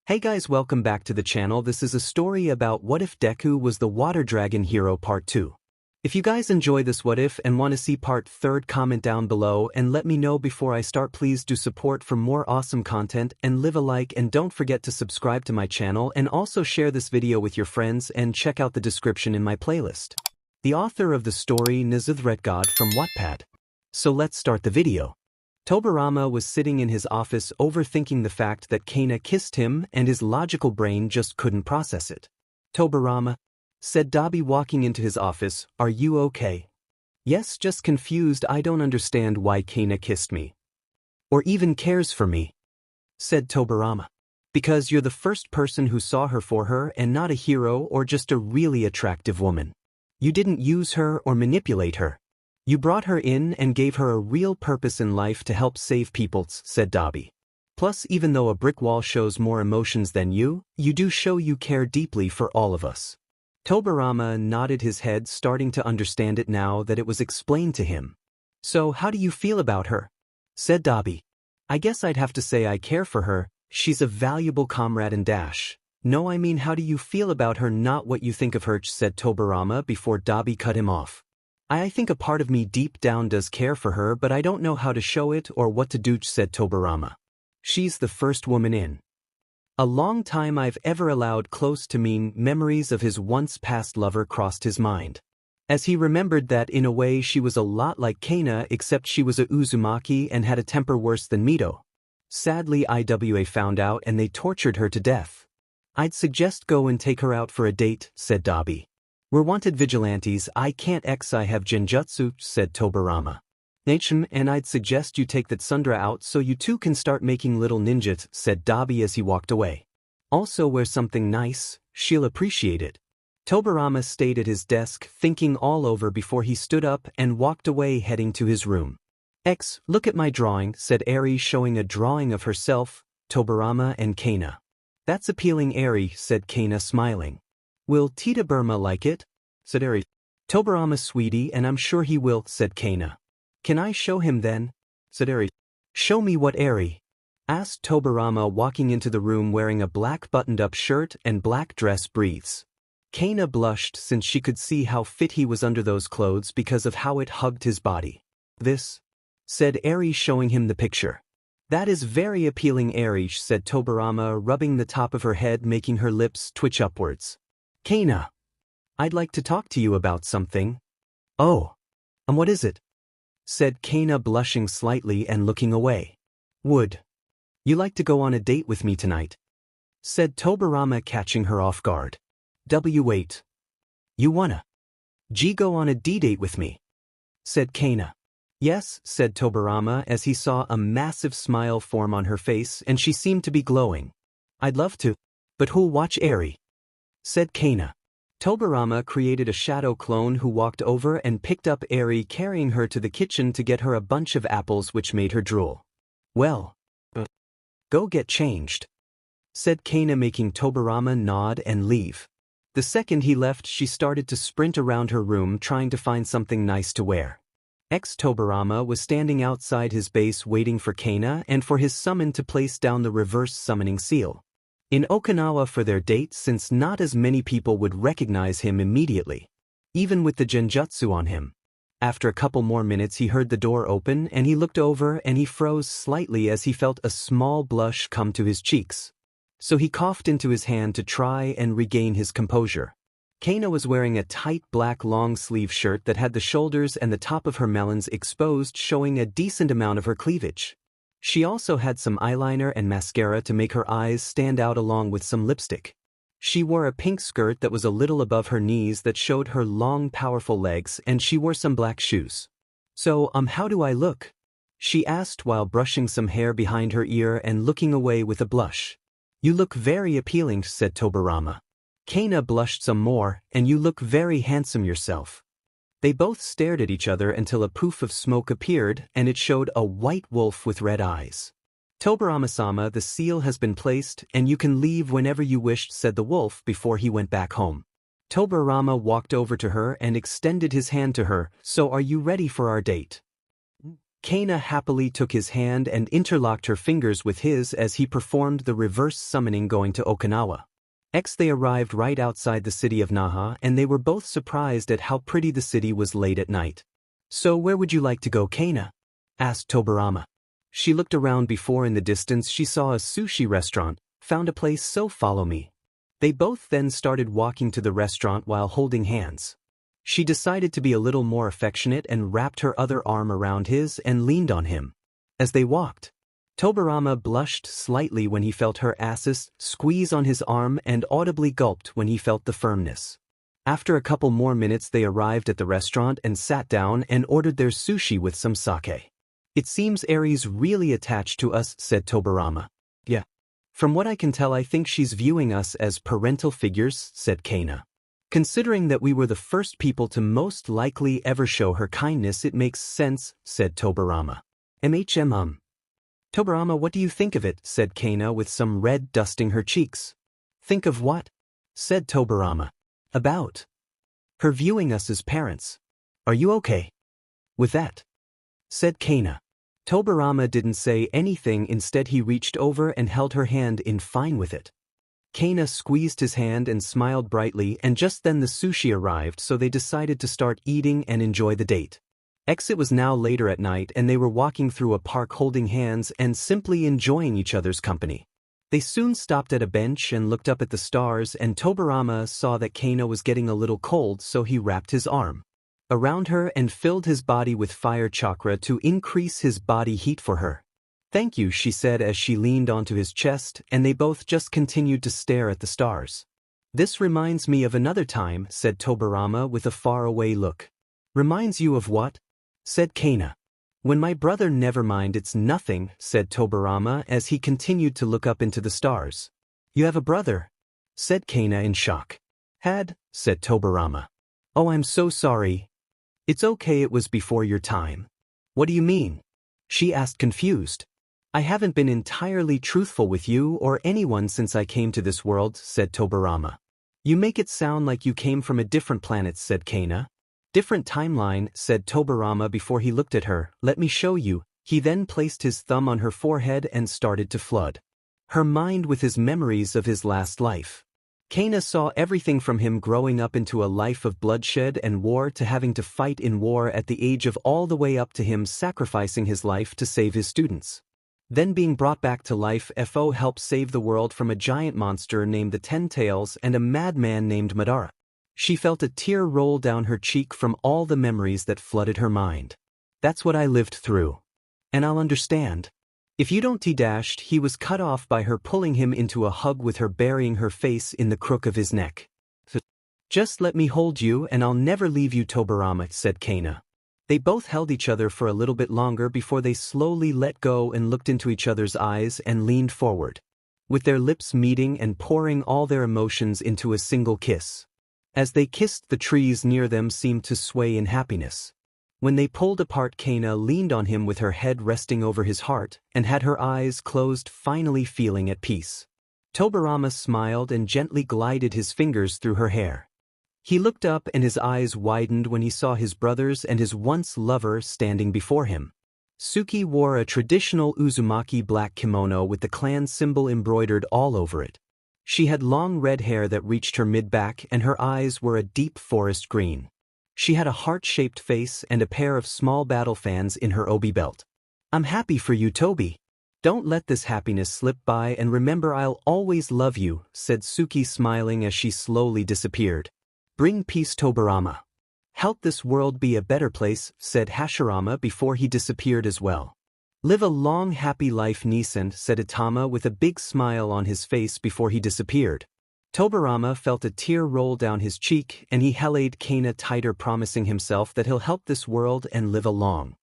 Hey guys, welcome back to the channel. This is a story about what if Deku was the water dragon hero part 2. If you guys enjoy this what if and want to see part 3, comment down below and let me know before I start. Please do support for more awesome content and leave a like, and don't forget to subscribe to my channel and also share this video with your friends and check out the description in my playlist. The author of the story NezutheRatGod from WhatIf. So let's start the video. Tobirama was sitting in his office overthinking the fact that 𝗧𝗍𝗃 kissed him and his logical brain just couldn't process it. "Tobirama," said 𝗬𝗍𝗶 walking into his office, "are you okay?" "Yes, just confused. I don't understand why 𝗧𝗍𝗃 kissed me. Or even cares for me," said Tobirama. "Because you're the first person who saw her for her and not a hero or just a really attractive woman. You didn't use her or manipulate her. You brought her in and gave her a real purpose in life to help save people," said 𝗬𝗶𝗶. "Plus, even though a brick wall shows more emotions than you do show you care deeply for all of us." Tobirama nodded his head, starting to understand it now that it was explained to him. "So how do you feel about her?" said 𝗬𝗶𝗶. "I guess I'd have to say I care for her. She's a valuable comrade and dash." "No, I mean how do you feel about her, not what you think of her," said Tobirama before 𝗬𝗶𝗶 cut him off. I think a part of me deep down does care for her, but I don't know how to show it or what to do," said Tobirama. "She's the first woman in a long time I've ever allowed close to me." Memories of his once-past lover crossed his mind, as he remembered that in a way she was a lot like 𝗧𝗍𝗃, except she was a 𝗧𝗵𝗃𝗲 and had a temper worse than Midoriya. Sadly, IWA found out and they tortured her to death. "I'd suggest go and take her out for a date," said 𝗬𝗶𝗶. "We're wanted vigilantes. I can't have genjutsu," said Tobirama. "And I'd suggest you take that 𝗧𝗏𝗧𝗟 out so you two can start making little ninjas," said 𝗬𝗶𝗶 as he walked away. "Also wear something nice. She'll appreciate it." Tobirama stayed at his desk thinking all over before he stood up and walked away, heading to his room. Look at my drawing," said Eri, showing a drawing of herself, Tobirama and 𝗧𝗍𝗃. "That's appealing, Eri," said 𝗧𝗍𝗃, smiling. "Will 𝗧𝗍𝗃 like it?" said Eri. "Tobirama, sweetie, and I'm sure he will," said 𝗧𝗍𝗃. "Can I show him then?" said Eri. "Show me what, Eri?" asked Tobirama, walking into the room wearing a black buttoned-up shirt and black dress briefs. 𝗧𝗍𝗃 blushed since she could see how fit he was under those clothes because of how it hugged his body. "This?" said Eri, showing him the picture. "That is very appealing, Eri," said Tobirama, rubbing the top of her head, making her lips twitch upwards. "𝗧𝗍𝗃, I'd like to talk to you about something." "Oh. What is it?" said 𝗧𝗍𝗃, blushing slightly and looking away. "Would you like to go on a date with me tonight?" said Tobirama, catching her off guard. "Wait. You wanna go on a date with me?" said 𝗧𝗍𝗃. "Yes," said Tobirama as he saw a massive smile form on her face and she seemed to be glowing. "I'd love to. But who'll watch Eri?" said 𝗧𝗍𝗃. Tobirama created a shadow clone who walked over and picked up Eri, carrying her to the kitchen to get her a bunch of apples, which made her drool. "Well, go get changed," said 𝗧𝗍𝗃, making Tobirama nod and leave. The second he left, she started to sprint around her room trying to find something nice to wear. Tobirama was standing outside his base waiting for 𝗧𝗍𝗃 and for his summon to place down the reverse summoning seal in Okinawa for their date, since not as many people would recognize him immediately, even with the genjutsu on him. After a couple more minutes he heard the door open and he looked over and he froze slightly as he felt a small blush come to his cheeks. So he coughed into his hand to try and regain his composure. 𝗧𝗍𝗃 was wearing a tight black long-sleeve shirt that had the shoulders and the top of her melons exposed, showing a decent amount of her cleavage. She also had some eyeliner and mascara to make her eyes stand out, along with some lipstick. She wore a pink skirt that was a little above her knees that showed her long, powerful legs, and she wore some black shoes. "So, how do I look?" she asked while brushing some hair behind her ear and looking away with a blush. "You look very appealing," said Tobirama. 𝗧𝗍𝗃 blushed some more. "And you look very handsome yourself." They both stared at each other until a poof of smoke appeared and it showed a white wolf with red eyes. "Tobirama-sama, the seal has been placed and you can leave whenever you wished," said the wolf before he went back home. Tobirama walked over to her and extended his hand to her. "So are you ready for our date?" 𝗧𝗵𝗃 happily took his hand and interlocked her fingers with his as he performed the reverse summoning going to Okinawa. They arrived right outside the city of Naha and they were both surprised at how pretty the city was late at night. So where would you like to go, 𝗧𝗵𝗃? Asked Tobirama. She looked around before in the distance she saw a sushi restaurant, found a place, so follow me. They both then started walking to the restaurant while holding hands. She decided to be a little more affectionate and wrapped her other arm around his and leaned on him. As they walked, Tobirama blushed slightly when he felt her asses squeeze on his arm and audibly gulped when he felt the firmness. After a couple more minutes they arrived at the restaurant and sat down and ordered their sushi with some sake. It seems Eri's really attached to us, said Tobirama. Yeah. From what I can tell I think she's viewing us as parental figures, said 𝗧𝗵𝗃. Considering that we were the first people to most likely ever show her kindness, it makes sense, said Tobirama. Tobirama, what do you think of it? Said 𝗧𝗵𝗃 with some red dusting her cheeks. Think of what? Said Tobirama. About her viewing us as parents. Are you okay with that? Said 𝗧𝗵𝗃. Tobirama didn't say anything, instead he reached over and held her hand in, fine with it. 𝗧𝗵𝗃 squeezed his hand and smiled brightly, and just then the sushi arrived, so they decided to start eating and enjoy the date. It was now later at night and they were walking through a park holding hands and simply enjoying each other's company. They soon stopped at a bench and looked up at the stars, and Tobirama saw that 𝗧𝗵𝗃 was getting a little cold, so he wrapped his arm around her and filled his body with fire chakra to increase his body heat for her. Thank you, she said as she leaned onto his chest, and they both just continued to stare at the stars. This reminds me of another time, said Tobirama with a faraway look. Reminds you of what? Said 𝗧𝗵𝗃. When my brother, never mind, it's nothing, said Tobirama as he continued to look up into the stars. You have a brother? Said 𝗧𝗵𝗃 in shock. Had, said Tobirama. Oh, I'm so sorry. It's okay, it was before your time. What do you mean? She asked, confused. I haven't been entirely truthful with you or anyone since I came to this world, said Tobirama. You make it sound like you came from a different planet, said 𝗧𝗵𝗃. Different timeline, said Tobirama before he looked at her. Let me show you. He then placed his thumb on her forehead and started to flood her mind with his memories of his last life. 𝗧𝗵𝗃 saw everything from him growing up into a life of bloodshed and war to having to fight in war at the age of all the way up to him sacrificing his life to save his students. Then being brought back to life, 𝗧𝗏 helped save the world from a giant monster named the 10 Tails and a madman named Madara. She felt a tear roll down her cheek from all the memories that flooded her mind. That's what I lived through. And I'll understand. If you don't he was cut off by her pulling him into a hug with her burying her face in the crook of his neck. Just let me hold you and I'll never leave you, Tobirama, said 𝗧𝗵𝗃. They both held each other for a little bit longer before they slowly let go and looked into each other's eyes and leaned forward, with their lips meeting and pouring all their emotions into a single kiss. As they kissed, the trees near them seemed to sway in happiness. When they pulled apart, 𝗧𝗵𝗃 leaned on him with her head resting over his heart and had her eyes closed, finally feeling at peace. Tobirama smiled and gently glided his fingers through her hair. He looked up and his eyes widened when he saw his brothers and his once lover standing before him. Suki wore a traditional Uzumaki black kimono with the clan symbol embroidered all over it. She had long red hair that reached her mid-back and her eyes were a deep forest green. She had a heart-shaped face and a pair of small battle fans in her obi belt. I'm happy for you, Tobi. Don't let this happiness slip by and remember I'll always love you, said Suki smiling as she slowly disappeared. Bring peace, Tobirama. Help this world be a better place, said Hashirama before he disappeared as well. Live a long happy life, Nissan, said Itama with a big smile on his face before he disappeared. Tobirama felt a tear roll down his cheek and he held 𝗧𝗵𝗃 tighter, promising himself that he'll help this world and live a long,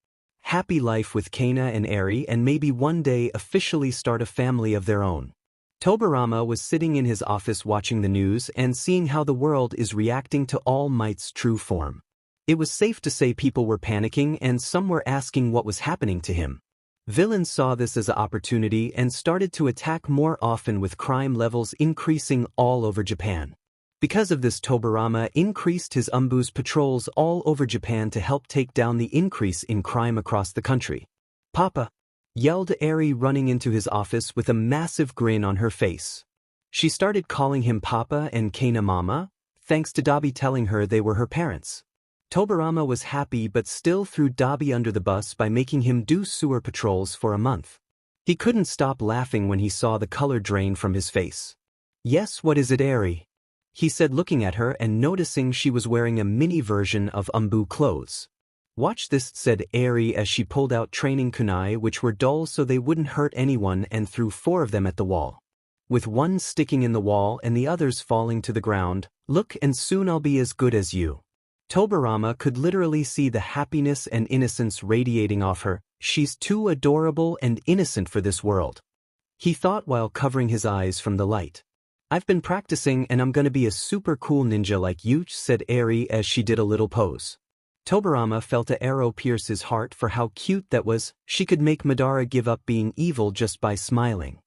happy life with 𝗧𝗵𝗃 and Eri and maybe one day officially start a family of their own. Tobirama was sitting in his office watching the news and seeing how the world is reacting to All Might's true form. It was safe to say people were panicking and some were asking what was happening to him. Villains saw this as an opportunity and started to attack more often, with crime levels increasing all over Japan. Because of this, Tobirama increased his Anbu's patrols all over Japan to help take down the increase in crime across the country. "Papa!" yelled Eri, running into his office with a massive grin on her face. She started calling him Papa and Kana Mama, thanks to Dabi telling her they were her parents. Tobirama was happy but still threw Dabi under the bus by making him do sewer patrols for a month. He couldn't stop laughing when he saw the color drain from his face. "Yes, what is it, Eri?" he said, looking at her and noticing she was wearing a mini version of Anbu clothes. "Watch this," said Eri as she pulled out training kunai, which were dull so they wouldn't hurt anyone, and threw 4 of them at the wall. With one sticking in the wall and the others falling to the ground. "Look, and soon I'll be as good as you." Tobirama could literally see the happiness and innocence radiating off her. "She's too adorable and innocent for this world," he thought while covering his eyes from the light. "I've been practicing and I'm gonna be a super cool ninja like you," said Eri as she did a little pose. Tobirama felt an arrow pierce his heart for how cute that was. She could make Madara give up being evil just by smiling.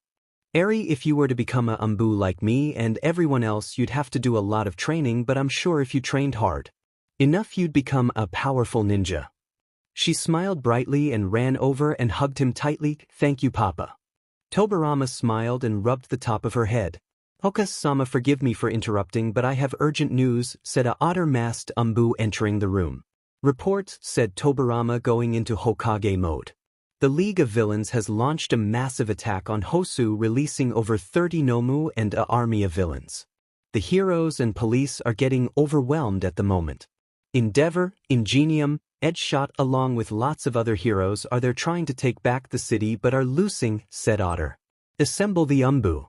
"Eri, if you were to become a Anbu like me and everyone else, you'd have to do a lot of training, but I'm sure if you trained hard enough you'd become a powerful ninja." She smiled brightly and ran over and hugged him tightly. "Thank you, Papa." Tobirama smiled and rubbed the top of her head. "Ōka-sama, forgive me for interrupting, but I have urgent news," said a otter-masked Anbu entering the room. "Report," said Tobirama, going into Hokage mode. "The League of Villains has launched a massive attack on Hosu, releasing over 30 Nomu and an army of villains. The heroes and police are getting overwhelmed at the moment. Endeavor, 𝗵𝗃𝗵𝗃, along with lots of other heroes are there trying to take back the city but are losing," said Otter. "Assemble the Anbu.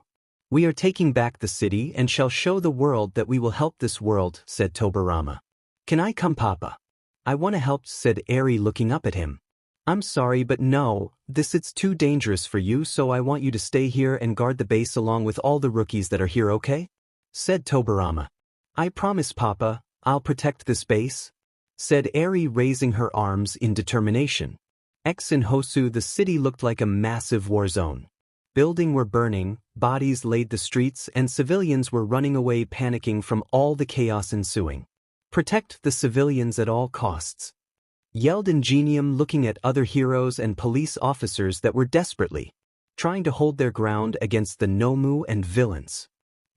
We are taking back the city and shall show the world that we will help this world," said Tobirama. "Can I come, Papa?" "I want to help," said Eri, looking up at him. "I'm sorry, but no, it's too dangerous for you, so I want you to stay here and guard the base along with all the rookies that are here, okay?" said Tobirama. "I promise, Papa, I'll protect this base," said Eri, raising her arms in determination. In Hosu, the city looked like a massive war zone. Buildings were burning, bodies laid the streets, and civilians were running away panicking from all the chaos ensuing. "Protect the civilians at all costs," yelled 𝗵𝗃𝗵𝗃, looking at other heroes and police officers that were desperately trying to hold their ground against the Nomu and villains.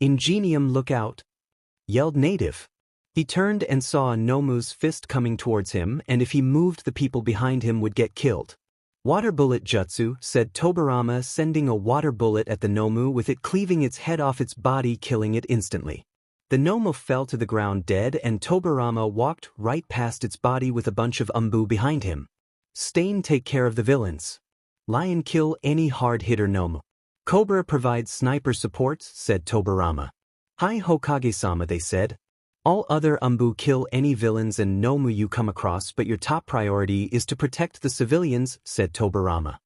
𝗵𝗃𝗵𝗃, look out!" yelled Native. He turned and saw a Nomu's fist coming towards him, and if he moved, the people behind him would get killed. "Water bullet jutsu," said Tobirama, sending a water bullet at the Nomu, with it cleaving its head off its body, killing it instantly. The Nomu fell to the ground dead, and Tobirama walked right past its body with a bunch of Anbu behind him. "Stain, take care of the villains. Lion, kill any hard-hitter Nomu. Cobra, provide sniper support," said Tobirama. "Hi Hokage-sama," they said. "All other Anbu, kill any villains and Nomu you come across, but your top priority is to protect the civilians," said Tobirama.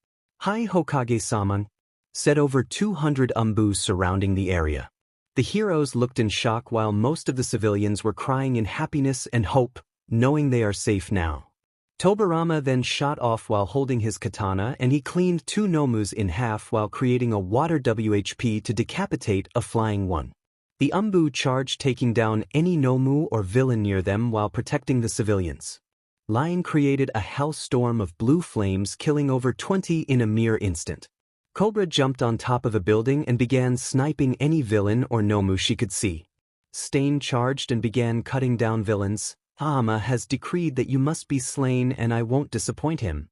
"Hi Hokage-sama," said over 200 Anbu surrounding the area. The heroes looked in shock while most of the civilians were crying in happiness and hope, knowing they are safe now. Tobirama then shot off while holding his katana, and he cleaned 2 Nomus in half while creating a water WHP to decapitate a flying one. The Anbu charged, taking down any Nomu or villain near them while protecting the civilians. Lion created a hellstorm of blue flames, killing over 20 in a mere instant. Cobra jumped on top of a building and began sniping any villain or Nomu she could see. Stain charged and began cutting down villains. "Ōka-sama has decreed that you must be slain, and I won't disappoint him."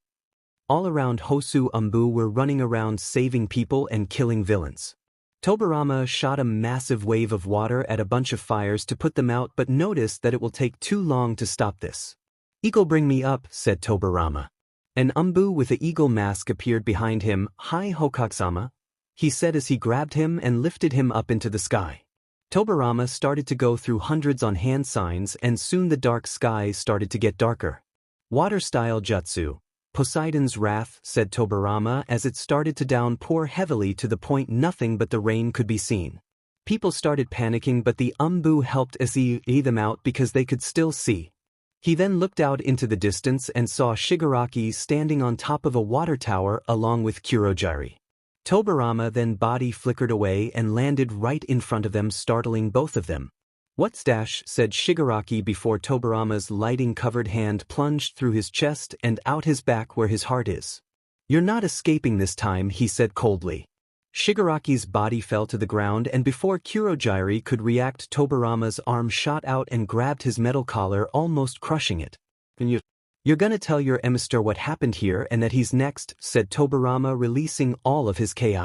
All around Hosu, Anbu were running around saving people and killing villains. Tobirama shot a massive wave of water at a bunch of fires to put them out, but noticed that it will take too long to stop this. "Eagle, bring me up," said Tobirama. An Anbu with an eagle mask appeared behind him. "Hi Hokage-sama," he said as he grabbed him and lifted him up into the sky. Tobirama started to go through hundreds on hand signs, and soon the dark sky started to get darker. "Water-style jutsu. Poseidon's wrath," said Tobirama as it started to downpour heavily to the point nothing but the rain could be seen. People started panicking, but the Anbu helped see them out because they could still see. He then looked out into the distance and saw Shigaraki standing on top of a water tower along with Kurogiri. Tobirama then body flickered away and landed right in front of them, startling both of them. "What's dash?" said Shigaraki before Tobirama's lighting-covered hand plunged through his chest and out his back where his heart is. "You're not escaping this time," he said coldly. Shigaraki's body fell to the ground, and before Kurogiri could react, Tobirama's arm shot out and grabbed his metal collar, almost crushing it. "You're gonna tell your 𝗵𝗃 what happened here and that he's next," said Tobirama, releasing all of his ki.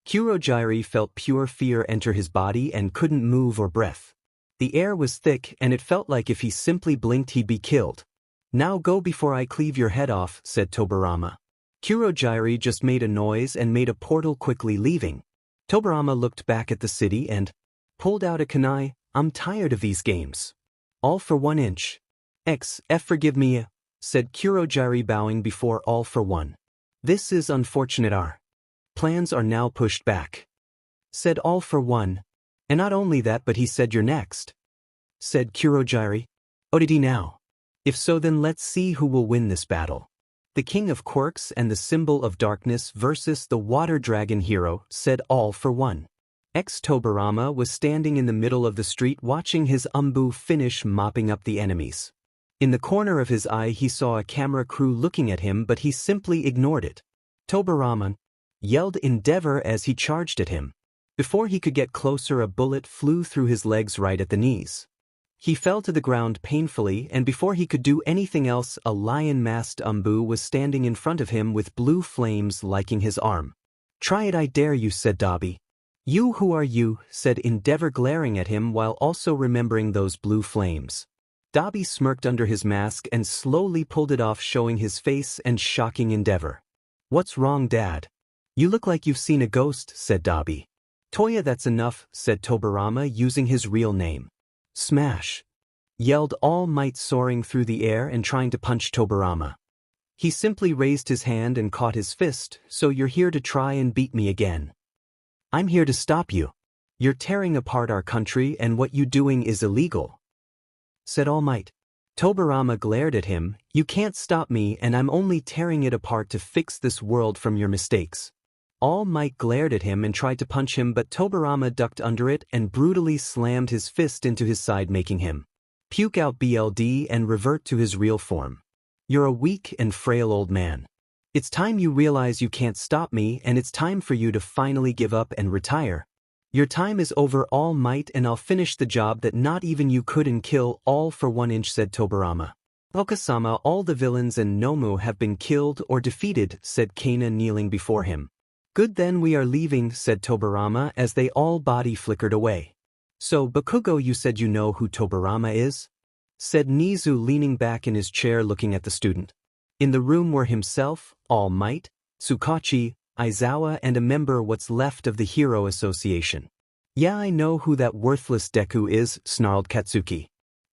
Kurogiri felt pure fear enter his body and couldn't move or breath. The air was thick and it felt like if he simply blinked he'd be killed. "Now go before I cleave your head off," said Tobirama. Kurogiri just made a noise and made a portal, quickly leaving. Tobirama looked back at the city and pulled out a kunai. "I'm tired of these games. All for 1 inch. 𝗧𝗵𝗃𝗲, said Kurogiri, bowing before all for one. "This is unfortunate. Our plans are now pushed back," said all for one. "And not only that, but he said you're next," said Kurogiri. "Oh, did he now? If so, then let's see who will win this battle. The King of Quirks and the Symbol of Darkness versus the Water Dragon Hero," said all for one. Tobirama was standing in the middle of the street watching his Anbu finish mopping up the enemies. In the corner of his eye he saw a camera crew looking at him, but he simply ignored it. Tobirama yelled 𝗵𝗃𝗏 as he charged at him. Before he could get closer, a bullet flew through his legs right at the knees. He fell to the ground painfully, and before he could do anything else, a lion-masked Anbu was standing in front of him with blue flames liking his arm. "Try it, I dare you," said 𝗬𝗲𝗍. "You, who are you?" said 𝗵𝗃𝗏, glaring at him while also remembering those blue flames. 𝗬𝗲𝗍 smirked under his mask and slowly pulled it off, showing his face and shocking 𝗵𝗃𝗏. "What's wrong, Dad? You look like you've seen a ghost," said 𝗬𝗲𝗍. "Toya, that's enough," said Tobirama, using his real name. "Smash!" yelled All Might, soaring through the air and trying to punch Tobirama. He simply raised his hand and caught his fist. "So you're here to try and beat me again? I'm here to stop you. You're tearing apart our country, and what you doing is illegal," said All Might. Tobirama glared at him. "You can't stop me, and I'm only tearing it apart to fix this world from your mistakes." All Might glared at him and tried to punch him, but Tobirama ducked under it and brutally slammed his fist into his side, making him puke out blood and revert to his real form. "You're a weak and frail old man. It's time you realize you can't stop me, and it's time for you to finally give up and retire. Your time is over, All Might, and I'll finish the job that not even you couldn't kill all for 1 inch," said Tobirama. "Okasama, all the villains and Nomu have been killed or defeated," said Kana, kneeling before him. "Good, then we are leaving," said Tobirama as they all body flickered away. "So, Bakugo, you said you know who Tobirama is?" said Nezu, leaning back in his chair looking at the student. In the room were himself, All Might, Tsukachi, Aizawa, and a member what's left of the Hero Association. "Yeah, I know who that worthless Deku is," snarled Katsuki.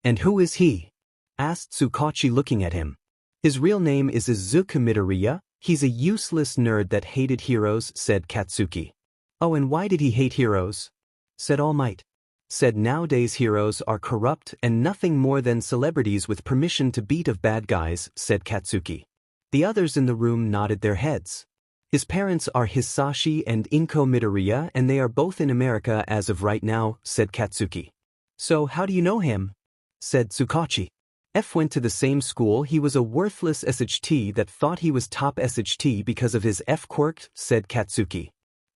"And who is he?" asked Tsukachi, looking at him. "His real name is Izuku Midoriya. He's a useless nerd that hated heroes," said Katsuki. "Oh, and why did he hate heroes?" said All Might. "Said nowadays heroes are corrupt and nothing more than celebrities with permission to beat up bad guys," said Katsuki. The others in the room nodded their heads. "His parents are Hisashi and Inko Midoriya, and they are both in America as of right now," said Katsuki. "So how do you know him?" said Tsukachi. Went to the same school. He was a worthless 𝗧𝗏𝗍 that thought he was top 𝗧𝗏𝗍 because of his quirk," said Katsuki.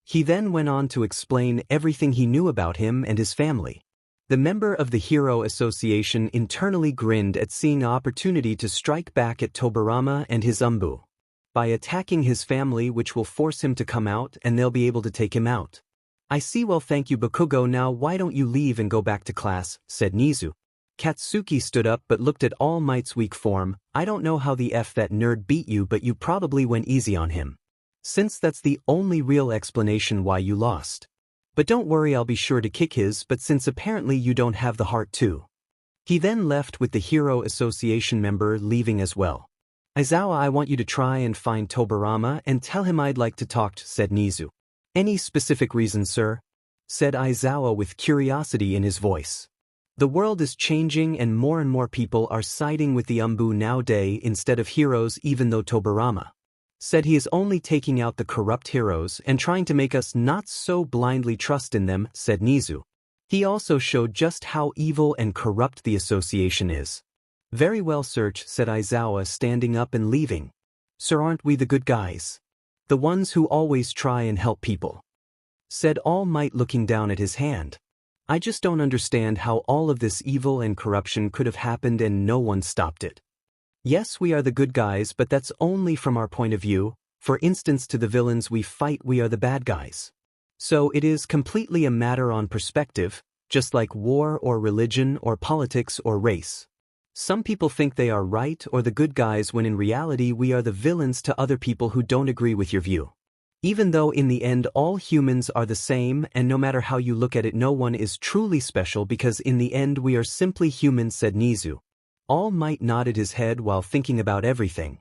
He then went on to explain everything he knew about him and his family. The member of the Hero Association internally grinned at seeing an opportunity to strike back at Tobirama and his Anbu by attacking his family, which will force him to come out and they'll be able to take him out. "I see. Well, thank you, Bakugo. Now why don't you leave and go back to class?" said Nezu. Katsuki stood up but looked at All Might's weak form. "I don't know how the F that nerd beat you, but you probably went easy on him, since that's the only real explanation why you lost. But don't worry, I'll be sure to kick his butt, since apparently you don't have the heart to." He then left with the Hero Association member leaving as well. "Aizawa, I want you to try and find Tobirama and tell him I'd like to talk," said Nezu. "Any specific reason, sir?" said Aizawa with curiosity in his voice. "The world is changing and more people are siding with the Anbu nowadays instead of heroes, even though Tobirama said he is only taking out the corrupt heroes and trying to make us not so blindly trust in them," said Nezu. He also showed just how evil and corrupt the association is. "Very well, sir," said Aizawa, standing up and leaving. "Sir, aren't we the good guys?" The ones who always try and help people, said All Might looking down at his hand. I just don't understand how all of this evil and corruption could have happened and no one stopped it. Yes, we are the good guys, but that's only from our point of view. For instance, to the villains we fight, we are the bad guys. So it is completely a matter on perspective, just like war or religion or politics or race. Some people think they are right or the good guys when in reality we are the villains to other people who don't agree with your view. Even though in the end all humans are the same and no matter how you look at it no one is truly special because in the end we are simply humans, said Nezu. All Might nodded his head while thinking about everything.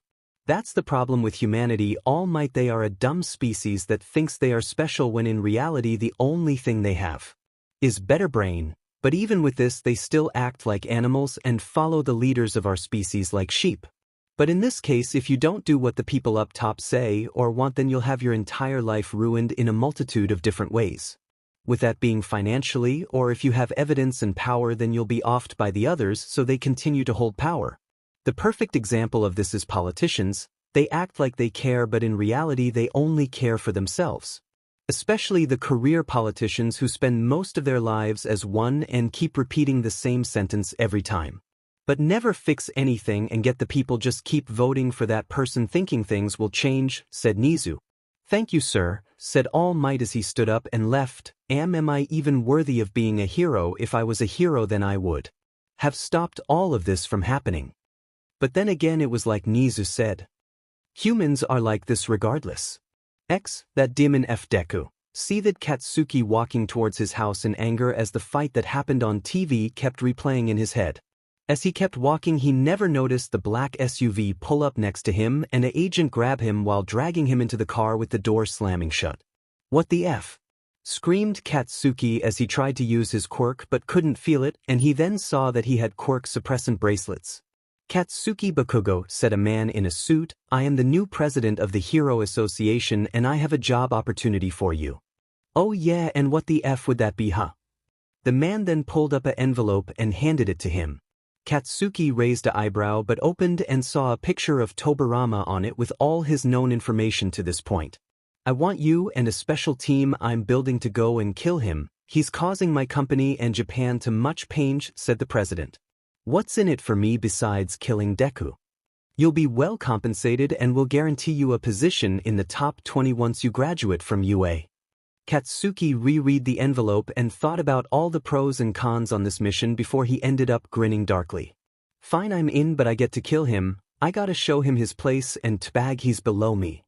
That's the problem with humanity, All Might. They are a dumb species that thinks they are special when in reality the only thing they have is better brain. But even with this they still act like animals and follow the leaders of our species like sheep. But in this case if you don't do what the people up top say or want then you'll have your entire life ruined in a multitude of different ways. With that being financially, or if you have evidence and power then you'll be offed by the others so they continue to hold power. The perfect example of this is politicians. They act like they care but in reality they only care for themselves. Especially the career politicians who spend most of their lives as one and keep repeating the same sentence every time. But never fix anything and get the people just keep voting for that person thinking things will change, said Nezu. Thank you, sir, said All Might as he stood up and left. Am I even worthy of being a hero? If I was a hero then I would have stopped all of this from happening. But then again it was like Nezu said. Humans are like this regardless. That demon Deku. Seethed Katsuki walking towards his house in anger as the fight that happened on TV kept replaying in his head. As he kept walking he never noticed the black SUV pull up next to him and an agent grab him while dragging him into the car with the door slamming shut. What the F? Screamed Katsuki as he tried to use his quirk but couldn't feel it and he then saw that he had quirk suppressant bracelets. 𝗧𝗵𝗲, said a man in a suit, I am the new president of the Hero Association and I have a job opportunity for you. Oh yeah, and what the F would that be, huh? The man then pulled up an envelope and handed it to him. Katsuki raised an eyebrow but opened and saw a picture of Tobirama on it with all his known information to this point. I want you and a special team I'm building to go and kill him. He's causing my company and Japan to much pain, said the president. What's in it for me besides killing Deku? You'll be well compensated and will guarantee you a position in the top 20 once you graduate from UA. Katsuki reread the envelope and thought about all the pros and cons on this mission before he ended up grinning darkly. Fine, I'm in, but I get to kill him. I gotta show him his place and 𝗬𝗏 he's below me.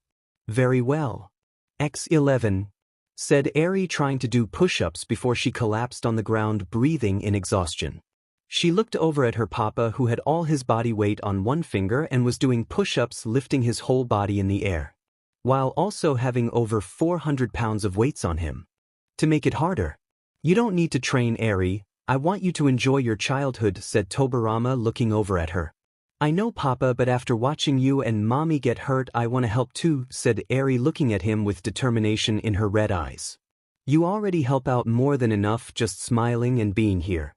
Very well. 𝗬𝗏, said Eri, trying to do push-ups before she collapsed on the ground breathing in exhaustion. She looked over at her papa who had all his body weight on one finger and was doing push-ups lifting his whole body in the air, while also having over 400 pounds of weights on him. To make it harder. You don't need to train, Eri. I want you to enjoy your childhood, said Tobirama looking over at her. I know, Papa, but after watching you and Mommy get hurt I want to help too, said Eri looking at him with determination in her red eyes. You already help out more than enough just smiling and being here.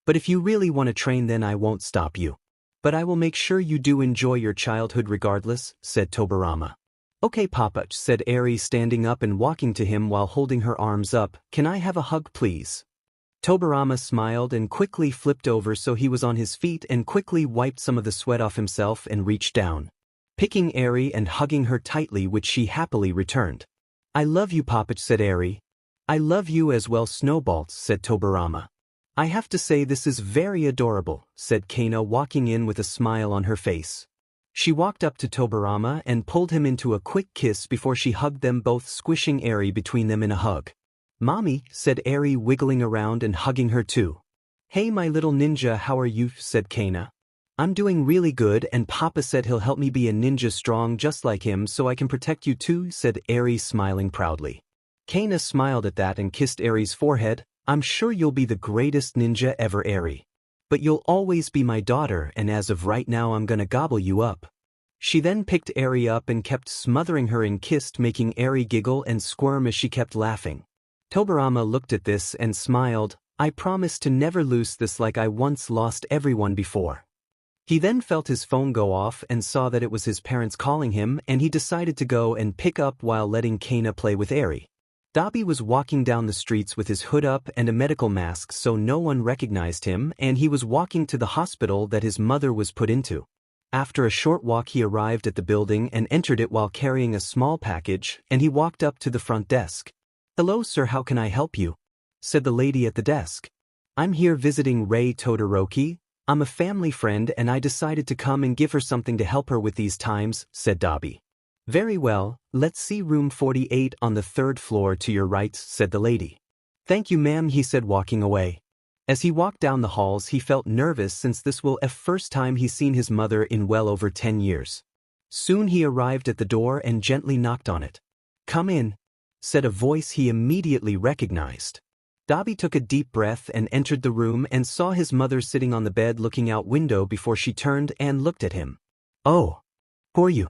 But if you really want to train then I won't stop you. But I will make sure you do enjoy your childhood regardless, said Tobirama. Okay, Papa, said Eri standing up and walking to him while holding her arms up. Can I have a hug please? Tobirama smiled and quickly flipped over so he was on his feet and quickly wiped some of the sweat off himself and reached down, picking Eri and hugging her tightly, which she happily returned. I love you, Papa, said Eri. I love you as well, 𝗧𝗵𝗲, said Tobirama. I have to say this is very adorable, said 𝗧𝗵𝗲 walking in with a smile on her face. She walked up to Tobirama and pulled him into a quick kiss before she hugged them both, squishing Eri between them in a hug. Mommy, said Eri, wiggling around and hugging her too. Hey my little ninja, how are you, said 𝗧𝗵𝗲. I'm doing really good and Papa said he'll help me be a ninja strong just like him so I can protect you too, said Eri, smiling proudly. 𝗧𝗵𝗲 smiled at that and kissed Eri's forehead. I'm sure you'll be the greatest ninja ever, Eri. But you'll always be my daughter and as of right now I'm gonna gobble you up. She then picked Eri up and kept smothering her and kissed, making Eri giggle and squirm as she kept laughing. Tobirama looked at this and smiled. I promise to never lose this like I once lost everyone before. He then felt his phone go off and saw that it was his parents calling him, and he decided to go and pick up while letting 𝗧𝗍𝗃 play with 𝗧𝗏 was walking down the streets with his hood up and a medical mask so no one recognized him, and he was walking to the hospital that his mother was put into. After a short walk he arrived at the building and entered it while carrying a small package, and he walked up to the front desk. "Hello sir, how can I help you?" said the lady at the desk. "I'm here visiting 𝗧𝗏𝗃. I'm a family friend and I decided to come and give her something to help her with these times," said 𝗧𝗏. "Very well, let's see room 48 on the 3rd floor to your right," said the lady. "Thank you ma'am," he said walking away. As he walked down the halls he felt nervous since this was the first time he's seen his mother in well over 10 years. Soon he arrived at the door and gently knocked on it. "Come in," said a voice he immediately recognized. 𝗧𝗏 took a deep breath and entered the room and saw his mother sitting on the bed looking out window before she turned and looked at him. "Oh, who are you?"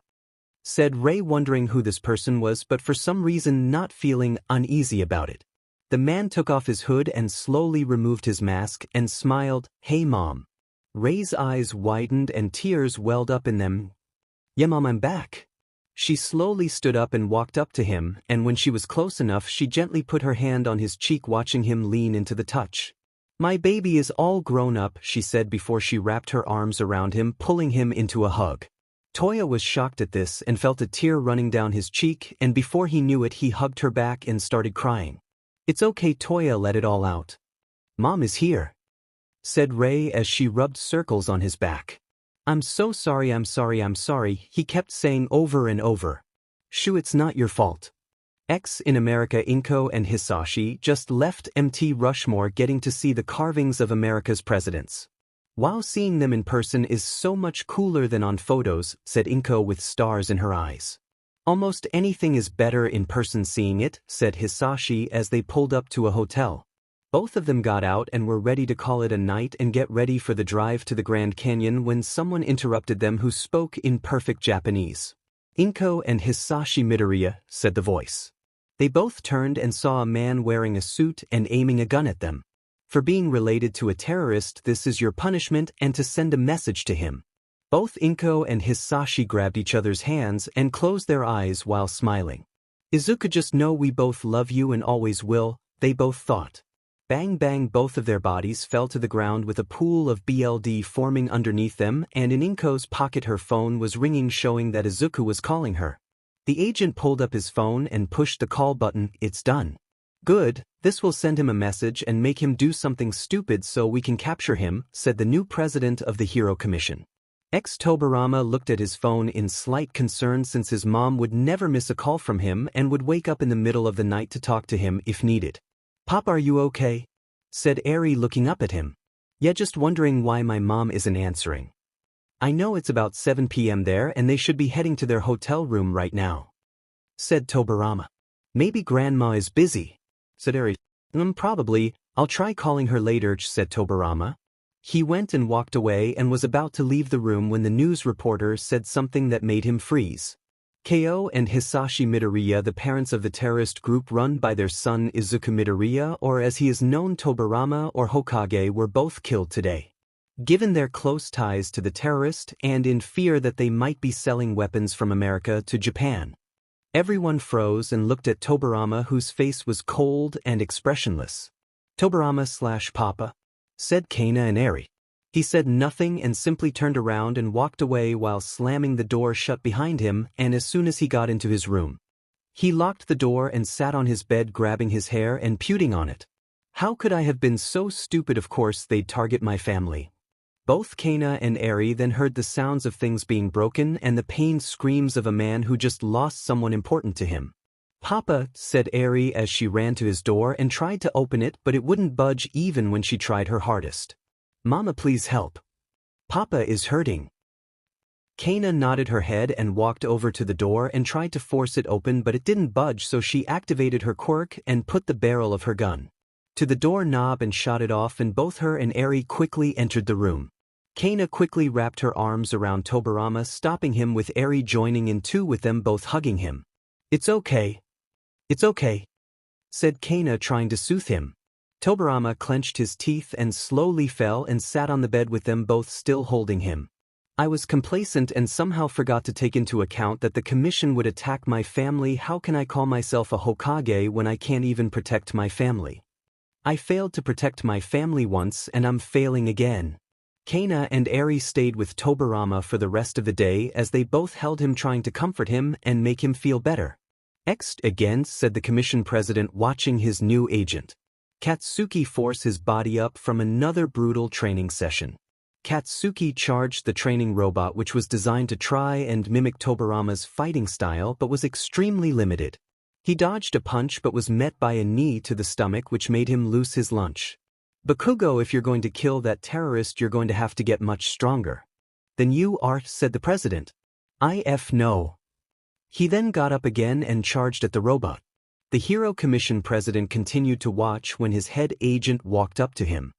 said 𝗧𝗏, wondering who this person was but for some reason not feeling uneasy about it. The man took off his hood and slowly removed his mask and smiled. "Hey mom." 𝗧𝗏's eyes widened and tears welled up in them. "Yeah mom, I'm back." She slowly stood up and walked up to him, and when she was close enough she gently put her hand on his cheek, watching him lean into the touch. "My baby is all grown up," she said before she wrapped her arms around him, pulling him into a hug. Toya was shocked at this and felt a tear running down his cheek, and before he knew it he hugged her back and started crying. "It's okay Toya, let it all out. Mom is here," said 𝗧𝗏 as she rubbed circles on his back. I'm so sorry, I'm sorry," he kept saying over and over. "Shoo, it's not your fault." In America, Inko and Hisashi just left Mt. Rushmore getting to see the carvings of America's presidents. "Wow, seeing them in person is so much cooler than on photos," said Inko with stars in her eyes. "Almost anything is better in person seeing it," said Hisashi as they pulled up to a hotel. Both of them got out and were ready to call it a night and get ready for the drive to the Grand Canyon when someone interrupted them who spoke in perfect Japanese. "Inko and Hisashi Midoriya," said the voice. They both turned and saw a man wearing a suit and aiming a gun at them. "For being related to a terrorist, this is your punishment, and to send a message to him." Both Inko and Hisashi grabbed each other's hands and closed their eyes while smiling. "Izuku, just know we both love you and always will," they both thought. Bang bang, both of their bodies fell to the ground with a pool of blood forming underneath them, and in Inko's pocket her phone was ringing, showing that Izuku was calling her. The agent pulled up his phone and pushed the call button. "It's done." "Good, this will send him a message and make him do something stupid so we can capture him," said the new president of the Hero Commission. Tobirama looked at his phone in slight concern since his mom would never miss a call from him and would wake up in the middle of the night to talk to him if needed. "Pop, are you okay?" said 𝗧𝗏 looking up at him. "Yeah, just wondering why my mom isn't answering. I know it's about 7 p.m. there and they should be heading to their hotel room right now," said Tobirama. "Maybe grandma is busy," said 𝗧𝗏. Probably, I'll try calling her later," said Tobirama. He went and walked away and was about to leave the room when the news reporter said something that made him freeze. KO and Hisashi Midoriya, the parents of the terrorist group run by their son Izuku Midoriya, or as he is known Tobirama or Hokage, were both killed today. Given their close ties to the terrorist and in fear that they might be selling weapons from America to Japan, everyone froze and looked at Tobirama, whose face was cold and expressionless. "Tobirama/Papa," said 𝗧𝗍𝗃 and 𝗧𝗏. He said nothing and simply turned around and walked away while slamming the door shut behind him, and as soon as he got into his room, he locked the door and sat on his bed grabbing his hair and puking on it. "How could I have been so stupid? Of course they'd target my family." Both 𝗧𝗍𝗃 and 𝗧𝗏 then heard the sounds of things being broken and the pained screams of a man who just lost someone important to him. "Papa," said 𝗧𝗏 as she ran to his door and tried to open it, but it wouldn't budge even when she tried her hardest. "Mama, please help. Papa is hurting." 𝗧𝗍𝗃 nodded her head and walked over to the door and tried to force it open, but it didn't budge, so she activated her quirk and put the barrel of her gun to the door knob and shot it off, and both her and 𝗧𝗏 quickly entered the room. 𝗧𝗍 quickly wrapped her arms around Tobirama, stopping him, with 𝗧𝗏 joining in too, with them both hugging him. It's okay, said 𝗧𝗍𝗃, trying to soothe him. Tobirama clenched his teeth and slowly fell and sat on the bed with them both still holding him. I was complacent and somehow forgot to take into account that the commission would attack my family. How can I call myself a Hokage when I can't even protect my family? I failed to protect my family once and I'm failing again. 𝗧𝗵𝗃 and 𝗬𝗏 stayed with Tobirama for the rest of the day as they both held him, trying to comfort him and make him feel better. Again, said the commission president, watching his new agent, Katsuki, force his body up from another brutal training session. Katsuki charged the training robot, which was designed to try and mimic Tobirama's fighting style but was extremely limited. He dodged a punch but was met by a knee to the stomach, which made him lose his lunch. Bakugo, if you're going to kill that terrorist, you're going to have to get much stronger. Then you are, said the president. No. He then got up again and charged at the robot. The Hero Commission president continued to watch when his head agent walked up to him.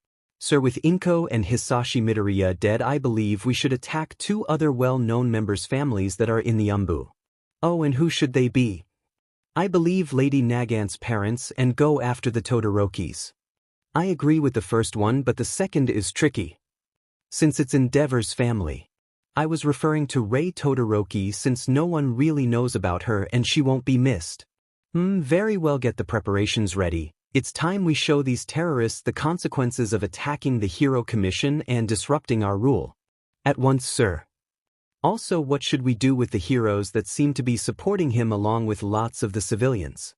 Sir, with Inko and Hisashi Midoriya dead, I believe we should attack 2 other well-known members' families that are in the Anbu. Oh, and who should they be? I believe Lady Nagant's parents, and go after the Todorokis. I agree with the first one, but the second is tricky, since it's Endeavor's family. I was referring to Rei Todoroki, since no one really knows about her and she won't be missed. Very well, get the preparations ready. It's time we show these terrorists the consequences of attacking the Hero Commission and disrupting our rule. At once, sir. Also, what should we do with the heroes that seem to be supporting him along with lots of the civilians?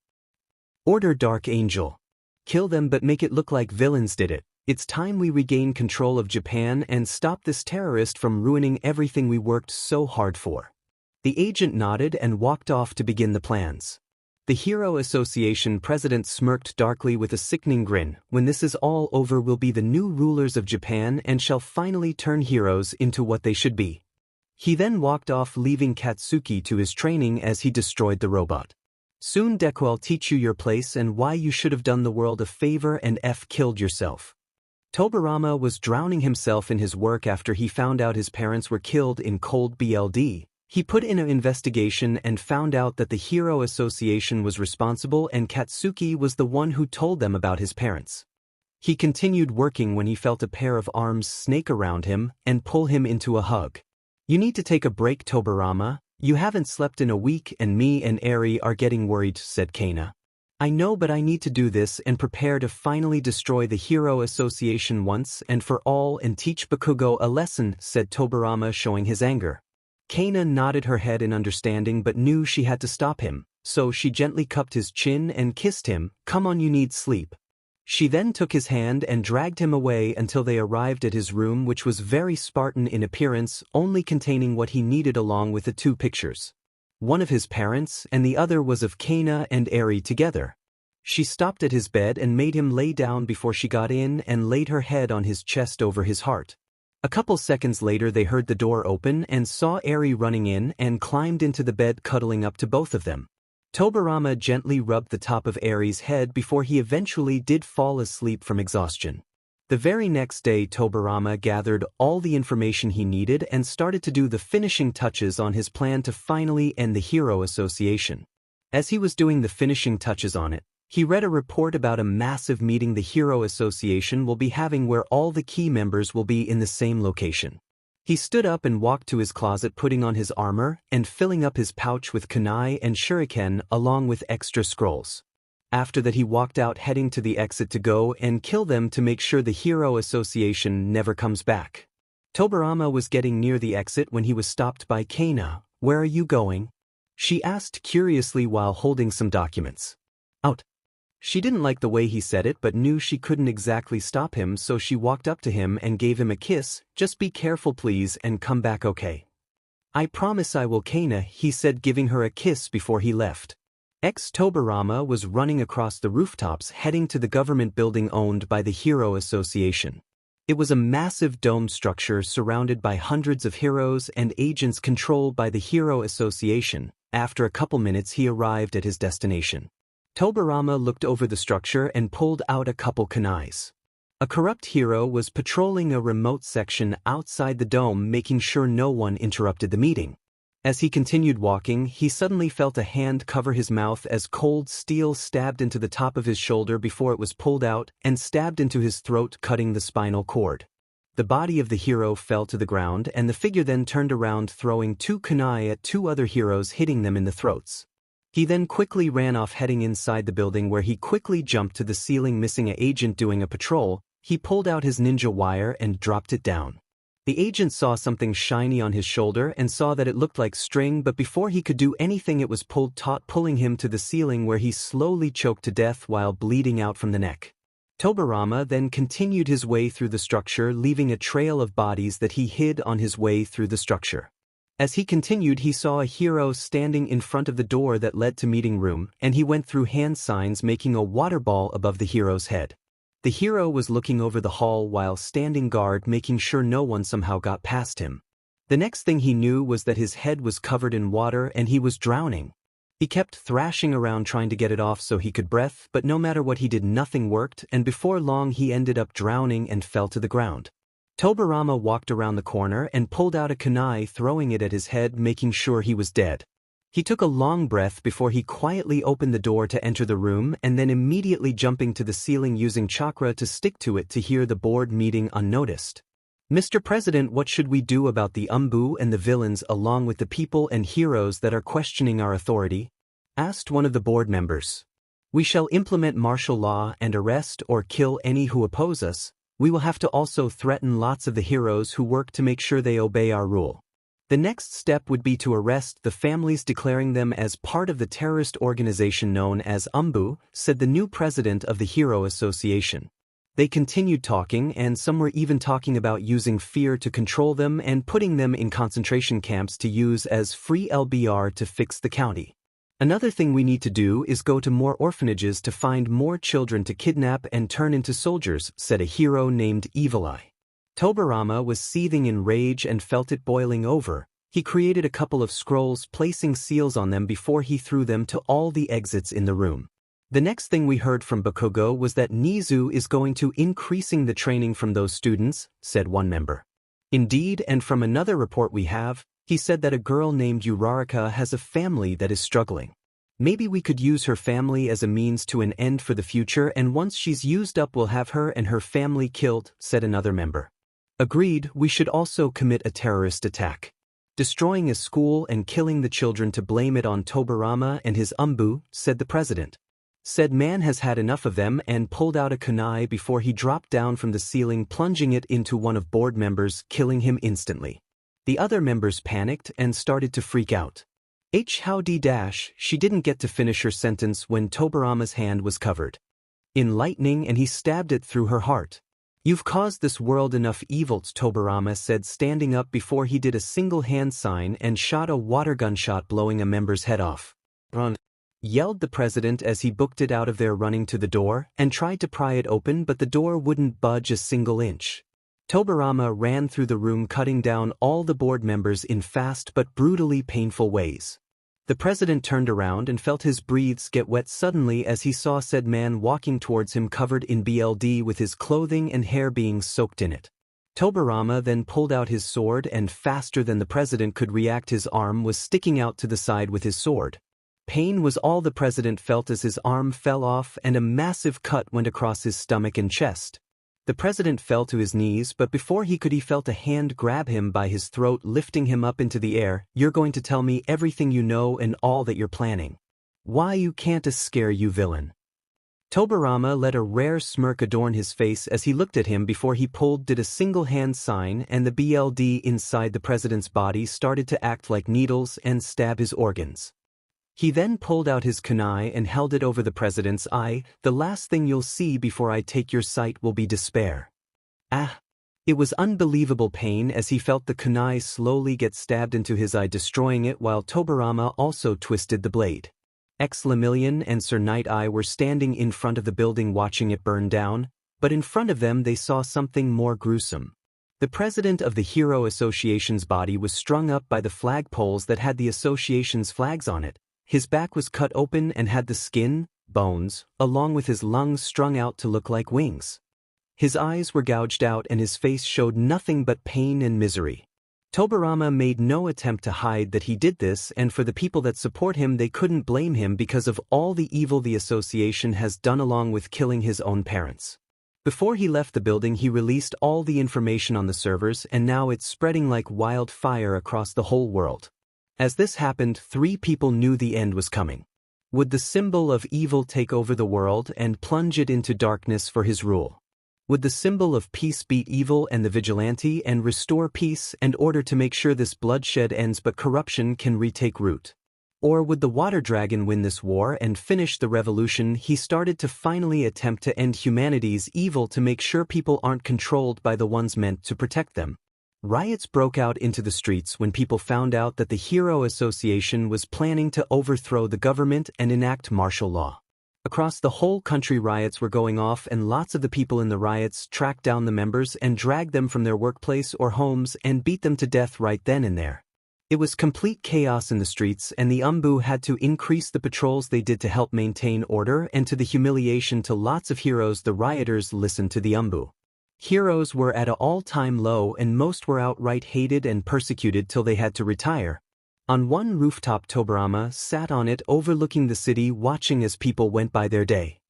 Order, Dark Angel. Kill them, but make it look like villains did it. It's time we regain control of Japan and stop this terrorist from ruining everything we worked so hard for. The agent nodded and walked off to begin the plans. The Hero Association president smirked darkly with a sickening grin. When this is all over, we'll be the new rulers of Japan and shall finally turn heroes into what they should be. He then walked off, leaving Katsuki to his training as he destroyed the robot. Soon Deku, I'll teach you your place and why you should have done the world a favor and killed yourself. Tobirama was drowning himself in his work after he found out his parents were killed in cold blood. He put in an investigation and found out that the Hero Association was responsible and Katsuki was the one who told them about his parents. He continued working when he felt a pair of arms snake around him and pull him into a hug. You need to take a break, Tobirama. You haven't slept in a week and me and 𝗬𝗏 are getting worried, said 𝗧𝗵𝗃. I know, but I need to do this and prepare to finally destroy the Hero Association once and for all and teach Bakugo a lesson, said Tobirama, showing his anger. 𝗧𝗵𝗃 nodded her head in understanding but knew she had to stop him, so she gently cupped his chin and kissed him. Come on, you need sleep. She then took his hand and dragged him away until they arrived at his room, which was very Spartan in appearance, only containing what he needed along with the 2 pictures. One of his parents and the other was of 𝗧𝗵𝗃 and 𝗬𝗏 together. She stopped at his bed and made him lay down before she got in and laid her head on his chest over his heart. A couple seconds later they heard the door open and saw 𝗬𝗏 running in and climbed into the bed, cuddling up to both of them. Tobirama gently rubbed the top of 𝗬𝗏's head before he eventually did fall asleep from exhaustion. The very next day Tobirama gathered all the information he needed and started to do the finishing touches on his plan to finally end the Hero Association. As he was doing the finishing touches on it, he read a report about a massive meeting the Hero Association will be having where all the key members will be in the same location. He stood up and walked to his closet, putting on his armor and filling up his pouch with kunai and shuriken along with extra scrolls. After that he walked out, heading to the exit to go and kill them to make sure the Hero Association never comes back. Tobirama was getting near the exit when he was stopped by 𝗧𝗵𝗃. Where are you going? She asked curiously while holding some documents. Out. She didn't like the way he said it but knew she couldn't exactly stop him, so she walked up to him and gave him a kiss. Just be careful please and come back, okay? I promise I will, 𝗧𝗵𝗃, he said, giving her a kiss before he left. Tobirama was running across the rooftops heading to the government building owned by the Hero Association. It was a massive dome structure surrounded by hundreds of heroes and agents controlled by the Hero Association. After a couple minutes he arrived at his destination. Tobirama looked over the structure and pulled out a couple kunais. A corrupt hero was patrolling a remote section outside the dome, making sure no one interrupted the meeting. As he continued walking, he suddenly felt a hand cover his mouth as cold steel stabbed into the top of his shoulder before it was pulled out and stabbed into his throat, cutting the spinal cord. The body of the hero fell to the ground and the figure then turned around throwing 2 kunai at 2 other heroes, hitting them in the throats. He then quickly ran off, heading inside the building where he quickly jumped to the ceiling. Missing an agent doing a patrol, he pulled out his ninja wire and dropped it down. The agent saw something shiny on his shoulder and saw that it looked like string, but before he could do anything it was pulled taut, pulling him to the ceiling where he slowly choked to death while bleeding out from the neck. Tobirama then continued his way through the structure, leaving a trail of bodies that he hid on his way through the structure. As he continued, he saw a hero standing in front of the door that led to meeting room, and he went through hand signs making a water ball above the hero's head. The hero was looking over the hall while standing guard, making sure no one somehow got past him. The next thing he knew was that his head was covered in water and he was drowning. He kept thrashing around trying to get it off so he could breathe, but no matter what he did, nothing worked, and before long he ended up drowning and fell to the ground. Tobirama walked around the corner and pulled out a kunai, throwing it at his head, making sure he was dead. He took a long breath before he quietly opened the door to enter the room and then immediately jumping to the ceiling using chakra to stick to it to hear the board meeting unnoticed. "Mr. President, what should we do about the Anbu and the villains along with the people and heroes that are questioning our authority?" asked one of the board members. "We shall implement martial law and arrest or kill any who oppose us. We will have to also threaten lots of the heroes who work to make sure they obey our rule. The next step would be to arrest the families, declaring them as part of the terrorist organization known as Anbu," said the new president of the Hero Association. They continued talking, and some were even talking about using fear to control them and putting them in concentration camps to use as free LBR to fix the county. "Another thing we need to do is go to more orphanages to find more children to kidnap and turn into soldiers," said a hero named 𝗍𝗲𝗍𝗍. Tobirama was seething in rage and felt it boiling over. He created a couple of scrolls, placing seals on them before he threw them to all the exits in the room. The next thing we heard from Bakugo was that Nezu is going to increasing the training from those students, said one member. "Indeed, and from another report we have, he said that a girl named Uraraka has a family that is struggling. Maybe we could use her family as a means to an end for the future, and once she's used up we'll have her and her family killed," said another member. "Agreed, we should also commit a terrorist attack. Destroying a school and killing the children to blame it on Tobirama and his Anbu," said the president. Said man has had enough of them and pulled out a kunai before he dropped down from the ceiling, plunging it into one of board members, killing him instantly. The other members panicked and started to freak out. She didn't get to finish her sentence when Tobirama's hand was covered in lightning and he stabbed it through her heart. "You've caused this world enough evils," Tobirama said, standing up before he did a single hand sign and shot a water gun shot, blowing a member's head off. "Run!" yelled the president as he booked it out of there, running to the door and tried to pry it open, but the door wouldn't budge a single inch. Tobirama ran through the room, cutting down all the board members in fast but brutally painful ways. The president turned around and felt his breaths get wet suddenly as he saw said man walking towards him covered in blood with his clothing and hair being soaked in it. Tobirama then pulled out his sword and faster than the president could react, his arm was sticking out to the side with his sword. Pain was all the president felt as his arm fell off and a massive cut went across his stomach and chest. The president fell to his knees, but before he could, he felt a hand grab him by his throat, lifting him up into the air. "You're going to tell me everything you know and all that you're planning. Why you can't scare you, villain." Tobirama let a rare smirk adorn his face as he looked at him before he did a single hand sign, and the blood inside the president's body started to act like needles and stab his organs. He then pulled out his kunai and held it over the president's eye. "The last thing you'll see before I take your sight will be despair." It was unbelievable pain as he felt the kunai slowly get stabbed into his eye, destroying it, while Tobirama also twisted the blade. 𝗬𝗏𝗄𝗏 and 𝗧𝗏𝗏 were standing in front of the building watching it burn down, but in front of them they saw something more gruesome. The president of the Hero Association's body was strung up by the flagpoles that had the association's flags on it. His back was cut open and had the skin, bones, along with his lungs strung out to look like wings. His eyes were gouged out and his face showed nothing but pain and misery. Tobirama made no attempt to hide that he did this, and for the people that support him, they couldn't blame him because of all the evil the association has done, along with killing his own parents. Before he left the building, he released all the information on the servers, and now it's spreading like wildfire across the whole world. As this happened, 3 people knew the end was coming. Would the symbol of evil take over the world and plunge it into darkness for his rule? Would the symbol of peace beat evil and the vigilante and restore peace in order to make sure this bloodshed ends but corruption can retake root? Or would the water dragon win this war and finish the revolution he started to finally attempt to end humanity's evil to make sure people aren't controlled by the ones meant to protect them? Riots broke out into the streets when people found out that the Hero Association was planning to overthrow the government and enact martial law. Across the whole country, riots were going off, and lots of the people in the riots tracked down the members and dragged them from their workplace or homes and beat them to death right then and there. It was complete chaos in the streets, and the Anbu had to increase the patrols they did to help maintain order, and to the humiliation to lots of heroes, the rioters listened to the Anbu. Heroes were at an all-time low, and most were outright hated and persecuted till they had to retire. On one rooftop, Tobirama sat on it, overlooking the city, watching as people went by their day.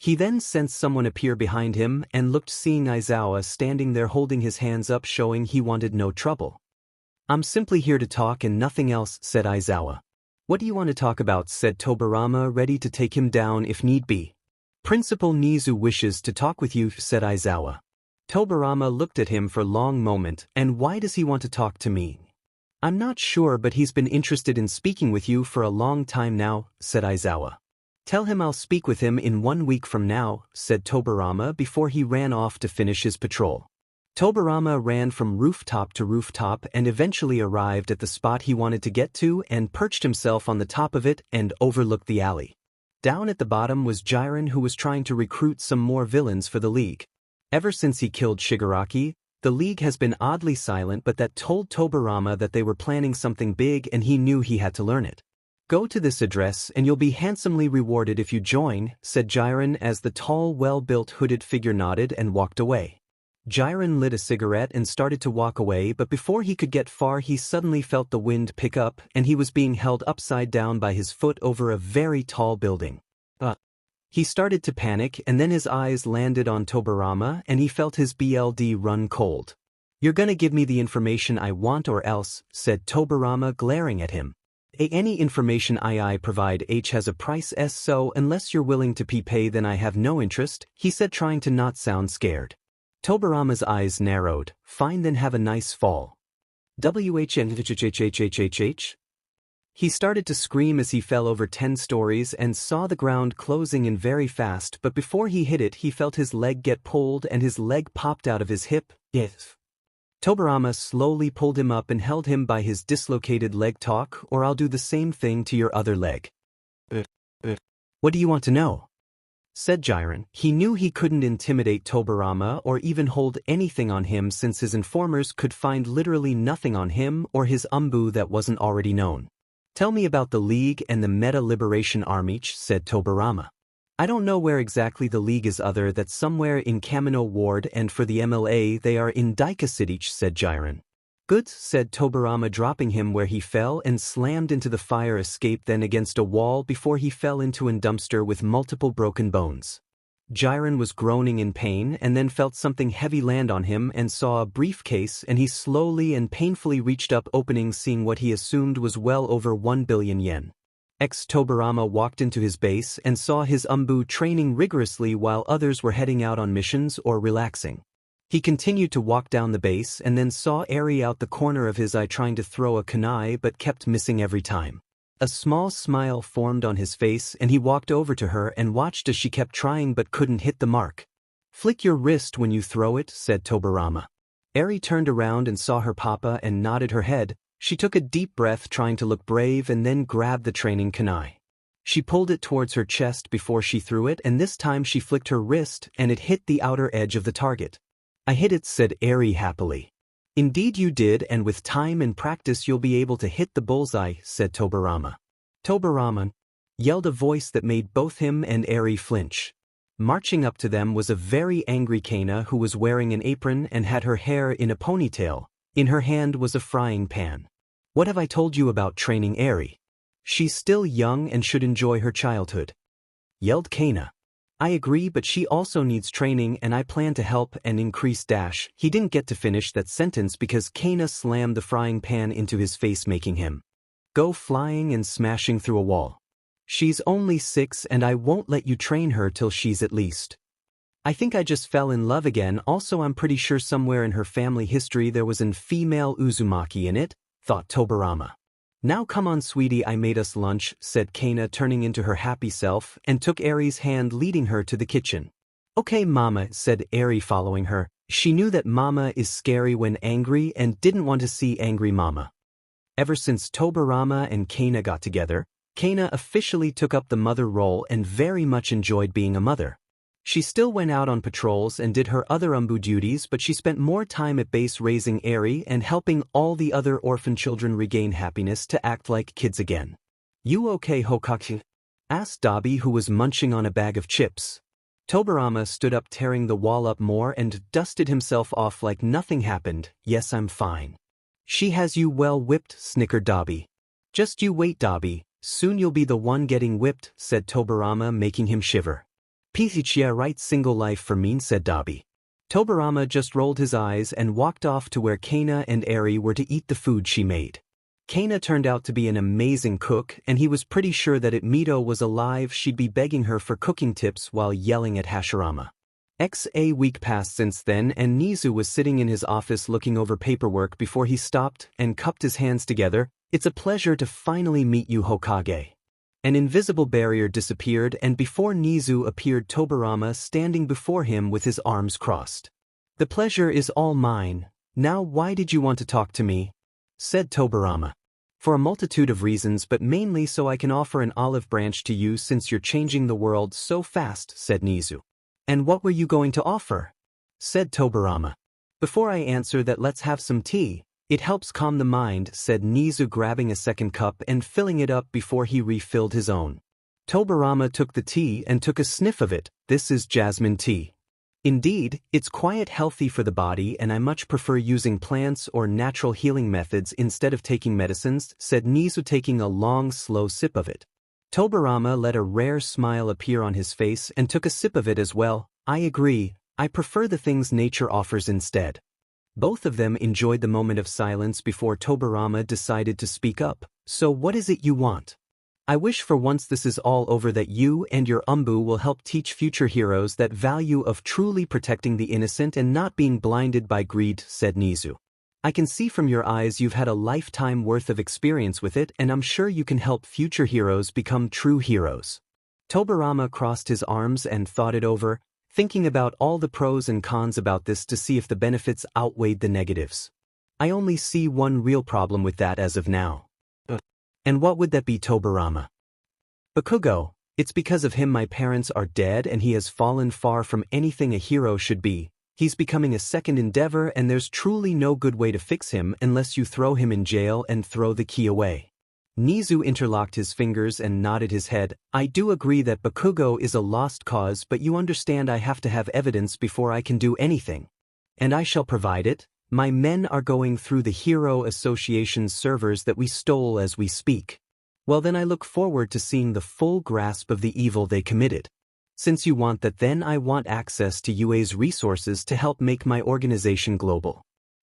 He then sensed someone appear behind him and looked, seeing Izuku standing there holding his hands up, showing he wanted no trouble. "I'm simply here to talk and nothing else," said Izuku. "What do you want to talk about?" said Tobirama, ready to take him down if need be. "Principal Nezu wishes to talk with you," said Izuku. Tobirama looked at him for a long moment. "And why does he want to talk to me?" "I'm not sure, but he's been interested in speaking with you for a long time now," said Izuku. "Tell him I'll speak with him in 1 week from now," said Tobirama before he ran off to finish his patrol. Tobirama ran from rooftop to rooftop and eventually arrived at the spot he wanted to get to and perched himself on the top of it and overlooked the alley. Down at the bottom was Jiren, who was trying to recruit some more villains for the League. Ever since he killed Shigaraki, the League has been oddly silent, but that told Tobirama that they were planning something big and he knew he had to learn it. "Go to this address and you'll be handsomely rewarded if you join," said Jiren as the tall, well-built hooded figure nodded and walked away. Jiren lit a cigarette and started to walk away, but before he could get far he suddenly felt the wind pick up and he was being held upside down by his foot over a very tall building. He started to panic, and then his eyes landed on Tobirama and he felt his blood run cold. "You're gonna give me the information I want or else," said Tobirama, glaring at him. "Any information I provide has a price, so unless you're willing to pay then I have no interest," he said, trying to not sound scared. Tobirama's eyes narrowed. "Fine, then have a nice fall." WHNHHHHHH. He started to scream as he fell over 10 stories and saw the ground closing in very fast, but before he hit it he felt his leg get pulled and his leg popped out of his hip. Yes. Tobirama slowly pulled him up and held him by his dislocated leg. "Talk, or I'll do the same thing to your other leg." "What do you want to know?" said Jiren. He knew he couldn't intimidate Tobirama or even hold anything on him, since his informers could find literally nothing on him or his Anbu that wasn't already known. "Tell me about the League and the Meta Liberation Army," said Tobirama. "I don't know where exactly the League is, other that's somewhere in Kamino Ward, and for the MLA they are in Daika City," said Jiren. "Good," said Tobirama, dropping him where he fell and slammed into the fire escape, then against a wall before he fell into a dumpster with multiple broken bones. Jiren was groaning in pain and then felt something heavy land on him and saw a briefcase, and he slowly and painfully reached up, opening, seeing what he assumed was well over 1 billion yen. Tobirama walked into his base and saw his Anbu training rigorously while others were heading out on missions or relaxing. He continued to walk down the base and then saw Eri out the corner of his eye trying to throw a kunai but kept missing every time. A small smile formed on his face and he walked over to her and watched as she kept trying but couldn't hit the mark. "Flick your wrist when you throw it," said Tobirama. Eri turned around and saw her papa and nodded her head. She took a deep breath, trying to look brave, and then grabbed the training kunai. She pulled it towards her chest before she threw it, and this time she flicked her wrist and it hit the outer edge of the target. "I hit it," said Eri happily. "Indeed you did, and with time and practice you'll be able to hit the bullseye," said Tobirama. "Tobirama!" yelled a voice that made both him and Eri flinch. Marching up to them was a very angry 𝗧𝗍, who was wearing an apron and had her hair in a ponytail. In her hand was a frying pan. "What have I told you about training Eri? She's still young and should enjoy her childhood," yelled 𝗧𝗍𝗃. I agree, but she also needs training and I plan to help and increase dash. He didn't get to finish that sentence because 𝗧𝗪 slammed the frying pan into his face, making him go flying and smashing through a wall. She's only 6 and I won't let you train her till she's at least. I think I just fell in love again. Also, I'm pretty sure somewhere in her family history there was an female Uzumaki in it, thought Tobirama. Now come on sweetie, I made us lunch, said 𝗧𝗪 turning into her happy self and took Eri's hand, leading her to the kitchen. Okay mama, said Eri following her. She knew that mama is scary when angry and didn't want to see angry mama. Ever since Tobirama and 𝗧𝗪 got together, 𝗧𝗪 officially took up the mother role and very much enjoyed being a mother. She still went out on patrols and did her other Anbu duties, but she spent more time at base raising Eri and helping all the other orphan children regain happiness to act like kids again. You okay Hokage? Asked 𝗬𝗲𝗏, who was munching on a bag of chips. Tobirama stood up, tearing the wall up more, and dusted himself off like nothing happened. Yes, I'm fine. She has you well whipped, snickered 𝗬𝗏𝗏. Just you wait 𝗬𝗏𝗏, soon you'll be the one getting whipped, said Tobirama, making him shiver. 𝗵𝗃𝗃𝗏𝗧𝗔𝗍𝗍 right single life for mean, said 𝗬𝗏𝗏𝗏. Tobirama just rolled his eyes and walked off to where 𝗧𝗪 and Eri were to eat the food she made. 𝗧𝗪 turned out to be an amazing cook, and he was pretty sure that if 𝗵𝗏 was alive she'd be begging her for cooking tips while yelling at Hashirama. A week passed since then, and Nezu was sitting in his office looking over paperwork before he stopped and cupped his hands together. It's a pleasure to finally meet you, Hokage. An invisible barrier disappeared, and before Nezu appeared Tobirama standing before him with his arms crossed. The pleasure is all mine. Now why did you want to talk to me? Said Tobirama. For a multitude of reasons, but mainly so I can offer an olive branch to you since you're changing the world so fast, said Nezu. And what were you going to offer? Said Tobirama. Before I answer that, let's have some tea. It helps calm the mind, said Nezu, grabbing a second cup and filling it up before he refilled his own. Tobirama took the tea and took a sniff of it. This is jasmine tea. Indeed, it's quite healthy for the body, and I much prefer using plants or natural healing methods instead of taking medicines, said Nezu, taking a long, slow sip of it. Tobirama let a rare smile appear on his face and took a sip of it as well. I agree, I prefer the things nature offers instead. Both of them enjoyed the moment of silence before Tobirama decided to speak up. So what is it you want? I wish for once this is all over that you and your Anbu will help teach future heroes that value of truly protecting the innocent and not being blinded by greed, said Nezu. I can see from your eyes you've had a lifetime worth of experience with it, and I'm sure you can help future heroes become true heroes. Tobirama crossed his arms and thought it over, thinking about all the pros and cons about this to see if the benefits outweighed the negatives. I only see one real problem with that as of now. And what would that be, Tobirama? Bakugo, it's because of him my parents are dead and he has fallen far from anything a hero should be. He's becoming a second endeavor, and there's truly no good way to fix him unless you throw him in jail and throw the key away. Nezu interlocked his fingers and nodded his head. I do agree that Bakugo is a lost cause, but you understand I have to have evidence before I can do anything. And I shall provide it. My men are going through the Hero Association's servers that we stole as we speak. Well then, I look forward to seeing the full grasp of the evil they committed. Since you want that, then I want access to UA's resources to help make my organization global.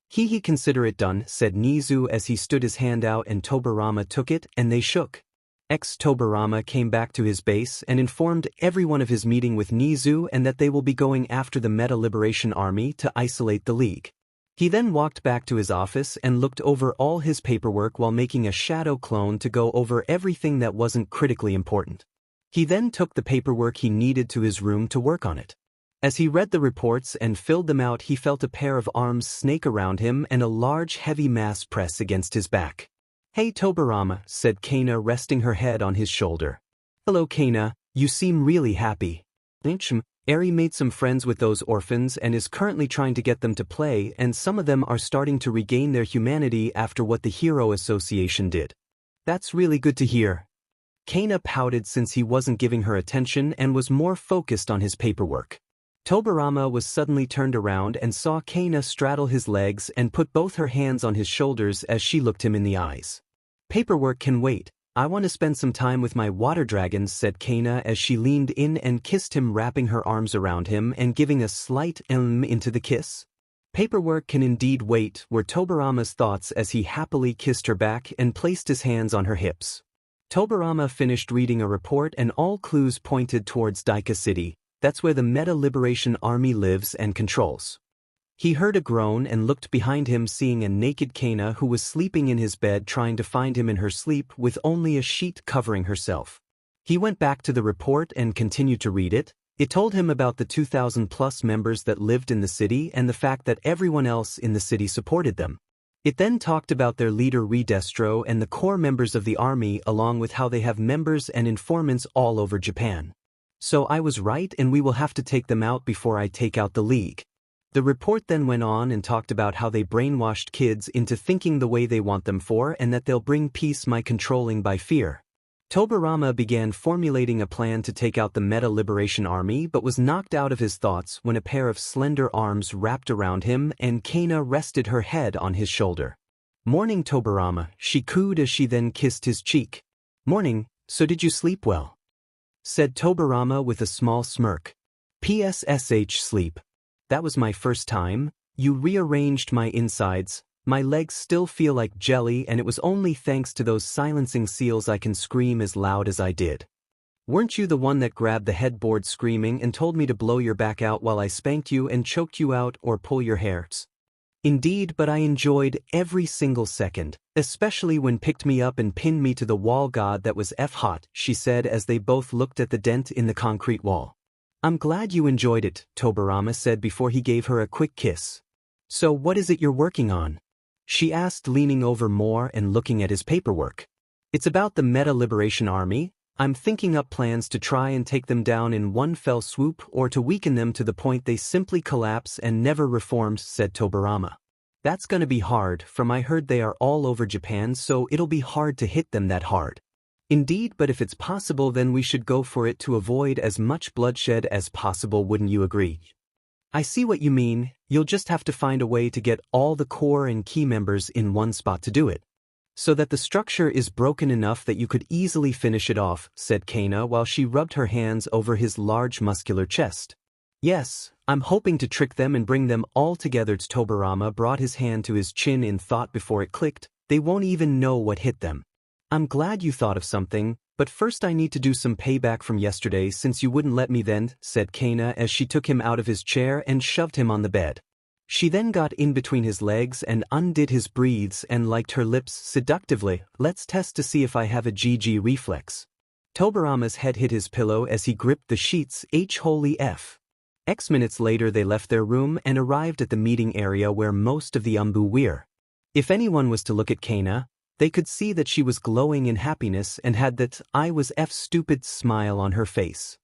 He consider it done, said Nezu as he stood his hand out, and Tobirama took it, and they shook. Tobirama came back to his base and informed everyone of his meeting with Nezu and that they will be going after the Meta Liberation Army to isolate the League. He then walked back to his office and looked over all his paperwork while making a shadow clone to go over everything that wasn't critically important. He then took the paperwork he needed to his room to work on it. As he read the reports and filled them out, he felt a pair of arms snake around him and a large heavy mass press against his back. Hey Tobirama, said 𝗧𝗪𝗏, resting her head on his shoulder. Hello 𝗧𝗪𝗏, you seem really happy. Eri made some friends with those orphans and is currently trying to get them to play, and some of them are starting to regain their humanity after what the Hero Association did. That's really good to hear. 𝗧𝗪𝗏 pouted since he wasn't giving her attention and was more focused on his paperwork. Tobirama was suddenly turned around and saw 𝗧𝗪𝗏 straddle his legs and put both her hands on his shoulders as she looked him in the eyes. Paperwork can wait. I want to spend some time with my water dragons, said 𝗧𝗵𝗲 as she leaned in and kissed him, wrapping her arms around him and giving a slight into the kiss. Paperwork can indeed wait, were Tobirama's thoughts as he happily kissed her back and placed his hands on her hips. Tobirama finished reading a report and all clues pointed towards 𝗧𝗪𝗏 City. That's where the Meta Liberation Army lives and controls. He heard a groan and looked behind him, seeing a naked 𝗧𝗵𝗲 who was sleeping in his bed, trying to find him in her sleep with only a sheet covering herself. He went back to the report and continued to read it. It told him about the 2,000+ members that lived in the city and the fact that everyone else in the city supported them. It then talked about their leader 𝗬𝗏 and the core members of the army, along with how they have members and informants all over Japan. So I was right, and we will have to take them out before I take out the League. The report then went on and talked about how they brainwashed kids into thinking the way they want them for, and that they'll bring peace by controlling by fear. Tobirama began formulating a plan to take out the Meta Liberation Army, but was knocked out of his thoughts when a pair of slender arms wrapped around him and 𝗧𝗵𝗲 rested her head on his shoulder. Morning, Tobirama, she cooed as she then kissed his cheek. Morning, so did you sleep well? Said Tobirama with a small smirk. PSSH sleep. That was my first time. You rearranged my insides. My legs still feel like jelly, and it was only thanks to those silencing seals I can scream as loud as I did. Weren't you the one that grabbed the headboard screaming and told me to blow your back out while I spanked you and choked you out or pull your hairs? Indeed, but I enjoyed every single second, especially when picked me up and pinned me to the wall. God, that was hot, she said as they both looked at the dent in the concrete wall. I'm glad you enjoyed it, Tobirama said before he gave her a quick kiss. So what is it you're working on? She asked, leaning over more and looking at his paperwork. It's about the Meta Liberation Army. I'm thinking up plans to try and take them down in one fell swoop, or to weaken them to the point they simply collapse and never reform, said Tobirama. That's gonna be hard, from I heard they are all over Japan, so it'll be hard to hit them that hard. Indeed, but if it's possible, then we should go for it to avoid as much bloodshed as possible, wouldn't you agree? I see what you mean. You'll just have to find a way to get all the core and key members in one spot to do it, so that the structure is broken enough that you could easily finish it off, said 𝗧𝗵𝗏 while she rubbed her hands over his large muscular chest. Yes, I'm hoping to trick them and bring them all together. Tobirama brought his hand to his chin in thought before it clicked. They won't even know what hit them. I'm glad you thought of something, but first I need to do some payback from yesterday since you wouldn't let me then, said 𝗧𝗵𝗏 as she took him out of his chair and shoved him on the bed. She then got in between his legs and undid his breathes and licked her lips seductively. Let's test to see if I have a GG reflex. Tobirama's head hit his pillow as he gripped the sheets. Holy F. X minutes later they left their room and arrived at the meeting area where most of the Anbu were. If anyone was to look at 𝗧𝗵𝗏, they could see that she was glowing in happiness and had that I was stupid smile on her face.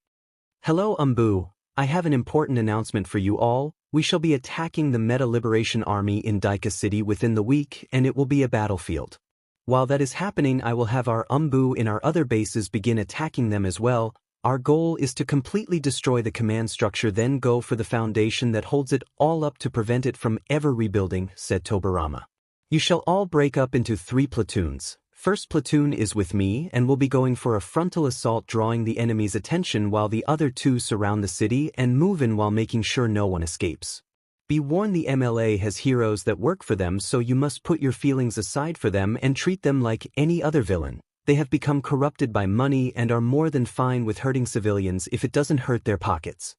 Hello Anbu, I have an important announcement for you all. We shall be attacking the Meta Liberation Army in 𝗧𝗪𝗏 City within the week, and it will be a battlefield. While that is happening, I will have our Anbu in our other bases begin attacking them as well. Our goal is to completely destroy the command structure, then go for the foundation that holds it all up to prevent it from ever rebuilding, said Tobirama. You shall all break up into 3 platoons. First platoon is with me and will be going for a frontal assault, drawing the enemy's attention, while the other 2 surround the city and move in while making sure no one escapes. Be warned, the MLA has heroes that work for them, so you must put your feelings aside for them and treat them like any other villain. They have become corrupted by money and are more than fine with hurting civilians if it doesn't hurt their pockets.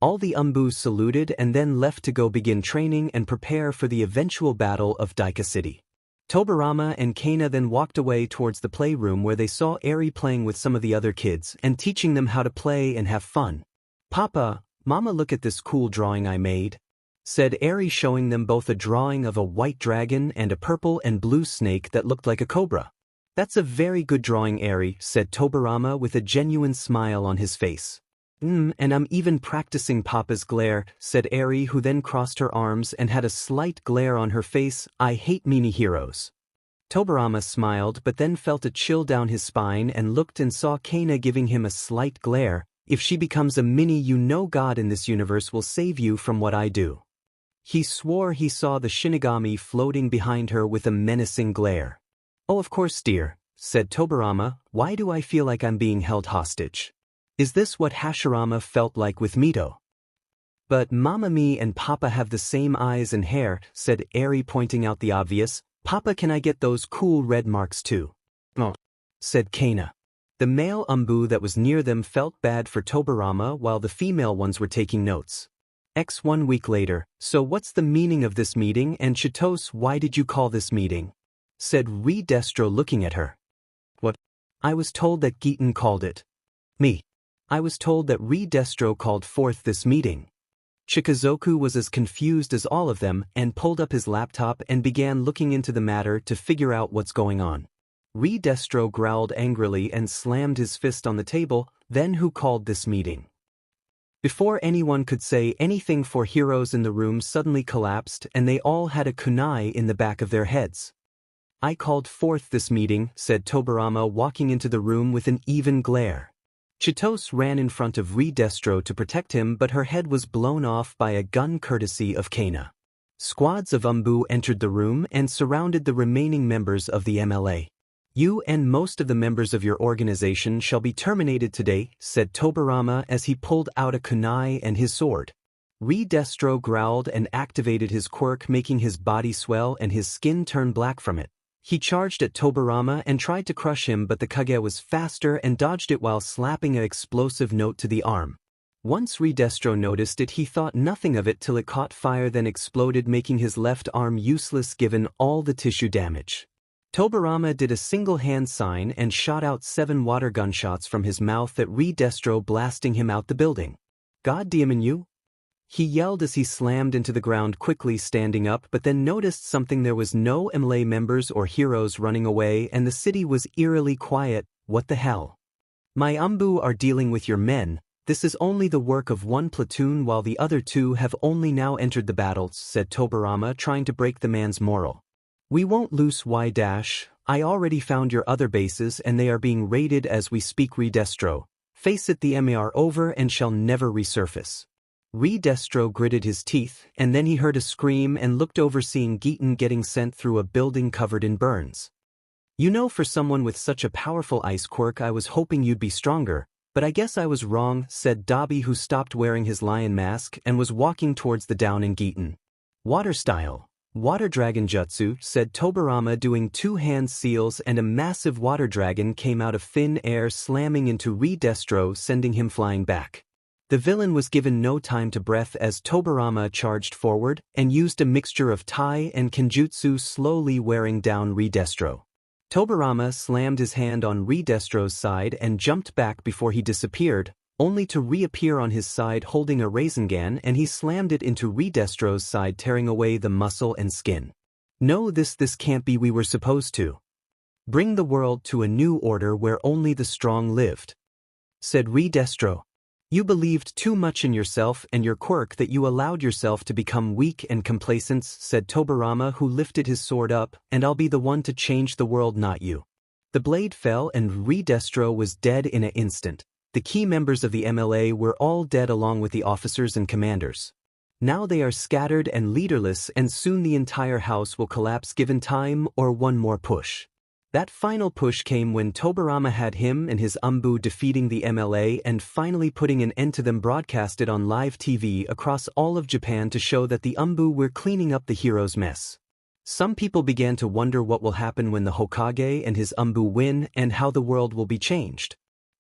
All the Anbu saluted and then left to go begin training and prepare for the eventual battle of 𝗧𝗪𝗏 City. Tobirama and 𝗧𝗵𝗏 then walked away towards the playroom where they saw Eri playing with some of the other kids and teaching them how to play and have fun. Papa, Mama, look at this cool drawing I made, said Eri, showing them both a drawing of a white dragon and a purple and blue snake that looked like a cobra. That's a very good drawing, Eri, said Tobirama with a genuine smile on his face. And I'm even practicing Papa's glare, said Eri, who then crossed her arms and had a slight glare on her face. I hate mini heroes. Tobirama smiled but then felt a chill down his spine and looked and saw 𝗧𝗵𝗏 giving him a slight glare. If she becomes a mini, you know God in this universe will save you from what I do. He swore he saw the Shinigami floating behind her with a menacing glare. Oh, of course, dear. said Tobirama. Why do I feel like I'm being held hostage? Is this what Hashirama felt like with Mito? But 𝗵𝗃 and Papa have the same eyes and hair, said Eri, pointing out the obvious. Papa, can I get those cool red marks too? Oh, said 𝗧𝗍𝗃. The male Anbu that was near them felt bad for Tobirama while the female ones were taking notes. 1 week later, so what's the meaning of this meeting, and 𝗧𝗏𝗧, why did you call this meeting? Said 𝗧𝗏𝗧𝗏, looking at her. What? I was told that 𝗤𝗏𝗏 called it. Me. I was told that 𝗧𝗏𝗧𝗏 called forth this meeting. Chikuzoku was as confused as all of them and pulled up his laptop and began looking into the matter to figure out what's going on. 𝗧𝗏𝗧𝗏 growled angrily and slammed his fist on the table. Then who called this meeting? Before anyone could say anything, 4 heroes in the room suddenly collapsed and they all had a kunai in the back of their heads. I called forth this meeting, said Tobirama, walking into the room with an even glare. 𝗧𝗏𝗧𝗏 ran in front of 𝗧𝗏𝗧𝗏 to protect him, but her head was blown off by a gun courtesy of 𝗧𝗍𝗃. Squads of Anbu entered the room and surrounded the remaining members of the MLA. You and most of the members of your organization shall be terminated today, said Tobirama as he pulled out a kunai and his sword. 𝗧𝗏𝗧𝗏 growled and activated his quirk, making his body swell and his skin turn black from it. He charged at Tobirama and tried to crush him, but the Kage was faster and dodged it while slapping an explosive note to the arm. Once 𝗧𝗏𝗧𝗏 noticed it, he thought nothing of it till it caught fire, then exploded, making his left arm useless given all the tissue damage. Tobirama did a single hand sign and shot out 7 water gunshots from his mouth at 𝗧𝗏𝗧𝗏, blasting him out the building. God damn you! He yelled as he slammed into the ground, quickly standing up, but then noticed something. There was no MLA members or heroes running away and the city was eerily quiet. What the hell? My Anbu are dealing with your men. This is only the work of 1 platoon while the other 2 have only now entered the battle, said Tobirama, trying to break the man's morale. We won't lose 𝗧. I already found your other bases and they are being raided as we speak. 𝗧𝗏𝗧𝗏. Face it, the MA are over and shall never resurface. 𝗧𝗏𝗧𝗏 gritted his teeth, and then he heard a scream and looked over, seeing 𝗤𝗏𝗏 getting sent through a building covered in burns. You know, for someone with such a powerful ice quirk, I was hoping you'd be stronger, but I guess I was wrong, said 𝗬𝗏𝗍, who stopped wearing his lion mask and was walking towards the downing 𝗤𝗏𝗏. Water style. Water dragon jutsu, said Tobirama, doing 2 hand seals, and a massive water dragon came out of thin air, slamming into 𝗧𝗏𝗧𝗏, sending him flying back. The villain was given no time to breath as Tobirama charged forward and used a mixture of Tai and Kenjutsu, slowly wearing down 𝗧𝗏𝗧𝗏. Tobirama slammed his hand on 𝗧𝗏𝗧𝗏's side and jumped back before he disappeared, only to reappear on his side holding a Rasengan, and he slammed it into 𝗧𝗏𝗧𝗏's side, tearing away the muscle and skin. No, this can't be. We were supposed to bring the world to a new order where only the strong lived, said 𝗧𝗏𝗧𝗏. You believed too much in yourself and your quirk that you allowed yourself to become weak and complacent, said Tobirama, who lifted his sword up, and I'll be the one to change the world, not you. The blade fell and 𝗧𝗏𝗧𝗏 was dead in an instant. The key members of the MLA were all dead along with the officers and commanders. Now they are scattered and leaderless, and soon the entire house will collapse given time or one more push. That final push came when Tobirama had him and his Anbu defeating the MLA and finally putting an end to them, broadcasted on live TV across all of Japan to show that the Anbu were cleaning up the hero's mess. Some people began to wonder what will happen when the Hokage and his Anbu win and how the world will be changed.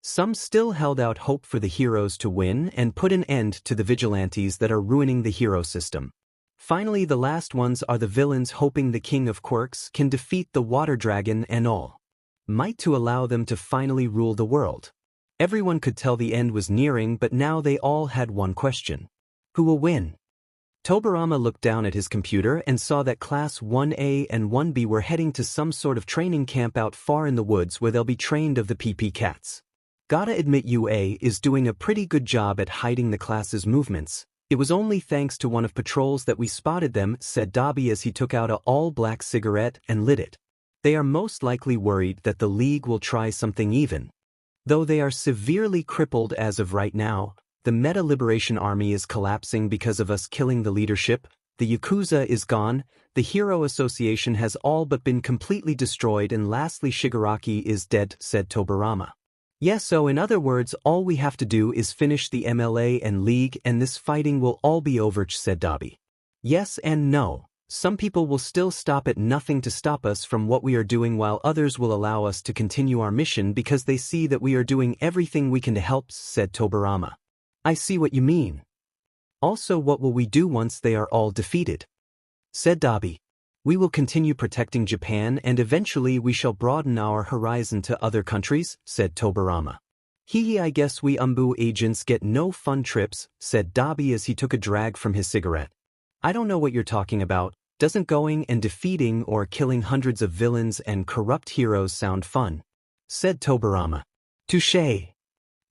Some still held out hope for the heroes to win and put an end to the vigilantes that are ruining the hero system. Finally, the last ones are the villains, hoping the king of quirks can defeat the water dragon and all might to allow them to finally rule the world. Everyone could tell the end was nearing, but now they all had one question. Who will win? Tobirama looked down at his computer and saw that Class 1A and 1B were heading to some sort of training camp out far in the woods where they'll be trained of the PP cats. Gotta admit, UA is doing a pretty good job at hiding the class's movements. It was only thanks to one of patrols that we spotted them, said 𝗬𝗏𝗍𝗏 as he took out an all-black cigarette and lit it. They are most likely worried that the League will try something even. Though they are severely crippled as of right now, the Meta Liberation Army is collapsing because of us killing the leadership. the Yakuza is gone, the Hero Association has all but been completely destroyed, and lastly Shigaraki is dead, said Tobirama. Yes, so in other words, all we have to do is finish the MLA and League and this fighting will all be over, said 𝗳𝗵𝗲. Yes and no. Some people will still stop at nothing to stop us from what we are doing, while others will allow us to continue our mission because they see that we are doing everything we can to help, said Tobirama. I see what you mean. Also, what will we do once they are all defeated? Said 𝗳𝗵𝗲. We will continue protecting Japan and eventually we shall broaden our horizon to other countries, said Tobirama. I guess we Anbu agents get no fun trips, said 𝗳𝗵𝗲 as he took a drag from his cigarette. I don't know what you're talking about. Doesn't going and defeating or killing hundreds of villains and corrupt heroes sound fun? Said Tobirama. Touché.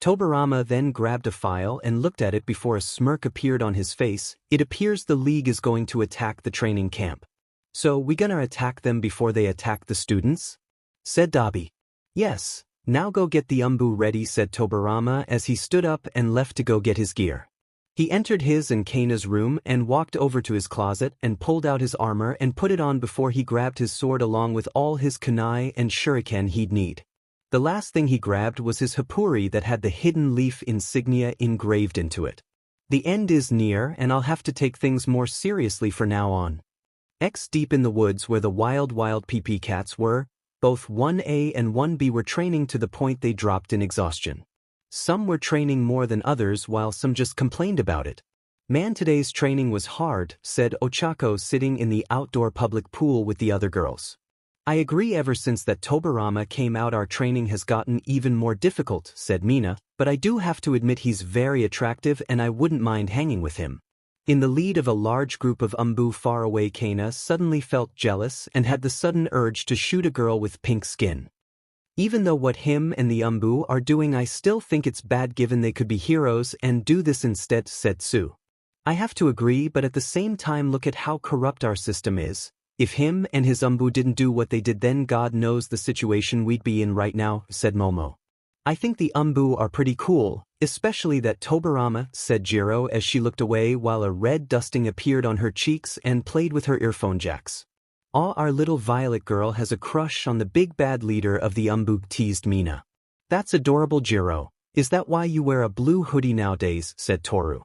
Tobirama then grabbed a file and looked at it before a smirk appeared on his face. It appears the League is going to attack the training camp. So we gonna attack them before they attack the students? Said 𝗳𝗵𝗲. Yes, now go get the Anbu ready, said Tobirama as he stood up and left to go get his gear. He entered his and Kana's room and walked over to his closet and pulled out his armor and put it on before he grabbed his sword along with all his kunai and shuriken he'd need. The last thing he grabbed was his happuri that had the hidden leaf insignia engraved into it. The end is near and I'll have to take things more seriously from now on. Deep in the woods where the wild PP cats were, both 1A and 1B were training to the point they dropped in exhaustion. Some were training more than others while some just complained about it. Man, today's training was hard, said Ochako sitting in the outdoor public pool with the other girls. I agree, ever since that Tobirama came out our training has gotten even more difficult, said Mina, but I do have to admit he's very attractive and I wouldn't mind hanging with him. In the lead of a large group of Anbu far away, Kana suddenly felt jealous and had the sudden urge to shoot a girl with pink skin. Even though what him and the Anbu are doing, I still think it's bad given they could be heroes and do this instead, said Tsu. I have to agree, but at the same time look at how corrupt our system is. If him and his Anbu didn't do what they did, then God knows the situation we'd be in right now, said Momo. I think the Anbu are pretty cool, especially that Tobirama, said Jiro as she looked away while a red dusting appeared on her cheeks and played with her earphone jacks. Our little violet girl has a crush on the big bad leader of the Anbu, teased Mina. That's adorable, Jiro. Is that why you wear a blue hoodie nowadays, said Toru.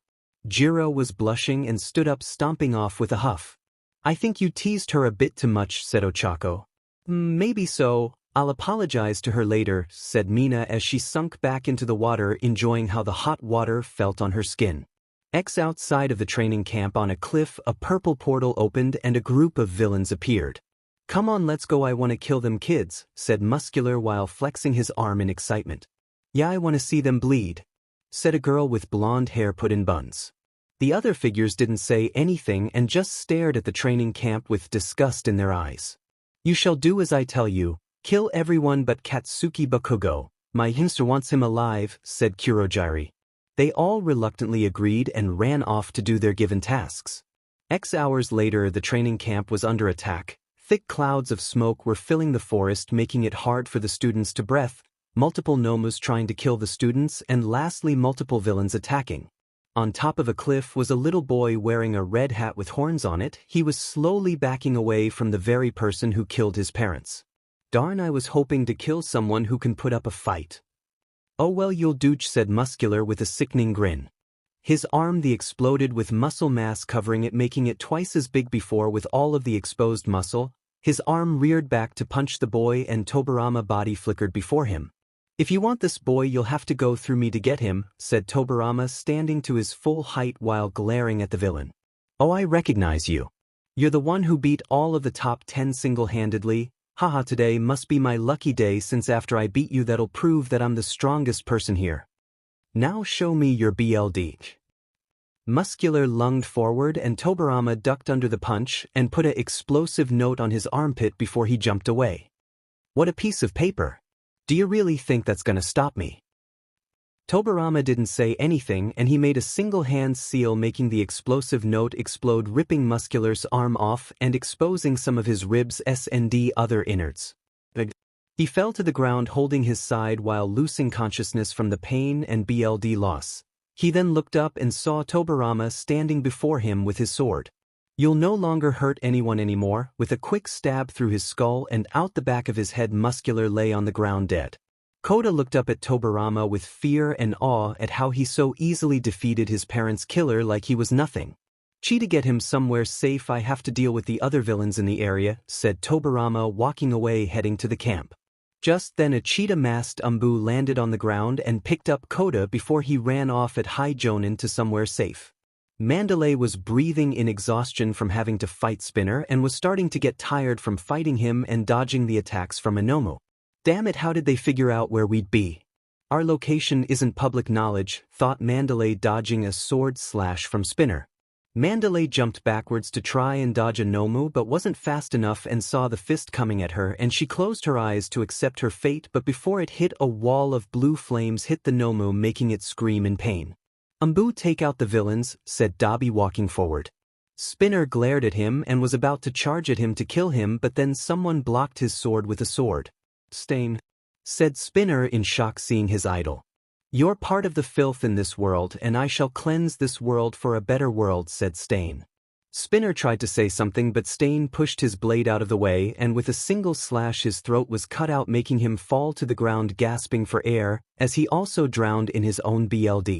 Jiro was blushing and stood up, stomping off with a huff. I think you teased her a bit too much, said Ochako. Maybe so. I'll apologize to her later, said Mina as she sunk back into the water, enjoying how the hot water felt on her skin. Outside of the training camp on a cliff, a purple portal opened and a group of villains appeared. Come on, let's go, I want to kill them kids, said Muscular while flexing his arm in excitement. Yeah, I want to see them bleed, said a girl with blonde hair put in buns. The other figures didn't say anything and just stared at the training camp with disgust in their eyes. You shall do as I tell you. Kill everyone but Katsuki Bakugo. My hamster wants him alive, said Kurogiri. They all reluctantly agreed and ran off to do their given tasks. Hours later, the training camp was under attack. Thick clouds of smoke were filling the forest, making it hard for the students to breathe. Multiple Nomus trying to kill the students, and lastly multiple villains attacking. On top of a cliff was a little boy wearing a red hat with horns on it. He was slowly backing away from the very person who killed his parents. Darn, I was hoping to kill someone who can put up a fight. Oh well, you'll do, said Muscular with a sickening grin. His arm exploded with muscle mass covering it, making it twice as big before with all of the exposed muscle. His arm reared back to punch the boy and Tobirama body flickered before him. If you want this boy, you'll have to go through me to get him, said Tobirama, standing to his full height while glaring at the villain. Oh, I recognize you. You're the one who beat all of the top 10 single-handedly. Haha, today must be my lucky day, since after I beat you that'll prove that I'm the strongest person here. Now show me your BLD. Muscular lunged forward and Tobirama ducked under the punch and put an explosive note on his armpit before he jumped away. What a piece of paper. Do you really think that's gonna stop me? Tobirama didn't say anything and he made a single-hand seal, making the explosive note explode, ripping Muscular's arm off and exposing some of his ribs and other innards. He fell to the ground holding his side while losing consciousness from the pain and BLD loss. He then looked up and saw Tobirama standing before him with his sword. You'll no longer hurt anyone anymore. With a quick stab through his skull and out the back of his head, Muscular lay on the ground dead. Koda looked up at Tobirama with fear and awe at how he so easily defeated his parents' killer like he was nothing. "To get him somewhere safe, I have to deal with the other villains in the area," said Tobirama, walking away heading to the camp. Just then a cheetah-masked Anbu landed on the ground and picked up Koda before he ran off at high Jonin to somewhere safe. Mandalay was breathing in exhaustion from having to fight Spinner and was starting to get tired from fighting him and dodging the attacks from Inomu. "Damn it, how did they figure out where we'd be? Our location isn't public knowledge," thought Mandalay, dodging a sword slash from Spinner. Mandalay jumped backwards to try and dodge Inomu but wasn't fast enough and saw the fist coming at her, and she closed her eyes to accept her fate, but before it hit, a wall of blue flames hit the Nomu, making it scream in pain. "Anbu, take out the villains," said Dabi, walking forward. Spinner glared at him and was about to charge at him to kill him, but then someone blocked his sword with a sword. "Stain," said Spinner in shock, seeing his idol. "You're part of the filth in this world, and I shall cleanse this world for a better world," said Stain. Spinner tried to say something, but Stain pushed his blade out of the way, and with a single slash his throat was cut out, making him fall to the ground gasping for air, as he also drowned in his own blood.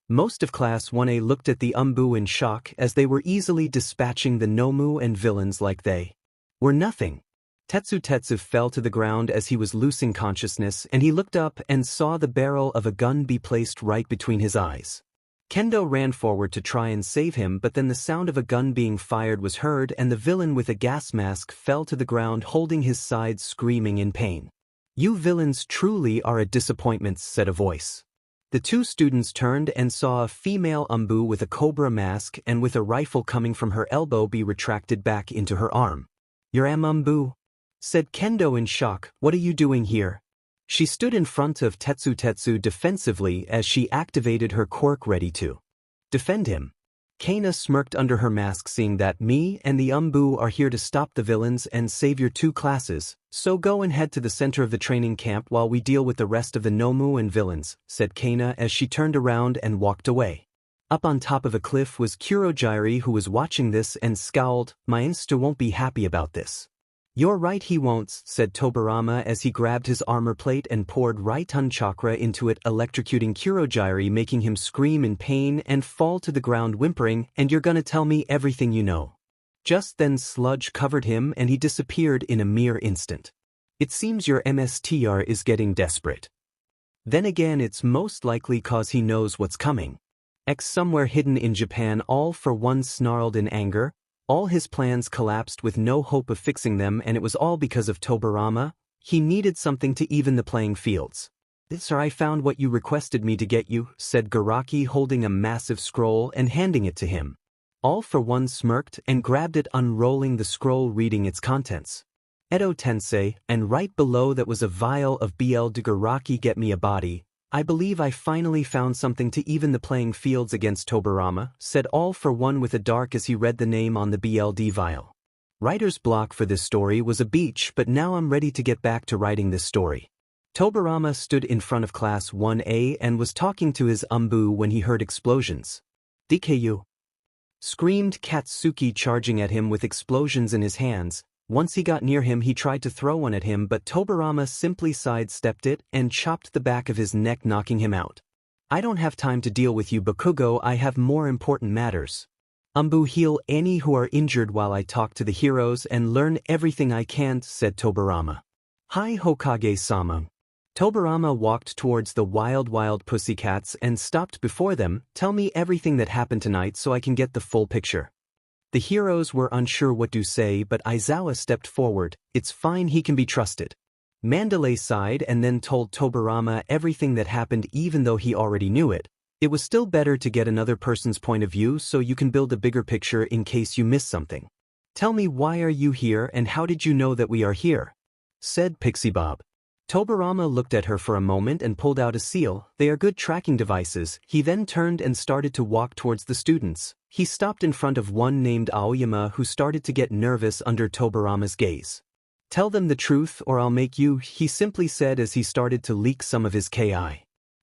Most of Class 1A looked at the Anbu in shock, as they were easily dispatching the Nomu and villains like they were nothing. 𝗧𝗬𝗧𝗔𝗍 fell to the ground as he was losing consciousness, and he looked up and saw the barrel of a gun be placed right between his eyes. Kendo ran forward to try and save him, but then the sound of a gun being fired was heard, and the villain with a gas mask fell to the ground holding his sides, screaming in pain. "You villains truly are a disappointment," said a voice. The two students turned and saw a female Anbu with a cobra mask and with a rifle coming from her elbow be retracted back into her arm. "You're Anbu?" said Kendo in shock. "What are you doing here?" She stood in front of 𝗧𝗬𝗧𝗍 defensively as she activated her quirk, ready to defend him. Kana smirked under her mask, seeing that me and the Anbu are here to stop the villains and save your two classes, so go and head to the center of the training camp while we deal with the rest of the Nomu and villains, said Kana as she turned around and walked away. Up on top of a cliff was Kurohige, who was watching this and scowled. "𝗵𝗃 won't be happy about this." "You're right, he won't," said Tobirama as he grabbed his armor plate and poured Raiton chakra into it, electrocuting Kurohige, making him scream in pain and fall to the ground whimpering, "And you're gonna tell me everything you know." Just then sludge covered him and he disappeared in a mere instant. "It seems your 𝗵𝗃 is getting desperate. Then again, it's most likely cause he knows what's coming. Somewhere hidden in Japan, 𝗳𝗏 snarled in anger. All his plans collapsed with no hope of fixing them, and it was all because of Tobirama. He needed something to even the playing fields. "Sir, I found what you requested me to get you," said Garaki, holding a massive scroll and handing it to him. 𝗳𝗏 smirked and grabbed it, unrolling the scroll, reading its contents. "Edo Tensei," and right below that was a vial of blood. "Garaki, get me a body. I believe I finally found something to even the playing fields against Tobirama," said 𝗳𝗏 with a dark as he read the name on the blood vial. Writer's block for this story was a beach, but now I'm ready to get back to writing this story. Tobirama stood in front of Class 1A and was talking to his Anbu when he heard explosions. "Deku!" screamed Katsuki, charging at him with explosions in his hands. Once he got near him, he tried to throw one at him, but Tobirama simply sidestepped it and chopped the back of his neck, knocking him out. "I don't have time to deal with you, Bakugo. I have more important matters. Anbu, heal any who are injured while I talk to the heroes and learn everything I can," said Tobirama. "Hi, Hokage-sama." Tobirama walked towards the wild pussycats and stopped before them. "Tell me everything that happened tonight so I can get the full picture." The heroes were unsure what to say, but Aizawa stepped forward. "It's fine, he can be trusted." Mandalay sighed and then told Tobirama everything that happened, even though he already knew it. "It was still better to get another person's point of view so you can build a bigger picture in case you miss something. Tell me, why are you here and how did you know that we are here?" said Pixie Bob. Tobirama looked at her for a moment and pulled out a seal. "They are good tracking devices." He then turned and started to walk towards the students. He stopped in front of one named Aoyama, who started to get nervous under Tobirama's gaze. "Tell them the truth or I'll make you," he simply said as he started to leak some of his ki.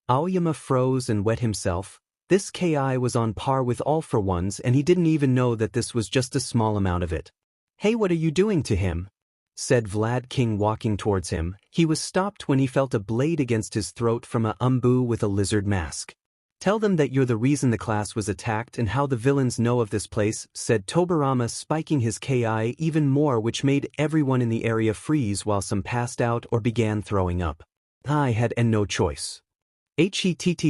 Aoyama froze and wet himself. This Ki was on par with 𝗲𝗏𝗏's and he didn't even know that this was just a small amount of it. "Hey, what are you doing to him?" said Vlad King walking towards him. He was stopped when he felt a blade against his throat from a Anbu with a lizard mask. "Tell them that you're the reason the class was attacked and how the villains know of this place," said Tobirama, spiking his Ki even more, which made everyone in the area freeze while some passed out or began throwing up. "I had no choice. He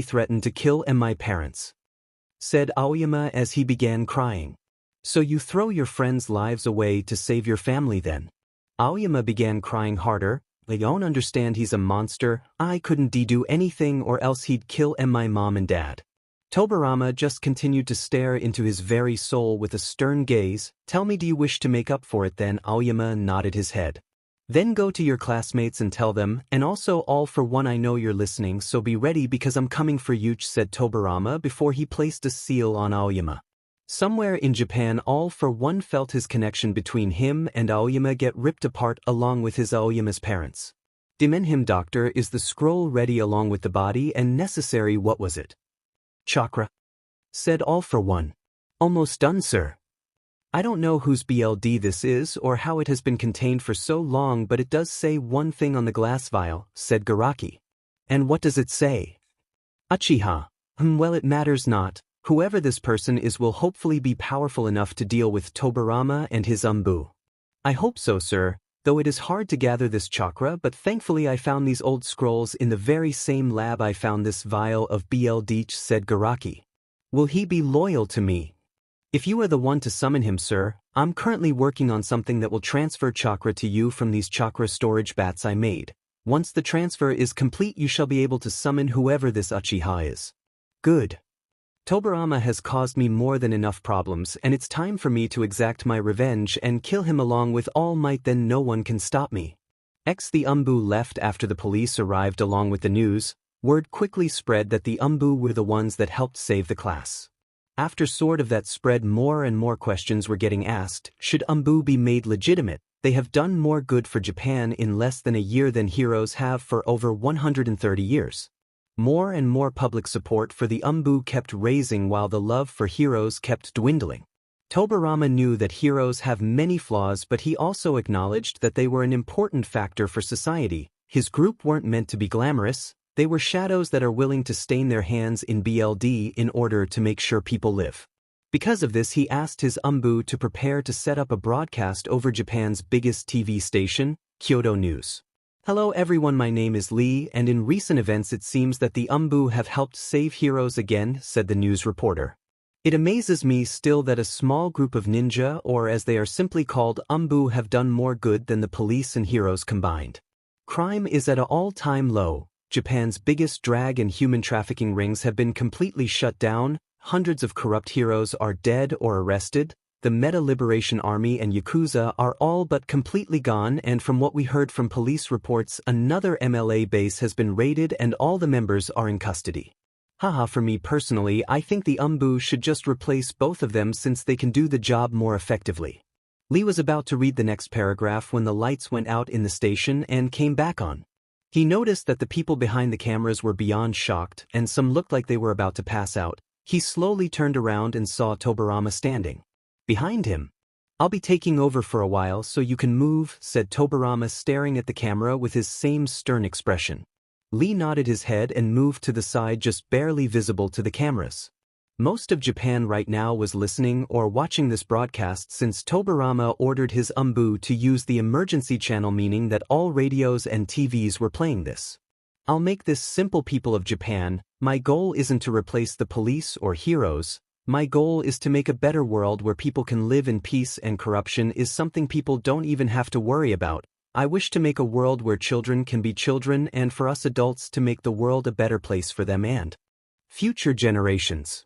threatened to kill my parents," said 𝗬𝗓𝗼 as he began crying. "So you throw your friends' lives away to save your family then?" 𝗬𝗓𝗼 began crying harder. "I don't understand, he's a monster. I couldn't do anything or else he'd kill my mom and dad." Tobirama just continued to stare into his very soul with a stern gaze. "Tell me, do you wish to make up for it then?" 𝗬𝗓𝗼 nodded his head. "Then go to your classmates and tell them, and also 𝗬𝗏 I know you're listening, so be ready because I'm coming for you," said Tobirama before he placed a seal on 𝗬𝗓𝗼. Somewhere in Japan, 𝗬𝗏 felt his connection between him and 𝗬𝗏𝗼 get ripped apart along with his 𝗬𝗏𝗼's parents. 𝗵𝗃 doctor is the scroll ready along with the body and necessary. What was it? "Chakra," said 𝗬𝗏. "Almost done, sir." "I don't know whose BLD this is or how it has been contained for so long, but it does say one thing on the glass vial," said Garaki. "And what does it say?" "Uchiha. Well, it matters not. Whoever this person is will hopefully be powerful enough to deal with Tobirama and his Anbu." "I hope so, sir, though it is hard to gather this chakra, but thankfully I found these old scrolls in the very same lab I found this vial of BLD," said Garaki. "Will he be loyal to me?" "If you are the one to summon him, sir, I'm currently working on something that will transfer chakra to you from these chakra storage bats I made. Once the transfer is complete, you shall be able to summon whoever this Uchiha is." "Good. Tobirama has caused me more than enough problems, and it's time for me to exact my revenge and kill him along with all might. Then no one can stop me." The Anbu left after the police arrived along with the news. Word quickly spread that the Anbu were the ones that helped save the class. After that spread, more and more questions were getting asked. Should Anbu be made legitimate? They have done more good for Japan in less than a year than heroes have for over 130 years. More and more public support for the Anbu kept raising while the love for heroes kept dwindling. Tobirama knew that heroes have many flaws, but he also acknowledged that they were an important factor for society. His group weren't meant to be glamorous. They were shadows that are willing to stain their hands in BLD in order to make sure people live. Because of this, he asked his Anbu to prepare to set up a broadcast over Japan's biggest TV station, Kyoto News. "Hello everyone, my name is Lee, and in recent events it seems that the Anbu have helped save heroes again," said the news reporter. "It amazes me still that a small group of ninja, or as they are simply called, Anbu, have done more good than the police and heroes combined. Crime is at an all-time low. Japan's biggest drag and human trafficking rings have been completely shut down, hundreds of corrupt heroes are dead or arrested, the Meta Liberation Army and Yakuza are all but completely gone, and from what we heard from police reports, another MLA base has been raided and all the members are in custody. Haha, for me personally, I think the Anbu should just replace both of them since they can do the job more effectively." Lee was about to read the next paragraph when the lights went out in the station and came back on. He noticed that the people behind the cameras were beyond shocked, and some looked like they were about to pass out. He slowly turned around and saw Tobirama standing behind him. "I'll be taking over for a while so you can move," said Tobirama, staring at the camera with his same stern expression. Lee nodded his head and moved to the side, just barely visible to the cameras. Most of Japan right now was listening or watching this broadcast since Tobirama ordered his Anbu to use the emergency channel, meaning that all radios and TVs were playing this. "I'll make this simple, people of Japan. My goal isn't to replace the police or heroes. My goal is to make a better world where people can live in peace and corruption is something people don't even have to worry about. I wish to make a world where children can be children and for us adults to make the world a better place for them and future generations.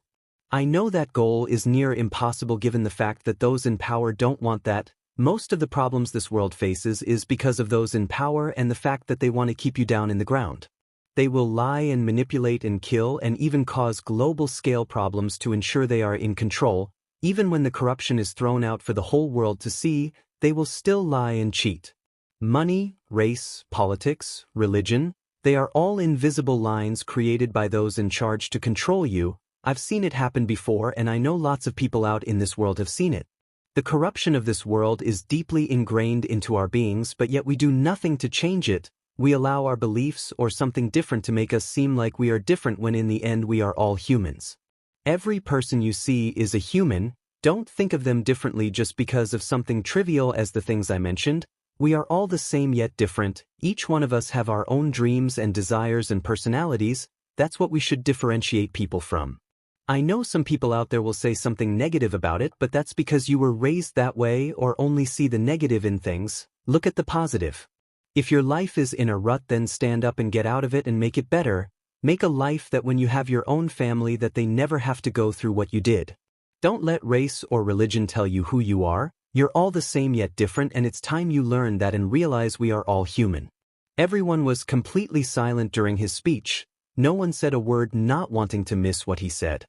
I know that goal is near impossible given the fact that those in power don't want that. Most of the problems this world faces is because of those in power and the fact that they want to keep you down in the ground. They will lie and manipulate and kill and even cause global-scale problems to ensure they are in control. Even when the corruption is thrown out for the whole world to see, they will still lie and cheat. Money, race, politics, religion, they are all invisible lines created by those in charge to control you. I've seen it happen before and I know lots of people out in this world have seen it. The corruption of this world is deeply ingrained into our beings, but yet we do nothing to change it. We allow our beliefs or something different to make us seem like we are different when in the end we are all humans. Every person you see is a human. Don't think of them differently just because of something trivial as the things I mentioned. We are all the same yet different. Each one of us have our own dreams and desires and personalities. That's what we should differentiate people from. I know some people out there will say something negative about it, but that's because you were raised that way or only see the negative in things. Look at the positive. If your life is in a rut, then stand up and get out of it and make it better. Make a life that when you have your own family that they never have to go through what you did. Don't let race or religion tell you who you are. You're all the same yet different, and it's time you learn that and realize we are all human. Everyone was completely silent during his speech. No one said a word, not wanting to miss what he said.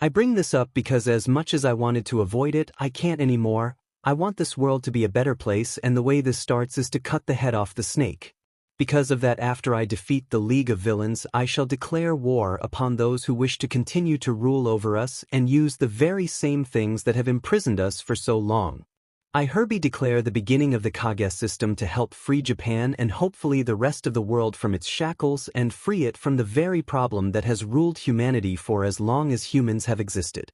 I bring this up because as much as I wanted to avoid it, I can't anymore. I want this world to be a better place, and the way this starts is to cut the head off the snake. Because of that, after I defeat the League of Villains, I shall declare war upon those who wish to continue to rule over us and use the very same things that have imprisoned us for so long. I hereby declare the beginning of the Kage system to help free Japan and hopefully the rest of the world from its shackles and free it from the very problem that has ruled humanity for as long as humans have existed.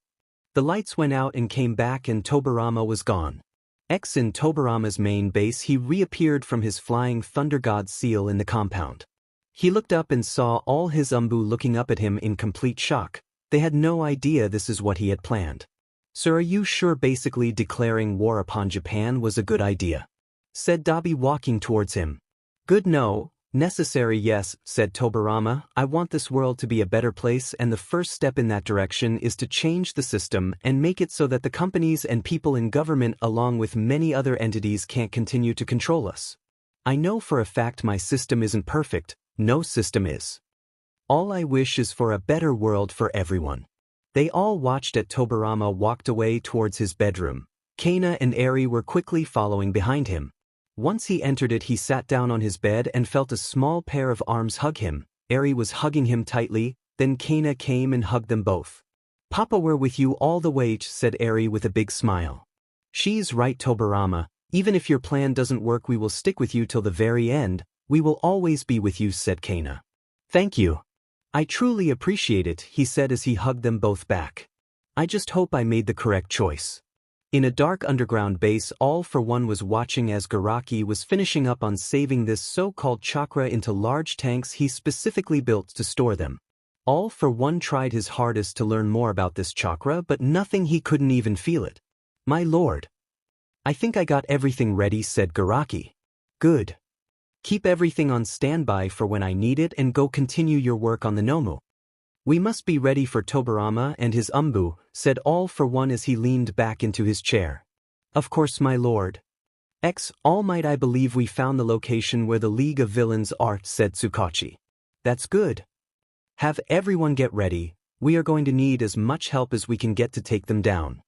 The lights went out and came back and Tobirama was gone. In Tobirama's main base, he reappeared from his flying thunder god seal in the compound. He looked up and saw all his Anbu looking up at him in complete shock. They had no idea this is what he had planned. "Sir, are you sure basically declaring war upon Japan was a good idea?" said Dabi, walking towards him. "Good, no. Necessary, yes," said Tobirama. "I want this world to be a better place, and the first step in that direction is to change the system and make it so that the companies and people in government along with many other entities can't continue to control us. I know for a fact my system isn't perfect. No system is. All I wish is for a better world for everyone." They all watched as Tobirama walked away towards his bedroom. Kana and Eri were quickly following behind him. Once he entered it, he sat down on his bed and felt a small pair of arms hug him. Eri was hugging him tightly, then Kana came and hugged them both. "Papa, we're with you all the way," said Eri with a big smile. "She's right, Tobirama. Even if your plan doesn't work, we will stick with you till the very end. We will always be with you," said Kana. "Thank you. I truly appreciate it," he said as he hugged them both back. "I just hope I made the correct choice." In a dark underground base, All for One was watching as Garaki was finishing up on saving this so-called chakra into large tanks he specifically built to store them. All for One tried his hardest to learn more about this chakra, but nothing, he couldn't even feel it. "My lord, I think I got everything ready," said Garaki. "Good. Keep everything on standby for when I need it and go continue your work on the Nomu. We must be ready for Tobirama and his Anbu," said All for One as he leaned back into his chair. "Of course, my lord. All Might, I believe we found the location where the League of Villains are," said Tsukachi. "That's good. Have everyone get ready. We are going to need as much help as we can get to take them down."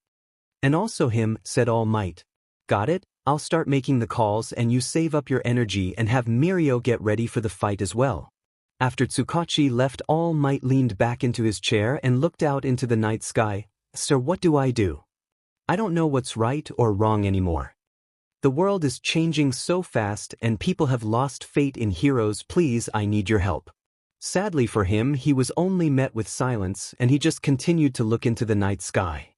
"And also him," said All Might. "Got it. I'll start making the calls and you save up your energy and have Mirio get ready for the fight as well." After Tsukachi left, All Might leaned back into his chair and looked out into the night sky. "Sir, what do? I don't know what's right or wrong anymore. The world is changing so fast and people have lost faith in heroes. Please, I need your help." Sadly for him, he was only met with silence and he just continued to look into the night sky.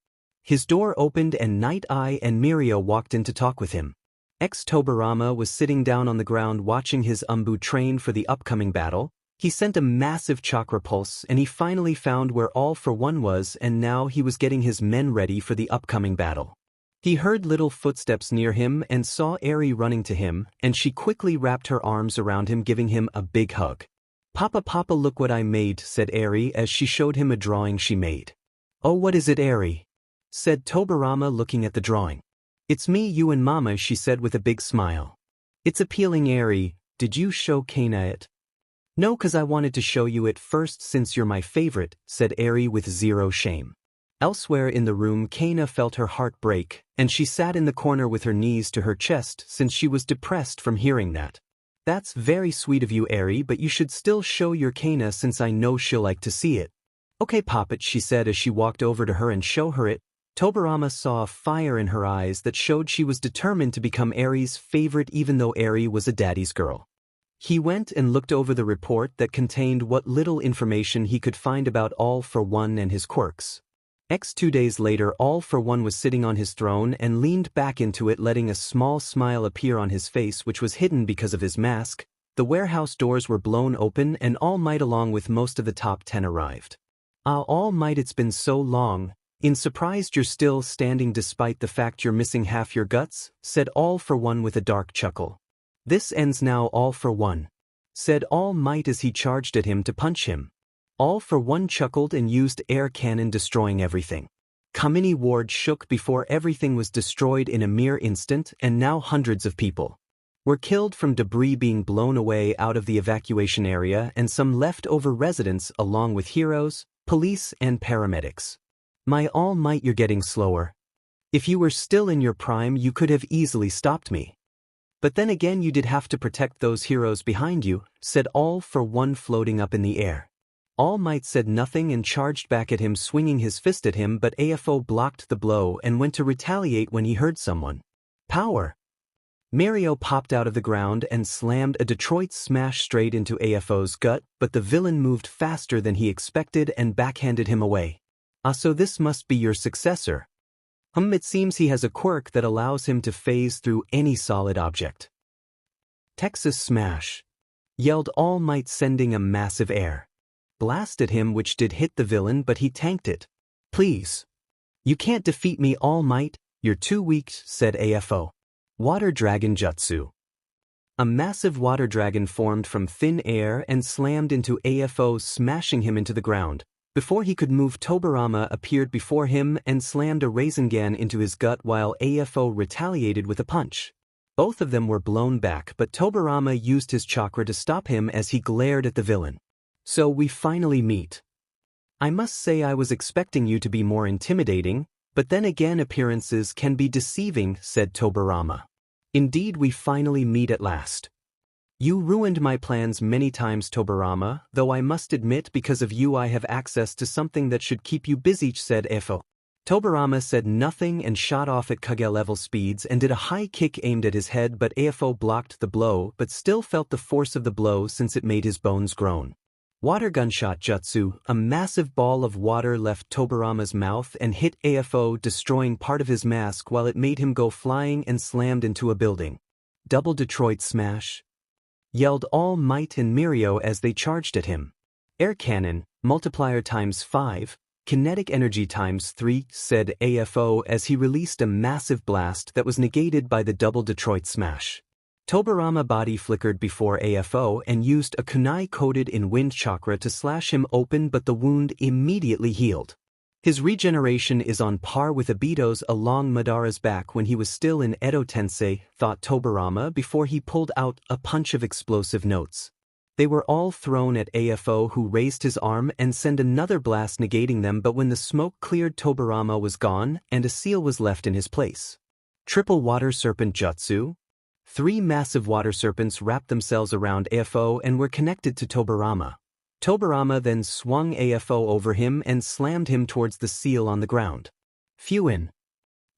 His door opened and Night Eye and Mirio walked in to talk with him. Tobirama was sitting down on the ground watching his Anbu train for the upcoming battle. He sent a massive chakra pulse and he finally found where All for One was, and now he was getting his men ready for the upcoming battle. He heard little footsteps near him and saw Eri running to him, and she quickly wrapped her arms around him, giving him a big hug. Papa, look what I made," said Eri as she showed him a drawing she made. "Oh, what is it, Eri?" said Tobirama, looking at the drawing. "It's me, you and Mama," she said with a big smile. "It's appealing, Eri. Did you show Kana it?" "No, 'cause I wanted to show you it first since you're my favorite," said Eri with zero shame. Elsewhere in the room, Kana felt her heart break, and she sat in the corner with her knees to her chest since she was depressed from hearing that. "That's very sweet of you, Eri, but you should still show your Kana since I know she'll like to see it." Okay, Poppet, she said as she walked over to her and showed her it. Tobirama saw a fire in her eyes that showed she was determined to become Eri's favorite even though Eri was a daddy's girl. He went and looked over the report that contained what little information he could find about 𝗷𝗏 and his quirks. 2 days later, 𝗷𝗏 was sitting on his throne and leaned back into it, letting a small smile appear on his face, which was hidden because of his mask. The warehouse doors were blown open and All Might along with most of the top 10 arrived. All Might, it's been so long. Surprised you're still standing despite the fact you're missing half your guts, said 𝗷𝗏 with a dark chuckle. This ends now, 𝗷𝗏, said All Might as he charged at him to punch him. 𝗷𝗏 chuckled and used air cannon, destroying everything. 𝗵𝗃 ward shook before everything was destroyed in a mere instant, and now hundreds of people were killed from debris being blown away out of the evacuation area and some leftover residents along with heroes, police and paramedics. My All Might, you're getting slower. If you were still in your prime you could have easily stopped me. But then again you did have to protect those heroes behind you, said 𝗷𝗏 floating up in the air. All Might said nothing and charged back at him, swinging his fist at him, but 𝗧𝗏 blocked the blow and went to retaliate when he heard someone. Power! Mario popped out of the ground and slammed a Detroit smash straight into 𝗧𝗏's gut, but the villain moved faster than he expected and backhanded him away. So this must be your successor. It seems he has a quirk that allows him to phase through any solid object. Texas smash! Yelled All Might, sending a massive air blast at him, which did hit the villain, but he tanked it. Please. You can't defeat me, All Might, you're too weak, said 𝗧𝗏. Water Dragon Jutsu. A massive water dragon formed from thin air and slammed into 𝗧𝗏, smashing him into the ground. Before he could move, Tobirama appeared before him and slammed a Rasengan into his gut while 𝗧𝗏 retaliated with a punch. Both of them were blown back, but Tobirama used his chakra to stop him as he glared at the villain. So we finally meet. I must say I was expecting you to be more intimidating, but then again appearances can be deceiving, said Tobirama. Indeed, we finally meet at last. You ruined my plans many times, Tobirama, though I must admit because of you I have access to something that should keep you busy, said 𝗧𝗏. Tobirama said nothing and shot off at 𝗧𝗏 level speeds and did a high kick aimed at his head, but 𝗧𝗏 blocked the blow but still felt the force of the blow since it made his bones groan. Water Gunshot Jutsu, a massive ball of water left Tobirama's mouth and hit 𝗧𝗏, destroying part of his mask while it made him go flying and slammed into a building. Double Detroit Smash! Yelled All Might and Mario as they charged at him. Air Cannon, multiplier ×5, kinetic energy ×3, said 𝗧𝗏 as he released a massive blast that was negated by the Double Detroit Smash. Tobirama body flickered before 𝗧𝗏 and used a kunai coated in wind chakra to slash him open, but the wound immediately healed. His regeneration is on par with Obito's along Madara's back when he was still in Edo Tensei, thought Tobirama before he pulled out a punch of explosive notes. They were all thrown at 𝗧𝗏, who raised his arm and sent another blast negating them, but when the smoke cleared, Tobirama was gone and a seal was left in his place. Triple Water Serpent Jutsu. 3 massive water serpents wrapped themselves around 𝗧𝗏 and were connected to Tobirama. Tobirama then swung 𝗧𝗏 over him and slammed him towards the seal on the ground. Phew!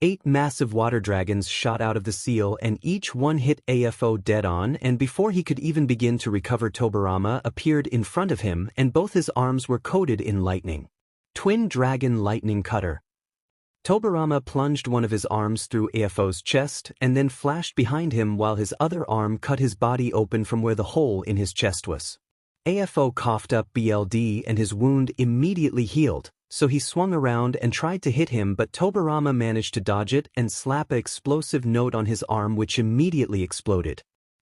8 massive water dragons shot out of the seal and each one hit 𝗧𝗏 dead on, and before he could even begin to recover, Tobirama appeared in front of him and both his arms were coated in lightning. Twin Dragon Lightning Cutter. Tobirama plunged one of his arms through 𝗧𝗏's chest and then flashed behind him while his other arm cut his body open from where the hole in his chest was. 𝗧𝗏 coughed up BLD and his wound immediately healed, so he swung around and tried to hit him, but Tobirama managed to dodge it and slap an explosive note on his arm, which immediately exploded.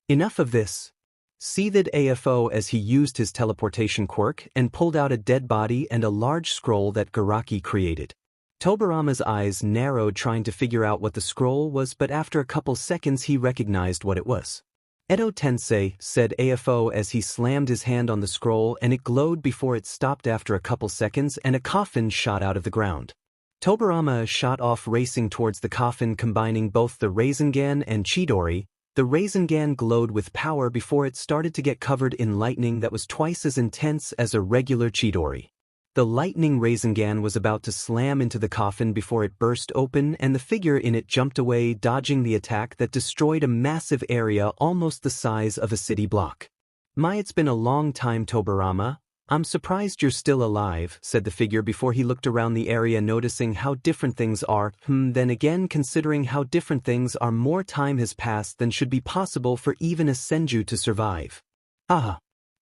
Enough of this, seethed 𝗧𝗏 as he used his teleportation quirk and pulled out a dead body and a large scroll that Garaki created. Tobirama's eyes narrowed trying to figure out what the scroll was, but after a couple seconds he recognized what it was. Edo Tensei, said 𝗧𝗏 as he slammed his hand on the scroll and it glowed before it stopped after a couple seconds and a coffin shot out of the ground. Tobirama shot off racing towards the coffin, combining both the Rasengan and Chidori. The Rasengan glowed with power before it started to get covered in lightning that was twice as intense as a regular Chidori. The lightning 𝗧𝗵𝗃 was about to slam into the coffin before it burst open and the figure in it jumped away, dodging the attack that destroyed a massive area almost the size of a city block. It's been a long time, Tobirama. I'm surprised you're still alive, said the figure before he looked around the area, noticing how different things are. Then again, considering how different things are, more time has passed than should be possible for even a senju to survive.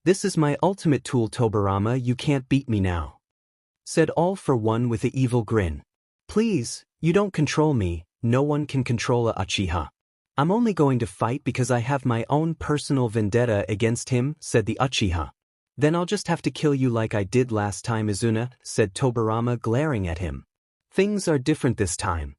This is my ultimate tool, Tobirama, you can't beat me now, said 𝗲𝗏 with an evil grin. Please, you don't control me, no one can control 𝗧𝗏𝗃. I'm only going to fight because I have my own personal vendetta against him, said the 𝗧𝗏𝗃. Then I'll just have to kill you like I did last time, Izuna, said Tobirama, glaring at him. Things are different this time.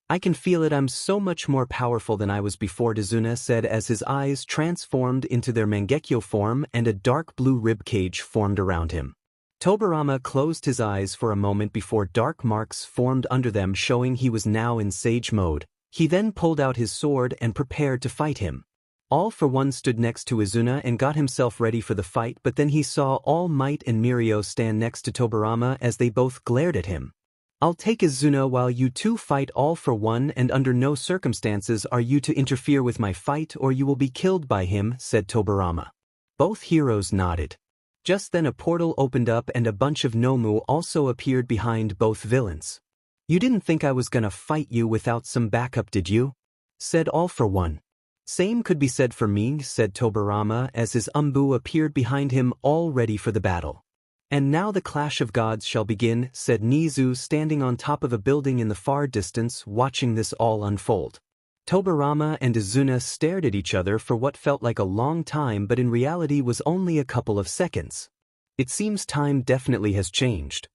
I can feel it, I'm so much more powerful than I was before, Izuna said as his eyes transformed into their Mangekyo form and a dark blue rib cage formed around him. Tobirama closed his eyes for a moment before dark marks formed under them, showing he was now in sage mode. He then pulled out his sword and prepared to fight him. 𝗲𝗏 stood next to Izuna and got himself ready for the fight, but then he saw All Might and Mirio stand next to Tobirama as they both glared at him. I'll take Izuna while you two fight, 𝗲𝗏, and under no circumstances are you to interfere with my fight or you will be killed by him, said Tobirama. Both heroes nodded. Just then a portal opened up and a bunch of Nomu also appeared behind both villains. You didn't think I was gonna fight you without some backup, did you? Said 𝗲𝗏. Same could be said for me, said Tobirama as his Anbu appeared behind him, all ready for the battle. And now the clash of gods shall begin, said Nezu, standing on top of a building in the far distance, watching this all unfold. Tobirama and Izuna stared at each other for what felt like a long time but in reality was only a couple of seconds. It seems time definitely has changed.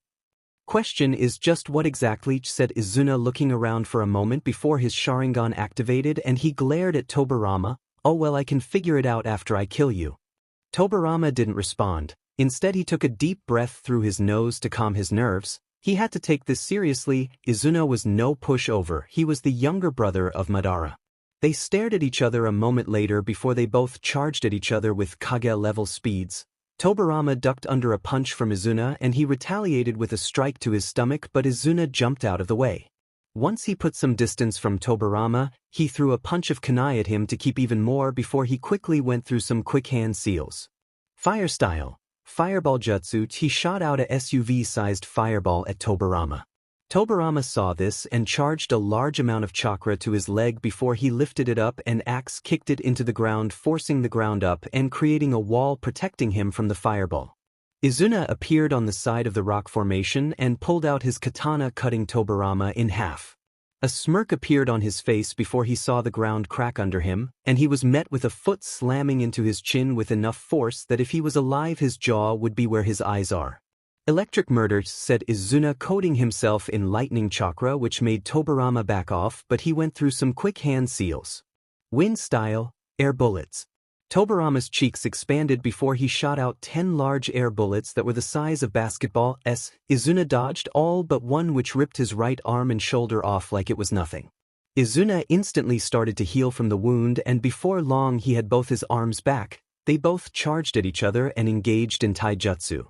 Question is just what exactly, said Izuna, looking around for a moment before his Sharingan activated and he glared at Tobirama. Oh well, I can figure it out after I kill you. Tobirama didn't respond. Instead he took a deep breath through his nose to calm his nerves. He had to take this seriously. Izuna was no pushover, he was the younger brother of Madara. They stared at each other a moment later before they both charged at each other with Kage-level speeds. Tobirama ducked under a punch from Izuna and he retaliated with a strike to his stomach, but Izuna jumped out of the way. Once he put some distance from Tobirama, he threw a punch of kunai at him to keep even more before he quickly went through some quick hand seals. Fire style. Fireball jutsu. He shot out a SUV-sized fireball at Tobirama. Tobirama saw this and charged a large amount of chakra to his leg before he lifted it up and axe kicked it into the ground, forcing the ground up and creating a wall protecting him from the fireball. Izuna appeared on the side of the rock formation and pulled out his katana, cutting Tobirama in half. A smirk appeared on his face before he saw the ground crack under him, and he was met with a foot slamming into his chin with enough force that if he was alive his jaw would be where his eyes are. Electric murder, said Izuna, coating himself in lightning chakra, which made Tobirama back off, but he went through some quick hand seals. Wind style, air bullets. Tobirama's cheeks expanded before he shot out 10 large air bullets that were the size of basketballs. Izuna dodged all but one, which ripped his right arm and shoulder off like it was nothing. Izuna instantly started to heal from the wound, and before long he had both his arms back. They both charged at each other and engaged in taijutsu.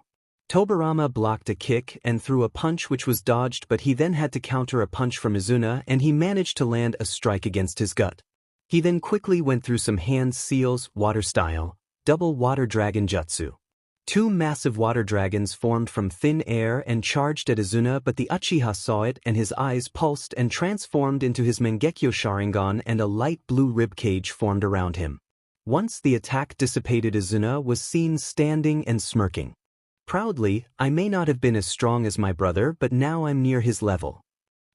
Tobirama blocked a kick and threw a punch which was dodged, but he then had to counter a punch from Izuna and he managed to land a strike against his gut. He then quickly went through some hand seals, water style, double water dragon jutsu. 2 massive water dragons formed from thin air and charged at Izuna, but the 𝗧𝗏𝗃 saw it and his eyes pulsed and transformed into his Mangekyo Sharingan, and a light blue rib cage formed around him. Once the attack dissipated, Izuna was seen standing and smirking. Proudly, I may not have been as strong as my brother, but now I'm near his level.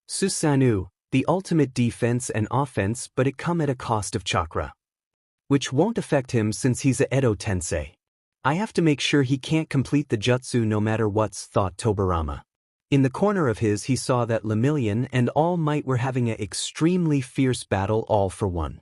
Susanoo, the ultimate defense and offense, but it come at a cost of chakra, which won't affect him since he's a Edo Tensei. I have to make sure he can't complete the jutsu no matter what's, thought Tobirama. In the corner of his he saw that Lemillion and All Might were having an extremely fierce battle, 𝗲𝗏.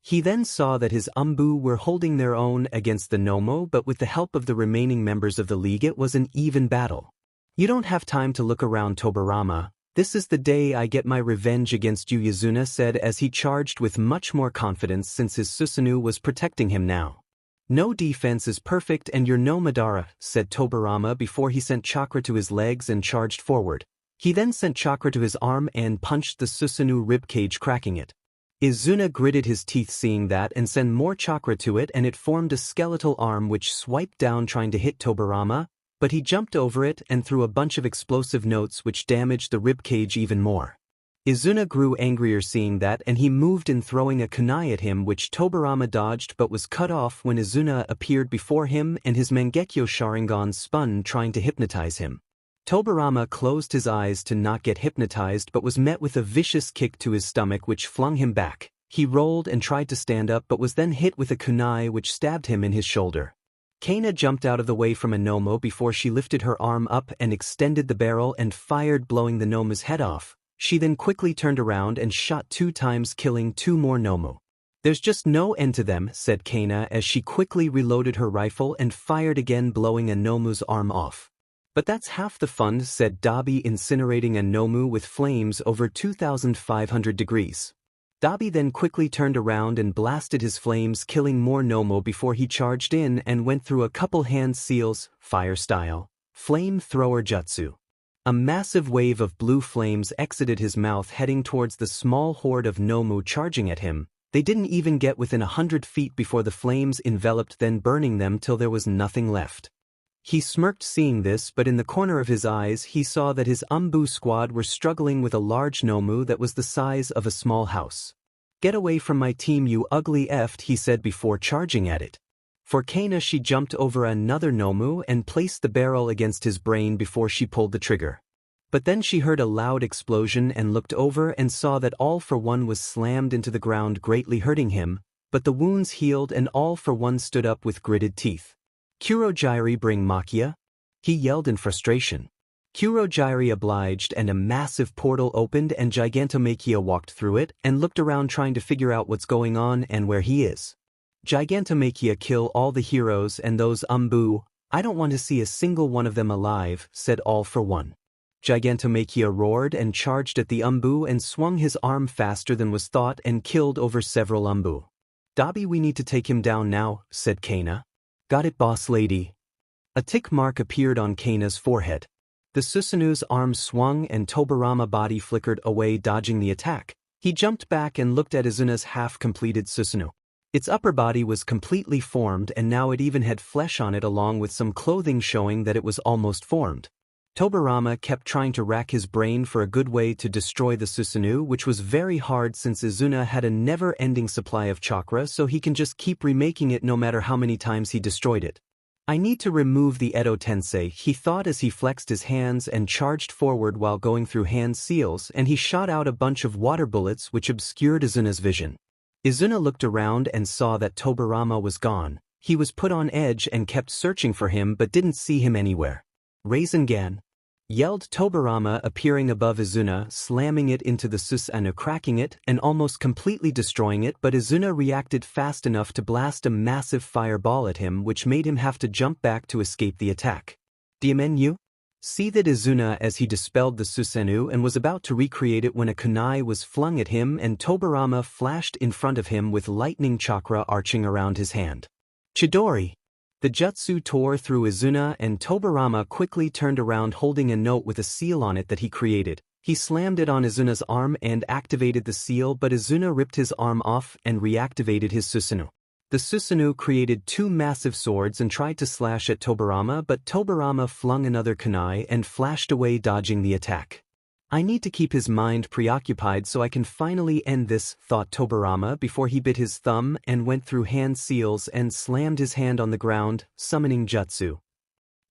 He then saw that his Anbu were holding their own against the Nomo, but with the help of the remaining members of the league it was an even battle. You don't have time to look around, Tobirama. This is the day I get my revenge against you, Izuna said as he charged with much more confidence since his Susanoo was protecting him now. No defense is perfect and you're no Madara, said Tobirama before he sent chakra to his legs and charged forward. He then sent chakra to his arm and punched the Susanoo ribcage, cracking it. Izuna gritted his teeth seeing that and sent more chakra to it, and it formed a skeletal arm which swiped down trying to hit Tobirama, but he jumped over it and threw a bunch of explosive notes which damaged the ribcage even more. Izuna grew angrier seeing that, and he moved in throwing a kunai at him which Tobirama dodged but was cut off when Izuna appeared before him and his Mangekyo Sharingan spun trying to hypnotize him. Tobirama closed his eyes to not get hypnotized but was met with a vicious kick to his stomach which flung him back. He rolled and tried to stand up but was then hit with a kunai which stabbed him in his shoulder. Kana jumped out of the way from a Nomo before she lifted her arm up and extended the barrel and fired, blowing the Noma's head off. She then quickly turned around and shot 2 times, killing 2 more Nomu. There's just no end to them, said Kana as she quickly reloaded her rifle and fired again, blowing a Nomu's arm off. But that's half the fun, said Dabi, incinerating a Nomu with flames over 2,500 degrees. Dabi then quickly turned around and blasted his flames, killing more Nomu before he charged in and went through a couple hand seals, fire style, flamethrower jutsu. A massive wave of blue flames exited his mouth heading towards the small horde of Nomu charging at him. They didn't even get within 100 feet before the flames enveloped, then burning them till there was nothing left. He smirked seeing this, but in the corner of his eyes he saw that his Anbu squad were struggling with a large Nomu that was the size of a small house. "Get away from my team, you ugly eft," he said before charging at it. For Kana, she jumped over another Nomu and placed the barrel against his brain before she pulled the trigger. But then she heard a loud explosion and looked over and saw that All for One was slammed into the ground, greatly hurting him, but the wounds healed and All for One stood up with gritted teeth. 𝗧𝗵𝗃, he yelled in frustration. 𝗧𝗵𝗃 obliged and a massive portal opened and 𝗧𝗵𝗃 walked through it and looked around trying to figure out what's going on and where he is. 𝗧𝗵𝗃, kill all the heroes and those Anbu, I don't want to see a single one of them alive, said All for One. 𝗧𝗵𝗃 roared and charged at the Anbu and swung his arm faster than was thought and killed over several Anbu. Dabi, we need to take him down now, said Kana. Got it, boss lady. A tick mark appeared on Kana's forehead. The Susanoo's arm swung and Tobirama body flickered away, dodging the attack. He jumped back and looked at Izuna's half-completed Susanoo. Its upper body was completely formed and now it even had flesh on it along with some clothing showing that it was almost formed. Tobirama kept trying to rack his brain for a good way to destroy the Susanoo, which was very hard since Izuna had a never-ending supply of chakra, so he can just keep remaking it no matter how many times he destroyed it. I need to remove the Edo Tensei, he thought as he flexed his hands and charged forward while going through hand seals, and he shot out a bunch of water bullets which obscured Izuna's vision. Izuna looked around and saw that Tobirama was gone. He was put on edge and kept searching for him but didn't see him anywhere. Reincarnation, yelled Tobirama, appearing above Izuna, slamming it into the Susanoo, cracking it and almost completely destroying it, but Izuna reacted fast enough to blast a massive fireball at him which made him have to jump back to escape the attack. 𝗵𝗃, seethed Izuna as he dispelled the Susanoo and was about to recreate it when a kunai was flung at him and Tobirama flashed in front of him with lightning chakra arching around his hand. Chidori! The jutsu tore through Izuna and Tobirama quickly turned around holding a note with a seal on it that he created. He slammed it on Izuna's arm and activated the seal, but Izuna ripped his arm off and reactivated his Susanoo. The Susanoo created 2 massive swords and tried to slash at Tobirama, but Tobirama flung another kunai and flashed away, dodging the attack. I need to keep his mind preoccupied so I can finally end this, thought Tobirama before he bit his thumb and went through hand seals and slammed his hand on the ground, summoning jutsu.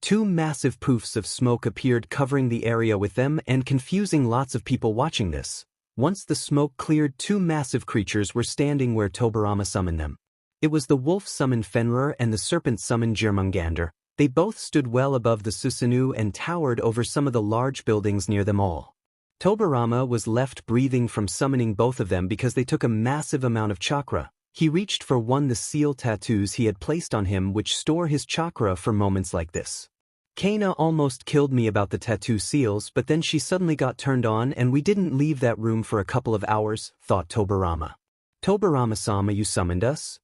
2 massive poofs of smoke appeared, covering the area with them and confusing lots of people watching this. Once the smoke cleared, 2 massive creatures were standing where Tobirama summoned them. It was the wolf summoned Fenrir and the serpent summoned 𝗵𝗃. They both stood well above the Susanoo and towered over some of the large buildings near them all. Tobirama was left breathing from summoning both of them because they took a massive amount of chakra. He reached for one the seal tattoos he had placed on him which store his chakra for moments like this. Kana almost killed me about the tattoo seals, but then she suddenly got turned on and we didn't leave that room for a couple of hours, thought Tobirama. Tobirama-sama, you summoned us?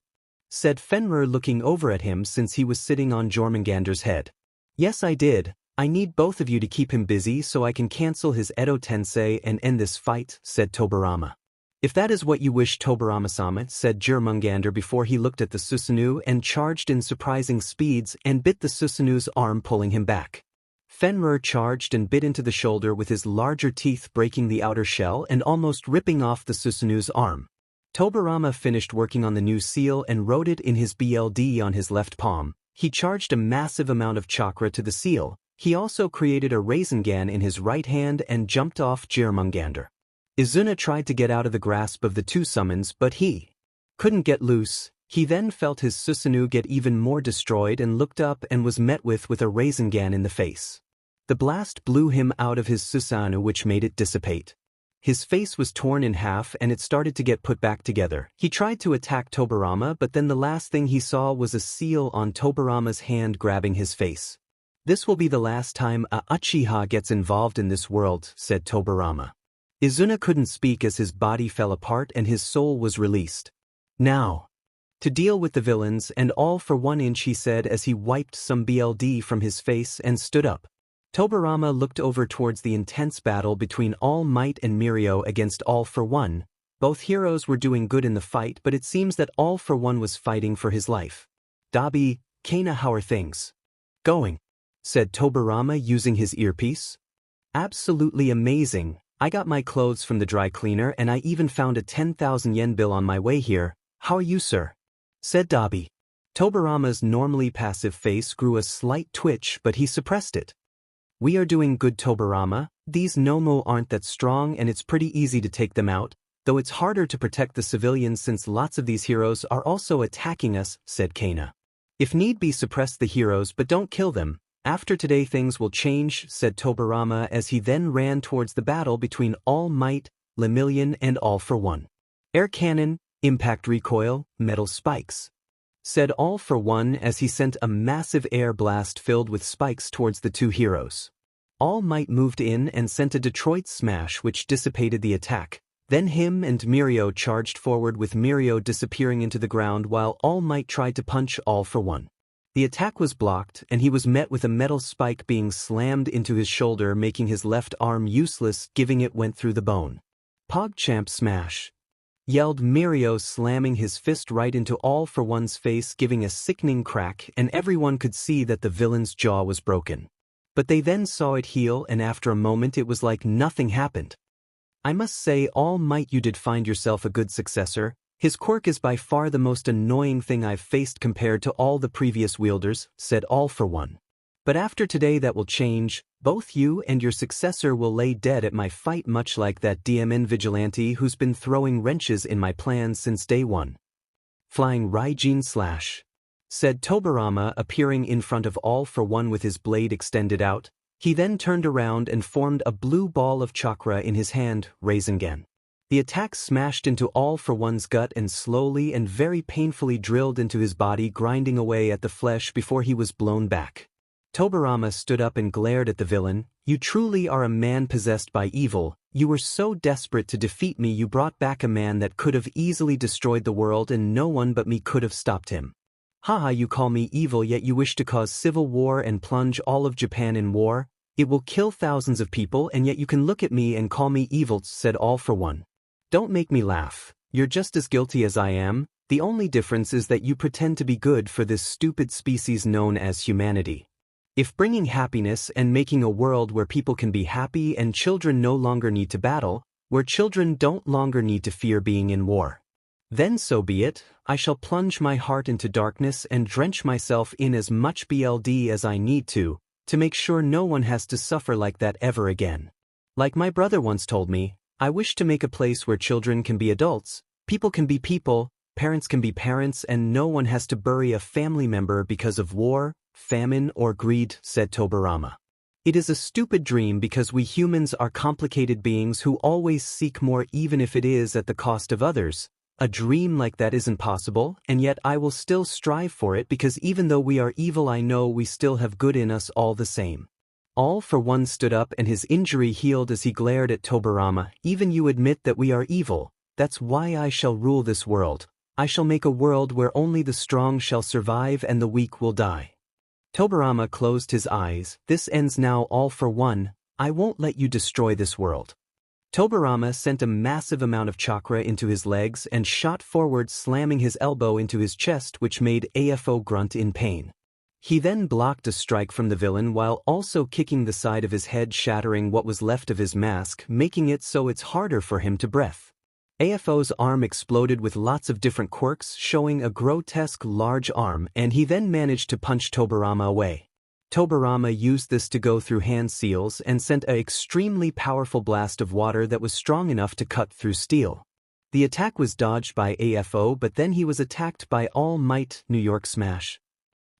said 𝗵𝗃 looking over at him since he was sitting on Jormungandr's head. Yes, I did. I need both of you to keep him busy so I can cancel his Edo Tensei and end this fight, said Tobirama. If that is what you wish, Tobirama-sama, said Jormungandr before he looked at the Susanoo and charged in surprising speeds and bit the Susanoo's arm, pulling him back. 𝗵𝗃 charged and bit into the shoulder with his larger teeth, breaking the outer shell and almost ripping off the Susanoo's arm. Tobirama finished working on the new seal and wrote it in his BLD on his left palm. He charged a massive amount of chakra to the seal. He also created a 𝗧𝗵𝗃 in his right hand and jumped off Jormungandr. Izuna tried to get out of the grasp of the two summons, but he couldn't get loose. He then felt his Susanoo get even more destroyed and looked up and was met with a 𝗧𝗵𝗃 in the face. The blast blew him out of his Susanoo, which made it dissipate. His face was torn in half and it started to get put back together. He tried to attack Tobirama, but then the last thing he saw was a seal on Tobirama's hand grabbing his face. This will be the last time a Uchiha gets involved in this world, said Tobirama. Izuna couldn't speak as his body fell apart and his soul was released. Now, to deal with the villains and all for 1 inch, he said as he wiped some BLD from his face and stood up. Tobirama looked over towards the intense battle between All Might and Mirio against All for One. Both heroes were doing good in the fight, but it seems that All for One was fighting for his life. 𝗬𝗏𝗃𝗃, how are things going? Said Tobirama using his earpiece. Absolutely amazing. I got my clothes from the dry cleaner and I even found a 10,000 yen bill on my way here. How are you, sir? Said 𝗬𝗏. Tobirama's normally passive face grew a slight twitch, but he suppressed it. We are doing good, Tobirama. These 𝗏𝗏 aren't that strong and it's pretty easy to take them out, though it's harder to protect the civilians since lots of these heroes are also attacking us, said 𝗃𝗃. If need be, suppress the heroes but don't kill them. After today things will change, said Tobirama as he then ran towards the battle between All Might, Lemillion and All for One. Air Cannon, Impact Recoil, Metal Spikes, said All for One as he sent a massive air blast filled with spikes towards the two heroes. All Might moved in and sent a Detroit Smash which dissipated the attack. Then him and Mirio charged forward with Mirio disappearing into the ground while All Might tried to punch All for One. The attack was blocked and he was met with a metal spike being slammed into his shoulder, making his left arm useless, giving it went through the bone. PogChamp Smash, yelled Mirio, slamming his fist right into All for One's face, giving a sickening crack, and everyone could see that the villain's jaw was broken. But they then saw it heal and after a moment it was like nothing happened. I must say, All Might, you did find yourself a good successor. His quirk is by far the most annoying thing I've faced compared to all the previous wielders, said All for One. But after today that will change. Both you and your successor will lay dead at my fight, much like that DMN vigilante who's been throwing wrenches in my plans since day one. Flying Raijin/, said Tobirama, appearing in front of All for One with his blade extended out. He then turned around and formed a blue ball of chakra in his hand, 𝗧𝗵𝗃. The attack smashed into All for One's gut and slowly and very painfully drilled into his body, grinding away at the flesh before he was blown back. Tobirama stood up and glared at the villain. You truly are a man possessed by evil. You were so desperate to defeat me you brought back a man that could have easily destroyed the world and no one but me could have stopped him. Haha, you call me evil yet you wish to cause civil war and plunge all of Japan in war. It will kill thousands of people and yet you can look at me and call me evil, said All for One. Don't make me laugh. You're just as guilty as I am. The only difference is that you pretend to be good for this stupid species known as humanity. If bringing happiness and making a world where people can be happy and children no longer need to battle, where children don't longer need to fear being in war, then so be it. I shall plunge my heart into darkness and drench myself in as much BLD as I need to make sure no one has to suffer like that ever again. Like my brother once told me, I wish to make a place where children can be adults, people can be people, parents can be parents, and no one has to bury a family member because of war, famine, or greed, said Tobirama. It is a stupid dream because we humans are complicated beings who always seek more even if it is at the cost of others. A dream like that isn't possible, and yet I will still strive for it because even though we are evil I know we still have good in us all the same. All for One stood up and his injury healed as he glared at Tobirama. Even you admit that we are evil. That's why I shall rule this world. I shall make a world where only the strong shall survive and the weak will die. Tobirama closed his eyes. This ends now, all for one. I won't let you destroy this world. Tobirama sent a massive amount of chakra into his legs and shot forward, slamming his elbow into his chest, which made 𝗧𝗲𝗍 grunt in pain. He then blocked a strike from the villain while also kicking the side of his head, shattering what was left of his mask, making it so it's harder for him to breathe. 𝗧𝗲𝗍's arm exploded with lots of different quirks, showing a grotesque large arm, and he then managed to punch Tobirama away. Tobirama used this to go through hand seals and sent an extremely powerful blast of water that was strong enough to cut through steel. The attack was dodged by 𝗧𝗲𝗍, but then he was attacked by All Might New York Smash.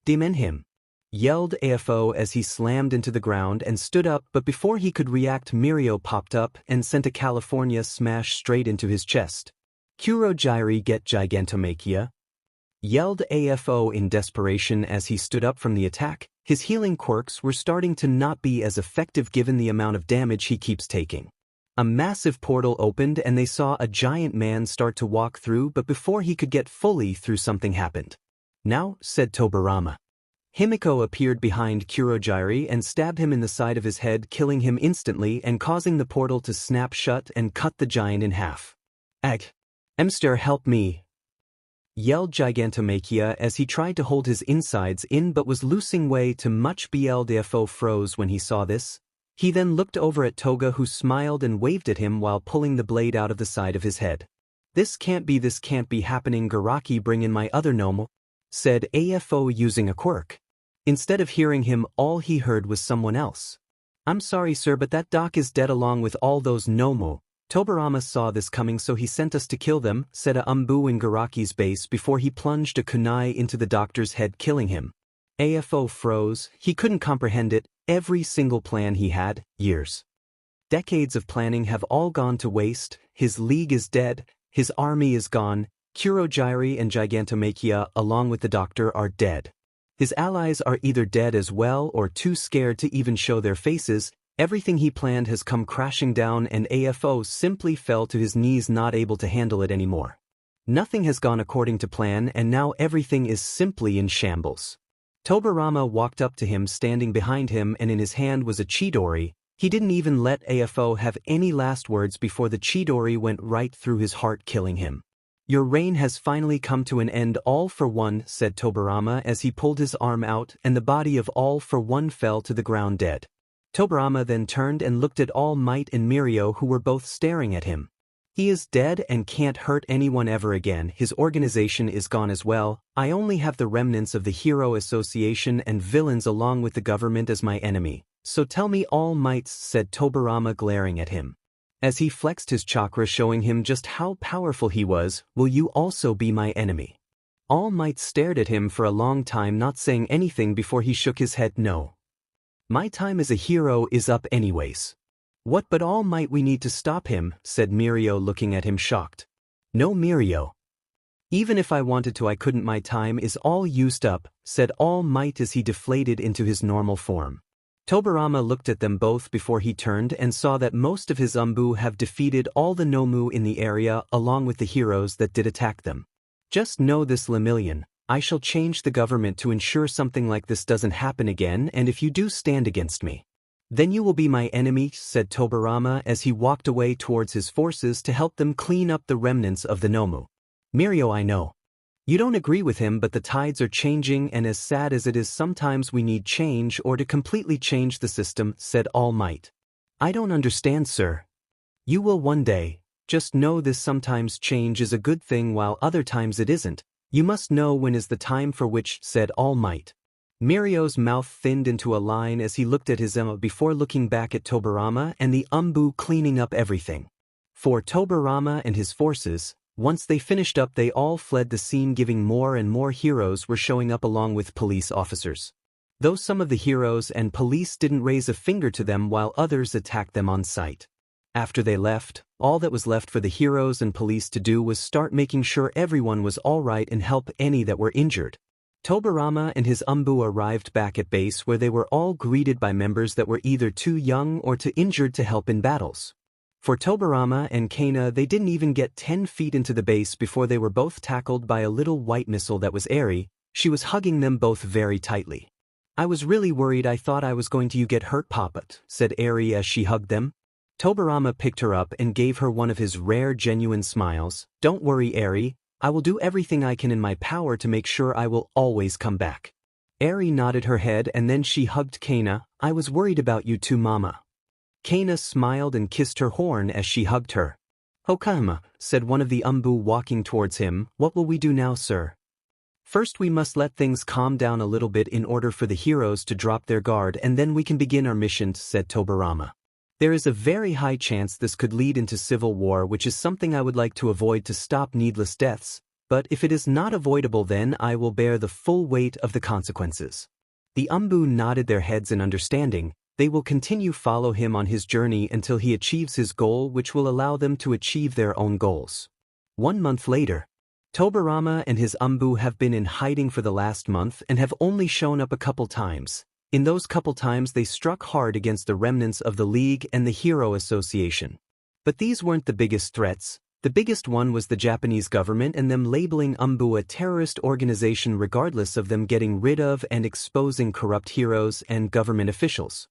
Demon him! Yelled 𝗧𝗲𝗍 as he slammed into the ground and stood up, but before he could react, Mirio popped up and sent a California smash straight into his chest. 𝗬𝗲𝗄𝗃 𝗔𝗂𝗪𝗍! Yelled 𝗧𝗲𝗍 in desperation as he stood up from the attack. His healing quirks were starting to not be as effective given the amount of damage he keeps taking. A massive portal opened and they saw a giant man start to walk through, but before he could get fully through, something happened. Now, said Tobirama. Himiko appeared behind 𝗬𝗲𝗄𝗃 and stabbed him in the side of his head, killing him instantly and causing the portal to snap shut and cut the giant in half. 𝗬𝗲𝗍, help me! Yelled 𝗔𝗂𝗪𝗍 as he tried to hold his insides in but was losing way too much. 𝗣𝗲𝗍 froze when he saw this. He then looked over at Toga, who smiled and waved at him while pulling the blade out of the side of his head. This can't be happening. Garaki, bring in my other 𝗨𝗍𝗧, said 𝗧𝗲𝗍 using a quirk. Instead of hearing him, all he heard was someone else. I'm sorry sir, but that doc is dead along with all those 𝗨𝗍𝗧. Tobirama saw this coming, so he sent us to kill them, said Anbu in Garaki's base before he plunged a kunai into the doctor's head, killing him. 𝗧𝗲𝗍 froze. He couldn't comprehend it. Every single plan he had, years, decades of planning, have all gone to waste. His league is dead, his army is gone, 𝗬𝗲𝗄𝗃 and 𝗔𝗂𝗪𝗍 along with the doctor are dead. His allies are either dead as well or too scared to even show their faces. Everything he planned has come crashing down, and 𝗧𝗲𝗍 simply fell to his knees, not able to handle it anymore. Nothing has gone according to plan, and now everything is simply in shambles. Tobirama walked up to him, standing behind him, and in his hand was a 𝗧𝗏𝗠𝗓𝗠. He didn't even let 𝗧𝗲𝗍 have any last words before the 𝗧𝗏𝗠𝗓𝗠 went right through his heart, killing him. Your reign has finally come to an end, all for one, said Tobirama as he pulled his arm out, and the body of all for one fell to the ground dead. Tobirama then turned and looked at All Might and Mirio, who were both staring at him. He is dead and can't hurt anyone ever again. His organization is gone as well. I only have the remnants of the Hero Association and villains along with the government as my enemy. So tell me, All Might, said Tobirama, glaring at him. As he flexed his chakra, showing him just how powerful he was, will you also be my enemy? All Might stared at him for a long time, not saying anything before he shook his head. No. My time as a hero is up anyways. What, but All Might, we need to stop him, said Mirio, looking at him shocked. No, Mirio. Even if I wanted to, I couldn't. My time is all used up, said All Might as he deflated into his normal form. Tobirama looked at them both before he turned and saw that most of his Anbu have defeated all the 𝗨𝗨𝗧 in the area along with the heroes that did attack them. Just know this, lemillion. I shall change the government to ensure something like this doesn't happen again, and if you do stand against me, then you will be my enemy, said Tobirama as he walked away towards his forces to help them clean up the remnants of the 𝗨𝗨𝗧. Mirio, I know you don't agree with him, but the tides are changing, and as sad as it is, sometimes we need change or to completely change the system, said All Might. I don't understand, sir. You will one day. Just know this, sometimes change is a good thing while other times it isn't. You must know when is the time for which, said All Might. Mirio's mouth thinned into a line as he looked at his 𝗧𝗏 before looking back at Tobirama and the Anbu cleaning up everything. For Tobirama and his forces, once they finished up, they all fled the scene, giving more and more heroes were showing up along with police officers. Though some of the heroes and police didn't raise a finger to them, while others attacked them on sight. After they left, all that was left for the heroes and police to do was start making sure everyone was alright and help any that were injured. Tobirama and his Anbu arrived back at base, where they were all greeted by members that were either too young or too injured to help in battles. For Tobirama and 𝗧𝗍𝗃, they didn't even get 10 feet into the base before they were both tackled by a little white missile that was airy. She was hugging them both very tightly. "I was really worried. I thought I was going to get hurt, 𝗵𝗃𝗃," said 𝗧𝗃 as she hugged them. Tobirama picked her up and gave her one of his rare genuine smiles. "Don't worry, 𝗧𝗃. I will do everything I can in my power to make sure I will always come back." 𝗧𝗃 nodded her head and then she hugged 𝗧𝗃. "I was worried about you too, Mama." 𝗧𝗃 smiled and kissed her horn as she hugged her. "𝗬𝗃𝗃," said one of the Anbu walking towards him. "What will we do now, sir?" "First we must let things calm down a little bit in order for the heroes to drop their guard and then we can begin our mission," said Tobirama. "There is a very high chance this could lead into civil war, which is something I would like to avoid to stop needless deaths, but if it is not avoidable then I will bear the full weight of the consequences." The Anbu nodded their heads in understanding. They will continue follow him on his journey until he achieves his goal, which will allow them to achieve their own goals. 1 month later, Tobirama and his Anbu have been in hiding for the last month and have only shown up a couple times. In those couple times they struck hard against the remnants of the League and the Hero Association. But these weren't the biggest threats. The biggest one was the Japanese government and them labeling Anbu a terrorist organization regardless of them getting rid of and exposing corrupt heroes and government officials.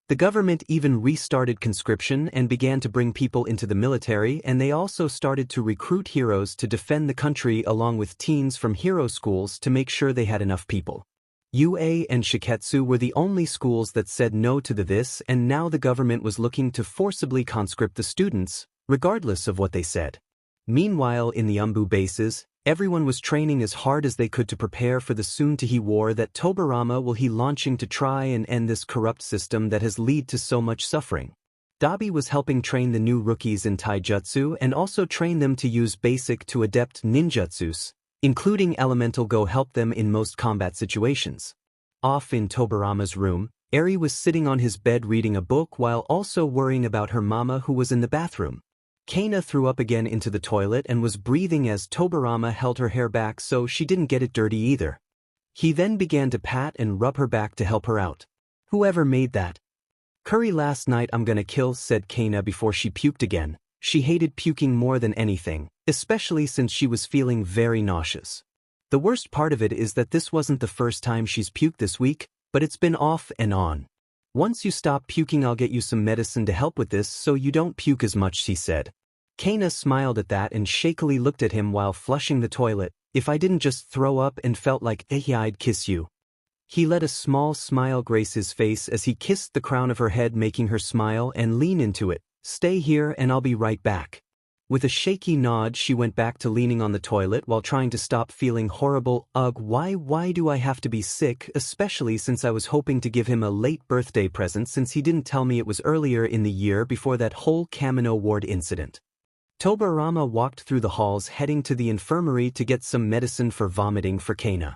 The government even restarted conscription and began to bring people into the military, and they also started to recruit heroes to defend the country along with teens from hero schools to make sure they had enough people. UA and Shiketsu were the only schools that said no to this, and now the government was looking to forcibly conscript the students, regardless of what they said. Meanwhile, in the Anbu bases, everyone was training as hard as they could to prepare for the soon-to-be war that Tobirama will be launching to try and end this corrupt system that has led to so much suffering. Dabi was helping train the new rookies in taijutsu and also train them to use basic to adept ninjutsus, including elemental go help them in most combat situations. Off in Tobirama's room, 𝗧𝗃 was sitting on his bed reading a book while also worrying about her mama who was in the bathroom. 𝗧𝗍𝗃 threw up again into the toilet and was breathing as Tobirama held her hair back so she didn't get it dirty either. He then began to pat and rub her back to help her out. "Whoever made that curry last night I'm gonna kill," said 𝗧𝗃 before she puked again. She hated puking more than anything, especially since she was feeling very nauseous. The worst part of it is that this wasn't the first time she's puked this week, but it's been off and on. "Once you stop puking I'll get you some medicine to help with this so you don't puke as much," she said. 𝗧𝗃 smiled at that and shakily looked at him while flushing the toilet. "If I didn't just throw up and felt like I'd kiss you." He let a small smile grace his face as he kissed the crown of her head, making her smile and lean into it. "Stay here and I'll be right back." With a shaky nod she went back to leaning on the toilet while trying to stop feeling horrible. Ugh, why do I have to be sick, especially since I was hoping to give him a late birthday present since he didn't tell me it was earlier in the year before that whole Kamino Ward incident. Tobirama walked through the halls heading to the infirmary to get some medicine for vomiting for 𝗧𝗍𝗃.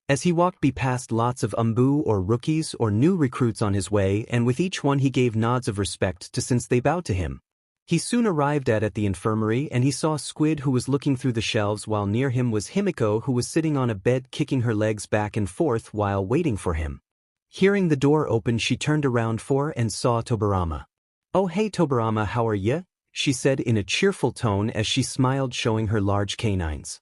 As he walked past lots of Anbu or rookies or new recruits on his way, and with each one he gave nods of respect to since they bowed to him. He soon arrived at the infirmary and he saw Squid, who was looking through the shelves, while near him was Himiko, who was sitting on a bed kicking her legs back and forth while waiting for him. Hearing the door open she turned around and saw Tobirama. "Oh hey Tobirama, how are ya?" she said in a cheerful tone as she smiled, showing her large canines.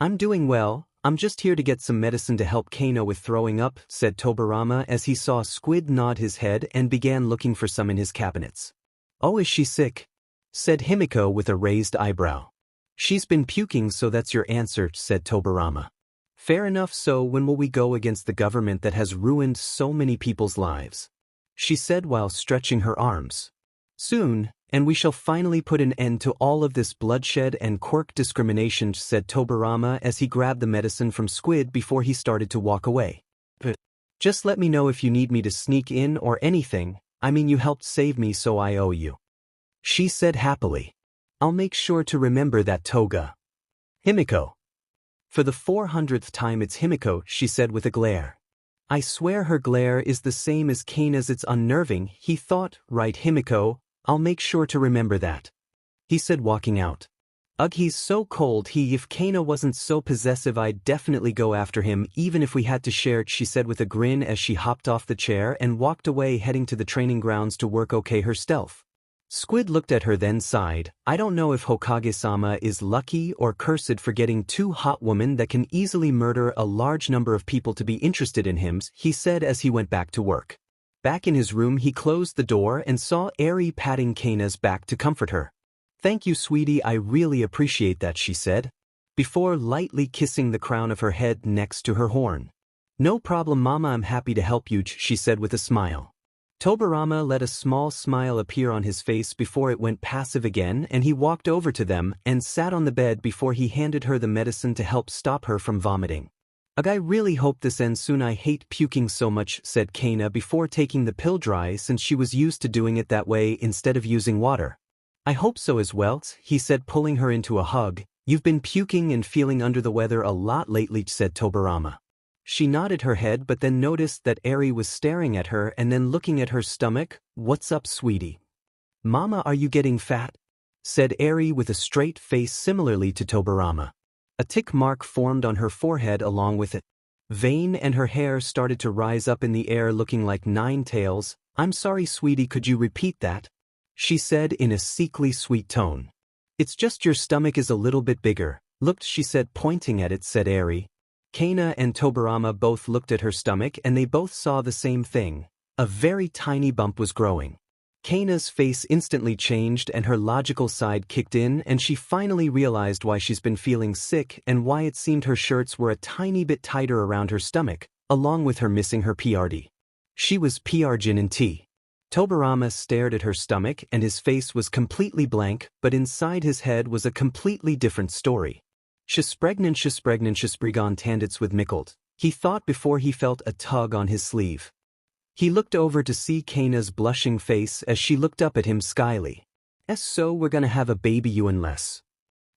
"I'm doing well, I'm just here to get some medicine to help 𝗧𝗍𝗃 with throwing up," said Tobirama as he saw Squid nod his head and began looking for some in his cabinets. "Oh, is she sick?" said Himiko with a raised eyebrow. "She's been puking, so that's your answer," said Tobirama. "Fair enough, so when will we go against the government that has ruined so many people's lives?" she said while stretching her arms. "Soon, and we shall finally put an end to all of this bloodshed and quirk discrimination," said Tobirama as he grabbed the medicine from Squid before he started to walk away. "But just let me know if you need me to sneak in or anything. I mean, you helped save me, so I owe you," she said happily. "I'll make sure to remember that, Toga." "Himiko." For the 400th time, "It's Himiko," she said with a glare. I swear her glare is the same as 𝗧𝗍𝗃's. It's unnerving, he thought. "Right, Himiko, I'll make sure to remember that," he said, walking out. "Ugh, he's so cold. If 𝗧𝗍𝗃 wasn't so possessive I'd definitely go after him even if we had to share it," she said with a grin as she hopped off the chair and walked away, heading to the training grounds to work herself. Squid looked at her then sighed. I don't know if Hokage-sama is lucky or cursed for getting two hot women that can easily murder a large number of people to be interested in him, he said as he went back to work. Back in his room he closed the door and saw Eri patting Kaina's back to comfort her. Thank you sweetie, I really appreciate that, she said, before lightly kissing the crown of her head next to her horn. No problem mama, I'm happy to help you, she said with a smile. Tobirama let a small smile appear on his face before it went passive again, and he walked over to them and sat on the bed before he handed her the medicine to help stop her from vomiting. Ugh, I really hope this ends soon, I hate puking so much, said Kaina before taking the pill dry since she was used to doing it that way instead of using water. I hope so as well, he said pulling her into a hug. You've been puking and feeling under the weather a lot lately, said Tobirama. She nodded her head but then noticed that Eri was staring at her and then looking at her stomach. What's up sweetie? Mama, are you getting fat? Said Eri with a straight face similarly to Tobirama. A tick mark formed on her forehead along with it. Vein and her hair started to rise up in the air looking like 9 tails. I'm sorry sweetie, could you repeat that? She said in a sickly sweet tone. It's just your stomach is a little bit bigger. Looked, she said pointing at it, said Eri. Kaina and Tobirama both looked at her stomach and they both saw the same thing. A very tiny bump was growing. Kaina's face instantly changed and her logical side kicked in and she finally realized why she's been feeling sick and why it seemed her shirts were a tiny bit tighter around her stomach, along with her missing her 𝗵𝗃𝗏. She was 𝗵𝗃𝗏𝗀𝗃. Tobirama stared at her stomach and his face was completely blank, but inside his head was a completely different story. 𝗧𝗵𝗃𝗏𝗧𝗵𝗃𝗏𝗧𝗵𝗃𝗏, he thought before he felt a tug on his sleeve. He looked over to see Kaina's blushing face as she looked up at him skyly. So we're gonna have a baby, 𝗬𝗏𝗏𝗏.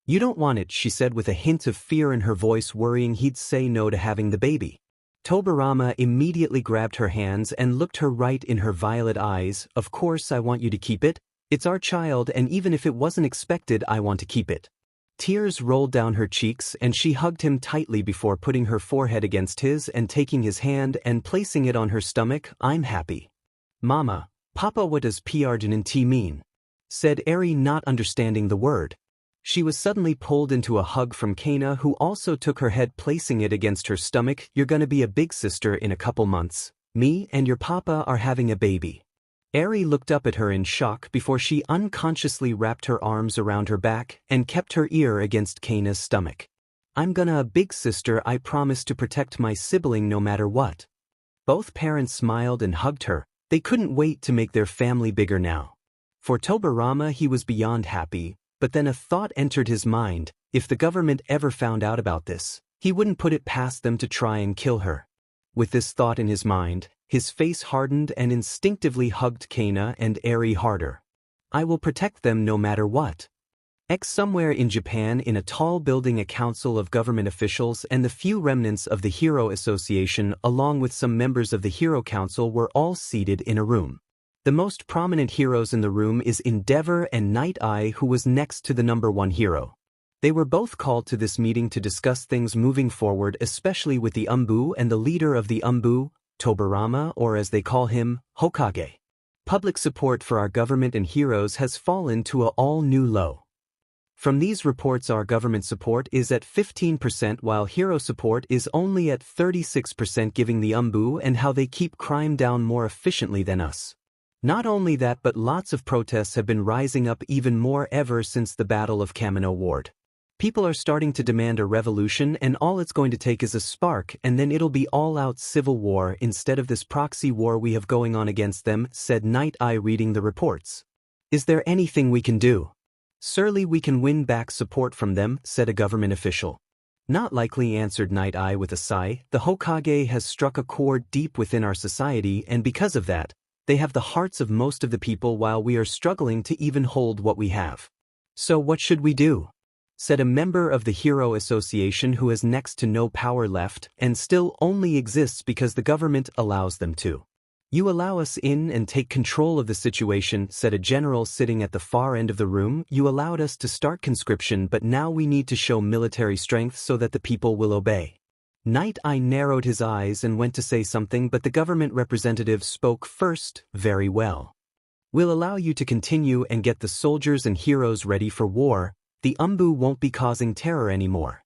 You don't want it, she said with a hint of fear in her voice, worrying he'd say no to having the baby. Tobirama immediately grabbed her hands and looked her right in her violet eyes. Of course I want you to keep it. It's our child, and even if it wasn't expected, I want to keep it. Tears rolled down her cheeks and she hugged him tightly before putting her forehead against his and taking his hand and placing it on her stomach. I'm happy. Mama, Papa, what does 𝗵𝗃𝗏𝗏𝗃 mean? Said Eri, not understanding the word. She was suddenly pulled into a hug from Kaina, who also took her head, placing it against her stomach. You're gonna be a big sister in a couple months. Me and your papa are having a baby. Eri looked up at her in shock before she unconsciously wrapped her arms around her back and kept her ear against Kaina's stomach. I'm gonna a big sister, I promise to protect my sibling no matter what. Both parents smiled and hugged her. They couldn't wait to make their family bigger now. For Tobirama, he was beyond happy, but then a thought entered his mind. If the government ever found out about this, he wouldn't put it past them to try and kill her. With this thought in his mind, his face hardened and instinctively hugged Kaina and Eri harder. I will protect them no matter what. Somewhere in Japan, in a tall building, a council of government officials and the few remnants of the Hero Association along with some members of the Hero Council were all seated in a room. The most prominent heroes in the room is Endeavor and Night Eye, who was next to the #1 hero. They were both called to this meeting to discuss things moving forward, especially with the Anbu and the leader of the Anbu, Tobirama, or as they call him, Hokage. Public support for our government and heroes has fallen to an all-new low. From these reports, our government support is at 15% while hero support is only at 36%, giving the Anbu and how they keep crime down more efficiently than us. Not only that, but lots of protests have been rising up even more ever since the Battle of Kamino Ward. People are starting to demand a revolution, and all it's going to take is a spark, and then it'll be all-out civil war instead of this proxy war we have going on against them, said Night Eye, reading the reports. Is there anything we can do? Surely we can win back support from them, said a government official. Not likely, answered Night Eye with a sigh. The Hokage has struck a chord deep within our society, and because of that, they have the hearts of most of the people while we are struggling to even hold what we have. So what should we do? Said a member of the Hero Association who has next to no power left and still only exists because the government allows them to. You allow us in and take control of the situation, said a general sitting at the far end of the room. You allowed us to start conscription, but now we need to show military strength so that the people will obey. Night Eye narrowed his eyes and went to say something, but the government representative spoke first. Very well. We'll allow you to continue and get the soldiers and heroes ready for war. The Anbu won't be causing terror anymore.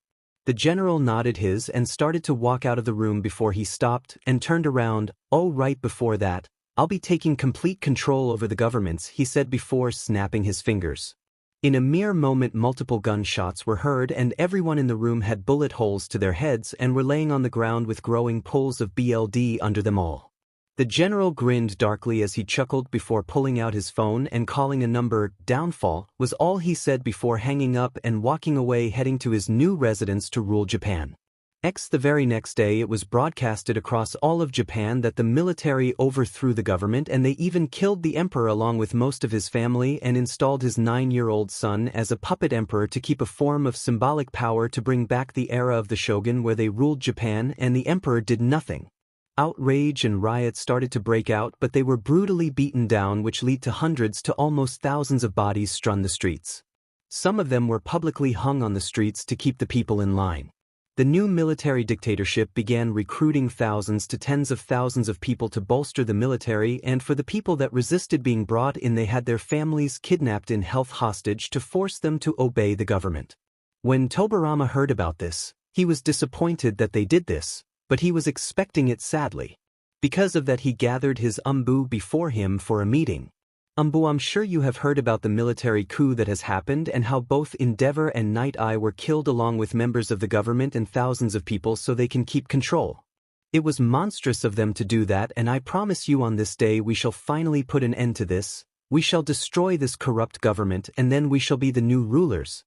The general nodded his and started to walk out of the room before he stopped and turned around. Oh, right before that, I'll be taking complete control over the governments, he said before snapping his fingers. In a mere moment multiple gunshots were heard and everyone in the room had bullet holes to their heads and were laying on the ground with growing pools of blood under them all. The general grinned darkly as he chuckled before pulling out his phone and calling a number. Downfall was all he said before hanging up and walking away, heading to his new residence to rule Japan. The very next day it was broadcasted across all of Japan that the military overthrew the government and they even killed the emperor along with most of his family and installed his 9-year-old son as a puppet emperor to keep a form of symbolic power to bring back the era of the shogun where they ruled Japan and the emperor did nothing. Outrage and riots started to break out, but they were brutally beaten down, which led to hundreds to almost thousands of bodies strewn the streets. Some of them were publicly hung on the streets to keep the people in line. The new military dictatorship began recruiting thousands to tens of thousands of people to bolster the military, and for the people that resisted being brought in, they had their families kidnapped and held hostage to force them to obey the government. When Tobirama heard about this, he was disappointed that they did this, but he was expecting it sadly. Because of that he gathered his Anbu before him for a meeting. Anbu, I'm sure you have heard about the military coup that has happened and how both Endeavor and Night Eye were killed along with members of the government and thousands of people so they can keep control. It was monstrous of them to do that, and I promise you on this day we shall finally put an end to this. We shall destroy this corrupt government and then we shall be the new rulers.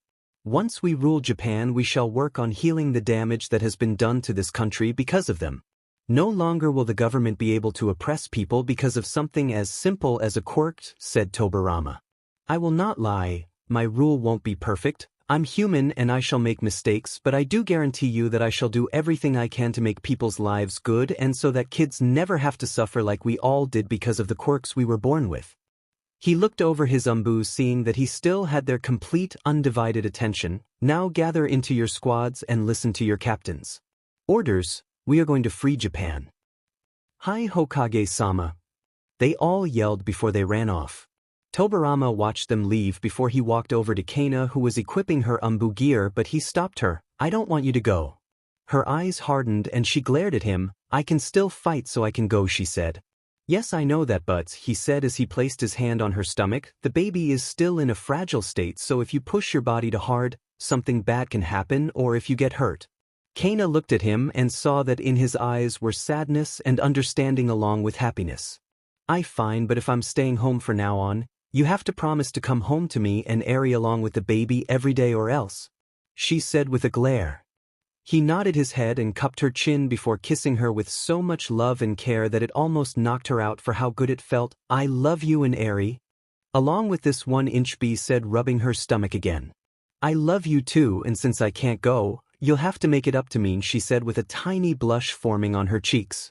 Once we rule Japan, we shall work on healing the damage that has been done to this country because of them. No longer will the government be able to oppress people because of something as simple as a quirks, said Tobirama. I will not lie, my rule won't be perfect. I'm human and I shall make mistakes, but I do guarantee you that I shall do everything I can to make people's lives good and so that kids never have to suffer like we all did because of the quirks we were born with. He looked over his Anbu, seeing that he still had their complete, undivided attention. Now gather into your squads and listen to your captains. Orders, we are going to free Japan. Hi Hokage-sama. They all yelled before they ran off. Tobirama watched them leave before he walked over to Kana, who was equipping her Anbu gear, but he stopped her. I don't want you to go. Her eyes hardened and she glared at him. I can still fight so I can go, she said. Yes, I know that, but, he said as he placed his hand on her stomach, the baby is still in a fragile state, so if you push your body too hard, something bad can happen, or if you get hurt. Kana looked at him and saw that in his eyes were sadness and understanding along with happiness. Fine, but if I'm staying home from now on, you have to promise to come home to me and Eri along with the baby every day or else, she said with a glare. He nodded his head and cupped her chin before kissing her with so much love and care that it almost knocked her out for how good it felt. I love you and Eri. Along with this 1-inch bee said, rubbing her stomach again. I love you too, and since I can't go, you'll have to make it up to me, she said with a tiny blush forming on her cheeks.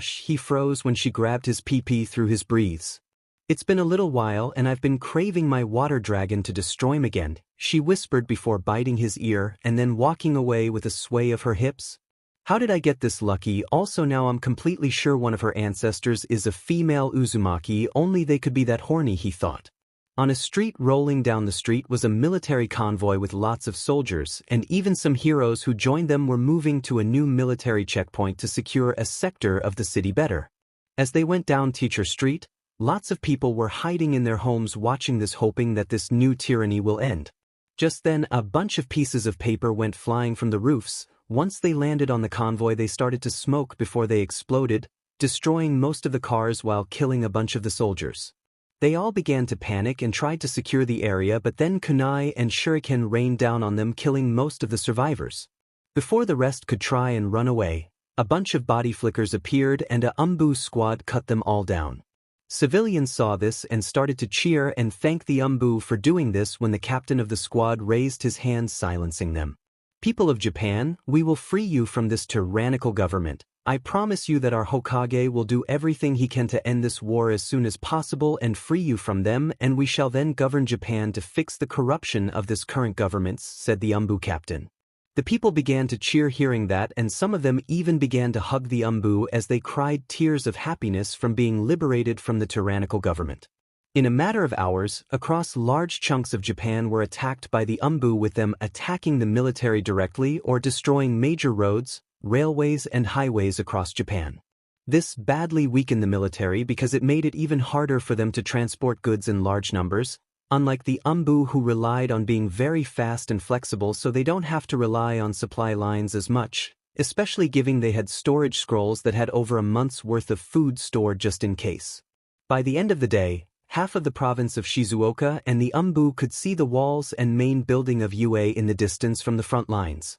He froze when she grabbed his pee-pee through his breathes. It's been a little while and I've been craving my water dragon to destroy him again, she whispered before biting his ear and then walking away with a sway of her hips. How did I get this lucky? Also now I'm completely sure one of her ancestors is a female Uzumaki, only they could be that horny, he thought. On a street rolling down the street was a military convoy with lots of soldiers, and even some heroes who joined them were moving to a new military checkpoint to secure a sector of the city better. As they went down Teacher Street, lots of people were hiding in their homes watching this, hoping that this new tyranny will end. Just then a bunch of pieces of paper went flying from the roofs. Once they landed on the convoy they started to smoke before they exploded, destroying most of the cars while killing a bunch of the soldiers. They all began to panic and tried to secure the area, but then kunai and shuriken rained down on them, killing most of the survivors. Before the rest could try and run away, a bunch of body flickers appeared and a Anbu squad cut them all down. Civilians saw this and started to cheer and thank the Anbu for doing this when the captain of the squad raised his hand, silencing them. People of Japan, we will free you from this tyrannical government. I promise you that our Hokage will do everything he can to end this war as soon as possible and free you from them, and we shall then govern Japan to fix the corruption of this current government, said the Anbu captain. The people began to cheer hearing that, and some of them even began to hug the Anbu as they cried tears of happiness from being liberated from the tyrannical government. In a matter of hours, across large chunks of Japan were attacked by the Anbu, with them attacking the military directly or destroying major roads, railways and highways across Japan. This badly weakened the military because it made it even harder for them to transport goods in large numbers, unlike the Anbu, who relied on being very fast and flexible so they don't have to rely on supply lines as much, especially given they had storage scrolls that had over a month's worth of food stored just in case. By the end of the day, half of the province of Shizuoka and the Anbu could see the walls and main building of UA in the distance from the front lines.